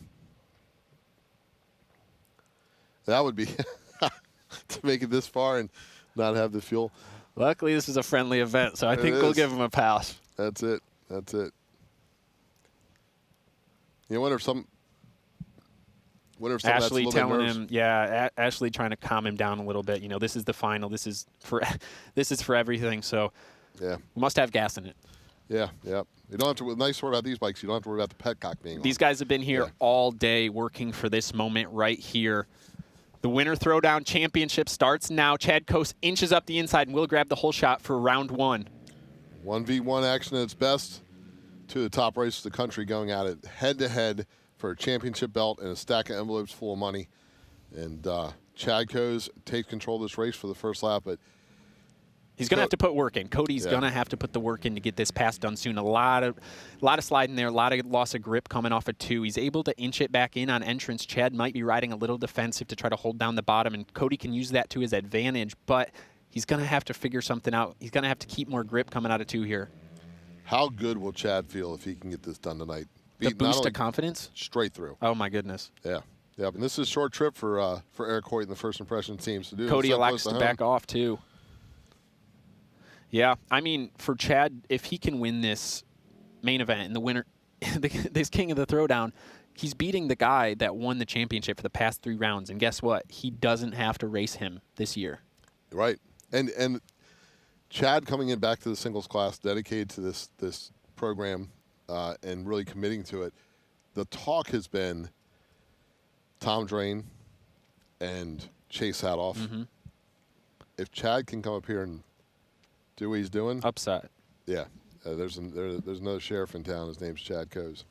That would be to make it this far and not have the fuel. Luckily, this is a friendly event, so I think we'll is. give him a pass. That's it. That's it. You wonder if some. Wonder if some of that's a Ashley little bit telling nerves. him, yeah, Ashley trying to calm him down a little bit. You know, this is the final. This is for everything. So Yeah. we must have gas in it. Yeah. Yeah. You don't have to. Nice word about these bikes. You don't have to worry about the petcock being on. These guys have been here Yeah. all day working for this moment right here. The Winter Throwdown Championship starts now. Chad Coast inches up the inside and will grab the whole shot for round one. 1v1 action at its best. Two of the top racers of the country going at it head-to-head for a championship belt and a stack of envelopes full of money. And Chad Coase takes control of this race for the first lap, but He's going to have to put work in. Cody's Yeah. going to have to put the work in to get this pass done soon. A lot of sliding there, a lot of loss of grip coming off of 2. He's able to inch it back in on entrance. Chad might be riding a little defensive to try to hold down the bottom, and Cody can use that to his advantage, but he's going to have to figure something out. He's going to have to keep more grip coming out of 2 here. how good will Chad feel if he can get this done tonight? The Beat not boost only of confidence? straight through. Oh, my goodness. Yeah. Yeah, and this is a short trip for Eric Hoyt and the First Impression teams to do. Cody so elects close to home. back off, too. Yeah, I mean, for Chad, if he can win this main event in the winner, this king of the throwdown, he's beating the guy that won the championship for the past 3 rounds. And guess what? He doesn't have to race him this year. Right. And Chad coming in back to the singles class, dedicated to this program and really committing to it. The talk has been Thom Drain and Chase Sadoff. Mm-hmm. If Chad can come up here and do what he's doing, Upset. yeah, there's another sheriff in town. His name's Chad Coase.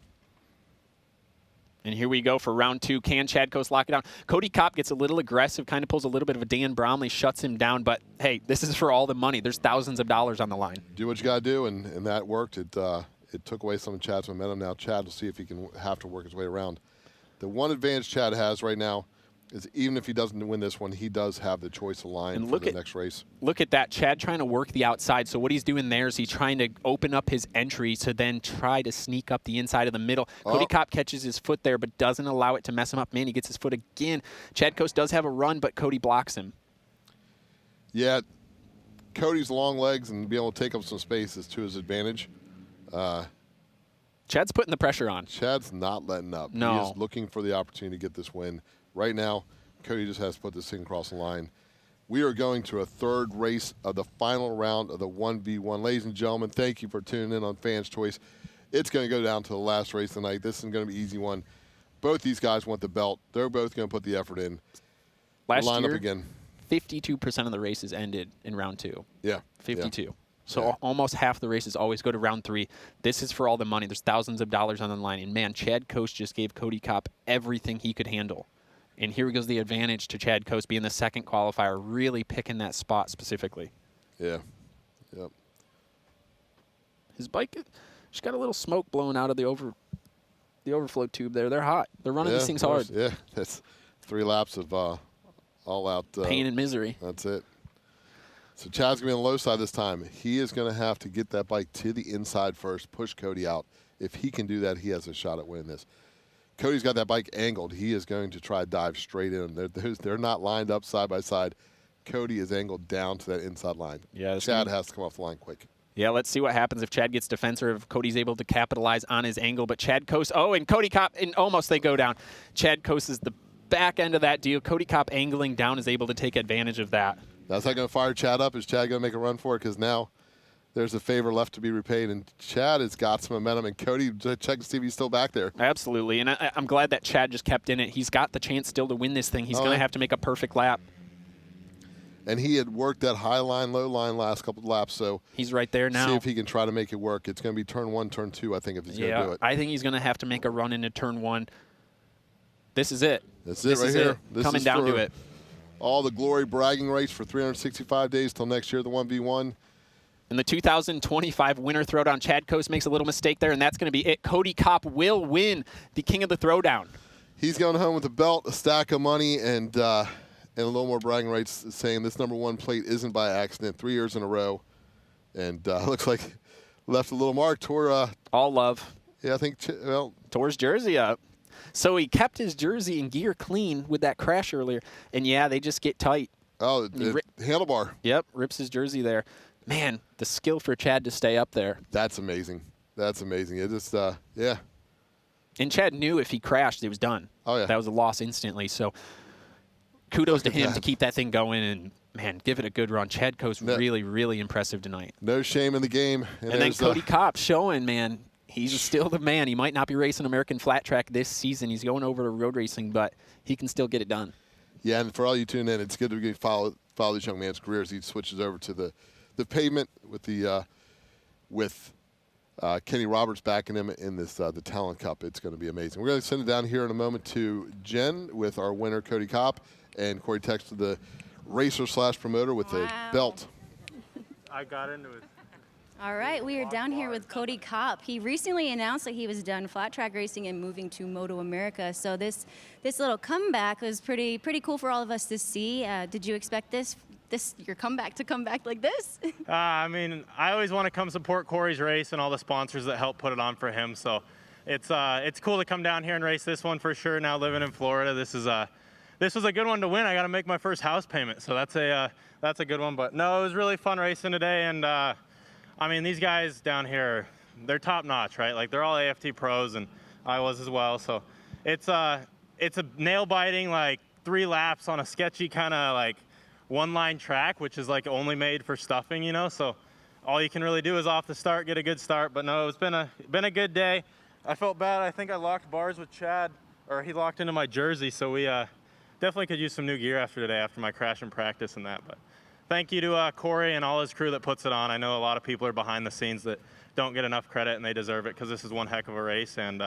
And here we go for round 2. Can Chad Coast lock it down? Cody Kopp gets a little aggressive, kind of pulls a little bit of a Dan Bromley, shuts him down. But, hey, this is for all the money. There's thousands of dollars on the line. Do what you got to do, and that worked. It took away some of Chad's momentum. Now Chad will see if he can have to work his way around. The one advantage Chad has right now is even if he doesn't win this one, he does have the choice of line And for look the at- next race. Look at that. Chad trying to work the outside. So what he's doing there is he's trying to open up his entry to then try to sneak up the inside of the middle. Cody Kopp catches his foot there but doesn't allow it to mess him up. Man, he gets his foot again. Chad Coast does have a run, but Cody blocks him. Yeah, Cody's long legs and be able to take up some space is to his advantage. Chad's putting the pressure on. Chad's not letting up. No. He is looking for the opportunity to get this win. Right now, Cody just has to put this thing across the line. We are going to a third race of the final round of the 1v1. Ladies and gentlemen, thank you for tuning in on Fans Choice. It's going to go down to the last race tonight. This isn't going to be an easy one. Both these guys want the belt. They're both going to put the effort in. Last Line year, up again. 52% of the races ended in round 2. Yeah. 52. Yeah. So Yeah. almost half the races always go to round 3. This is for all the money. There's thousands of dollars on the line. And, man, Chad Coast just gave Cody Kopp everything he could handle. And here goes the advantage to Chad Coase being the second qualifier, really picking that spot specifically. Yeah. Yep. His bike, she's got a little smoke blowing out of the overflow tube there. They're hot. They're running these things hard. Yeah, that's 3 laps of all-out pain and misery. That's it. So Chad's going to be on the low side this time. He is going to have to get that bike to the inside first, push Cody out. If he can do that, he has a shot at winning this. Cody's got that bike angled. He is going to try to dive straight in. They're not lined up side by side. Cody is angled down to that inside line. Yeah, Chad has to come off the line quick. Yeah, let's see what happens if Chad gets defensive, if Cody's able to capitalize on his angle. But Chad Coase, and Cody Kopp, and almost they go down. Chad Coase is the back end of that deal. Cody Kopp angling down is able to take advantage of that. That's not going to fire Chad up. Is Chad going to make a run for it? Because now there's a favor left to be repaid, and Chad has got some momentum, and Cody, check to see if he's still back there. Absolutely, and I'm glad that Chad just kept in it. He's got the chance still to win this thing. He's going to have to make a perfect lap. And he had worked that high line, low line last couple of laps, so he's right there now. See if he can try to make it work. It's going to be turn 1, turn 2, I think, if he's going to do it. I think he's going to have to make a run into turn 1. This is it. This is it right here. This coming is down to it. All the glory bragging rights for 365 days till next year, the 1v1. In the 2025 Winter Throwdown, Chad Coase makes a little mistake there, and that's going to be it. Cody Kopp will win the King of the Throwdown. He's going home with a belt, a stack of money, and a little more bragging rights, saying this #1 plate isn't by accident. 3 years in a row, and looks like left a little mark. Tore all love. Yeah, I think tore his jersey up. So he kept his jersey and gear clean with that crash earlier, and yeah, they just get tight. Oh, the handlebar. Yep, rips his jersey there. Man, the skill for Chad to stay up there. That's amazing. That's amazing. It just, yeah. And Chad knew if he crashed, it was done. Oh, yeah. That was a loss instantly. So kudos to him to keep that thing going and, man, give it a good run. Chad Coase really, really impressive tonight. No shame in the game. And then Cody Kopp showing, man, he's still the man. He might not be racing American flat track this season. He's going over to road racing, but he can still get it done. Yeah, and for all you tune in, it's good to follow this young man's career as he switches over to the pavement with the Kenny Roberts backing him in this the Talent Cup. It's going to be amazing. We're going to send it down here in a moment to Jen with our winner Cody Kopp and Cory Texter, the racer / promoter with the belt. I got into it. All right, we are down here with Cody Kopp. He recently announced that he was done flat track racing and moving to Moto America. So this little comeback was pretty cool for all of us to see. Did you expect your comeback to come back like this? I mean, I always want to come support Cory's race and all the sponsors that help put it on for him. So it's cool to come down here and race this one for sure. Now living in Florida, this was a good one to win. I got to make my first house payment, so that's a good one. But no, it was really fun racing today, and I mean, these guys down here, they're top notch, right? Like they're all AFT pros, and I was as well. So it's a nail biting, like 3 laps on a sketchy kind of like one-line track, which is like only made for stuffing, you know. So all you can really do is off the start get a good start. But no, it's been a good day. I felt bad. I think I locked bars with Chad, or he locked into my jersey. So we definitely could use some new gear after today, after my crash in practice and that. But thank you to Cory and all his crew that puts it on. I know a lot of people are behind the scenes that don't get enough credit, and they deserve it because this is one heck of a race. And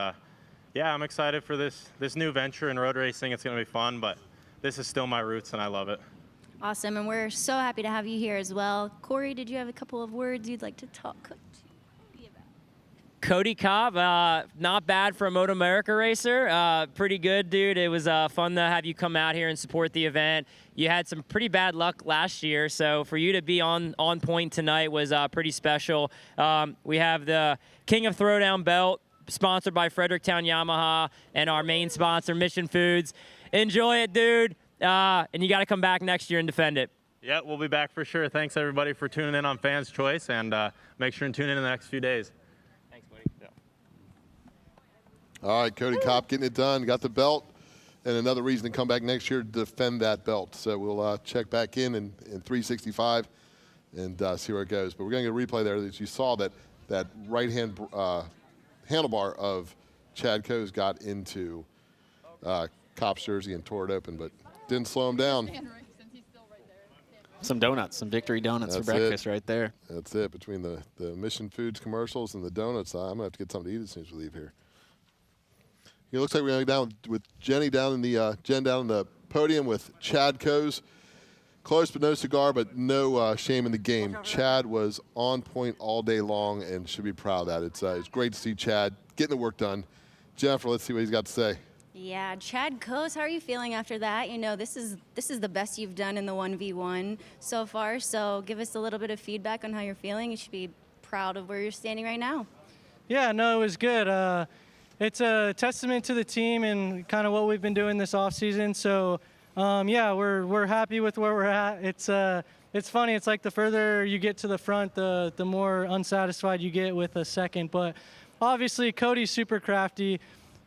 yeah, I'm excited for this new venture in road racing. It's going to be fun, but this is still my roots, and I love it. Awesome, and we're so happy to have you here as well. Cory, did you have a couple of words you'd like to talk to me about? Cody Kopp, not bad for a Moto America racer. Pretty good, dude. It was fun to have you come out here and support the event. You had some pretty bad luck last year, so for you to be on point tonight was pretty special. We have the King of Throwdown belt, sponsored by Fredericktown Yamaha, and our main sponsor, Mission Foods. Enjoy it, dude. And you got to come back next year and defend it. Yeah, we'll be back for sure. Thanks, everybody, for tuning in on Fans Choice, and make sure and tune in the next few days. Thanks, buddy. Yeah. All right, Cody Kopp getting it done. Got the belt, and another reason to come back next year to defend that belt. So we'll check back in 365 and see where it goes. But we're going to get a replay there. As you saw that right-hand handlebar of Chad Coase got into Kopp's jersey and tore it open, but didn't slow him down. Some donuts, some victory donuts for breakfast right there. That's it. Between the Mission Foods commercials and the donuts, I'm going to have to get something to eat as soon as we leave here. It looks like we're going down with Jen down in the podium with Chad Coase. Close but no cigar, but no shame in the game. Chad was on point all day long and should be proud of that. It's great to see Chad getting the work done. Jennifer, let's see what he's got to say. Yeah, Chad Coase, how are you feeling after that? You know, this is the best you've done in the 1v1 so far, so give us a little bit of feedback on how you're feeling. You should be proud of where you're standing right now. Yeah, no, it was good. It's a testament to the team and kind of what we've been doing this offseason. So, yeah, we're happy with where we're at. It's funny. It's like the further you get to the front, the more unsatisfied you get with a second. But obviously, Cody's super crafty.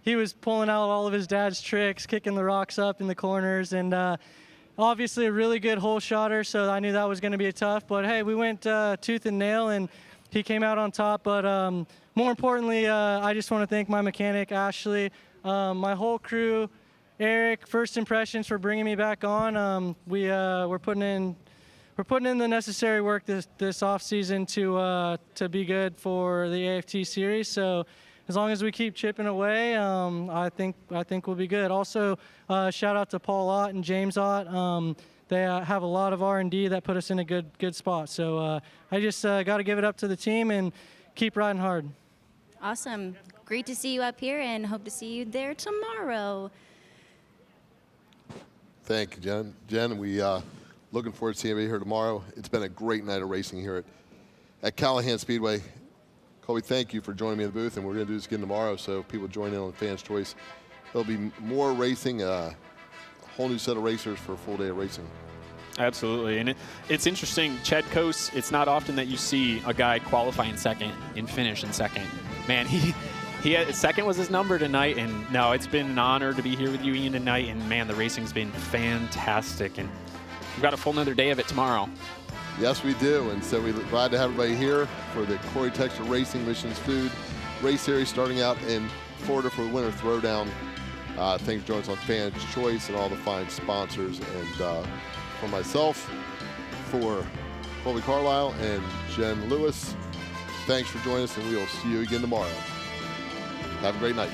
He was pulling out all of his dad's tricks, kicking the rocks up in the corners, and obviously a really good hole shotter, so I knew that was going to be tough. But, hey, we went tooth and nail, and he came out on top. But more importantly, I just want to thank my mechanic, Ashley, my whole crew, Eric, First Impressions for bringing me back on. We're putting in the necessary work this off season to be good for the AFT series. So as long as we keep chipping away, I think we'll be good. Also, shout out to Paul Ott and James Ott. They have a lot of R&D that put us in a good spot. So I just got to give it up to the team and keep riding hard. Awesome. Great to see you up here, and hope to see you there tomorrow. Thank you, Jen. Jen, we looking forward to seeing you here tomorrow. It's been a great night of racing here at Callahan Speedway. Colby, thank you for joining me in the booth, and we're going to do this again tomorrow, so people join in on Fans' Choice. There'll be more racing, a whole new set of racers for a full day of racing. Absolutely, and it's interesting. Chad Coase, it's not often that you see a guy qualify in second and finish in second. Man, he had, second was his number tonight, and no, it's been an honor to be here with you, Ian, tonight, and man, the racing's been fantastic, and we've got a full another day of it tomorrow. Yes, we do, and so we're glad to have everybody here for the Cory Texter Racing Missions Food Race Series starting out in Florida for the winter Throwdown. Thanks for joining us on Fans' Choice and all the fine sponsors, and for myself, for Colby Carlisle and Jen Lewis, thanks for joining us, and we will see you again tomorrow. Have a great night.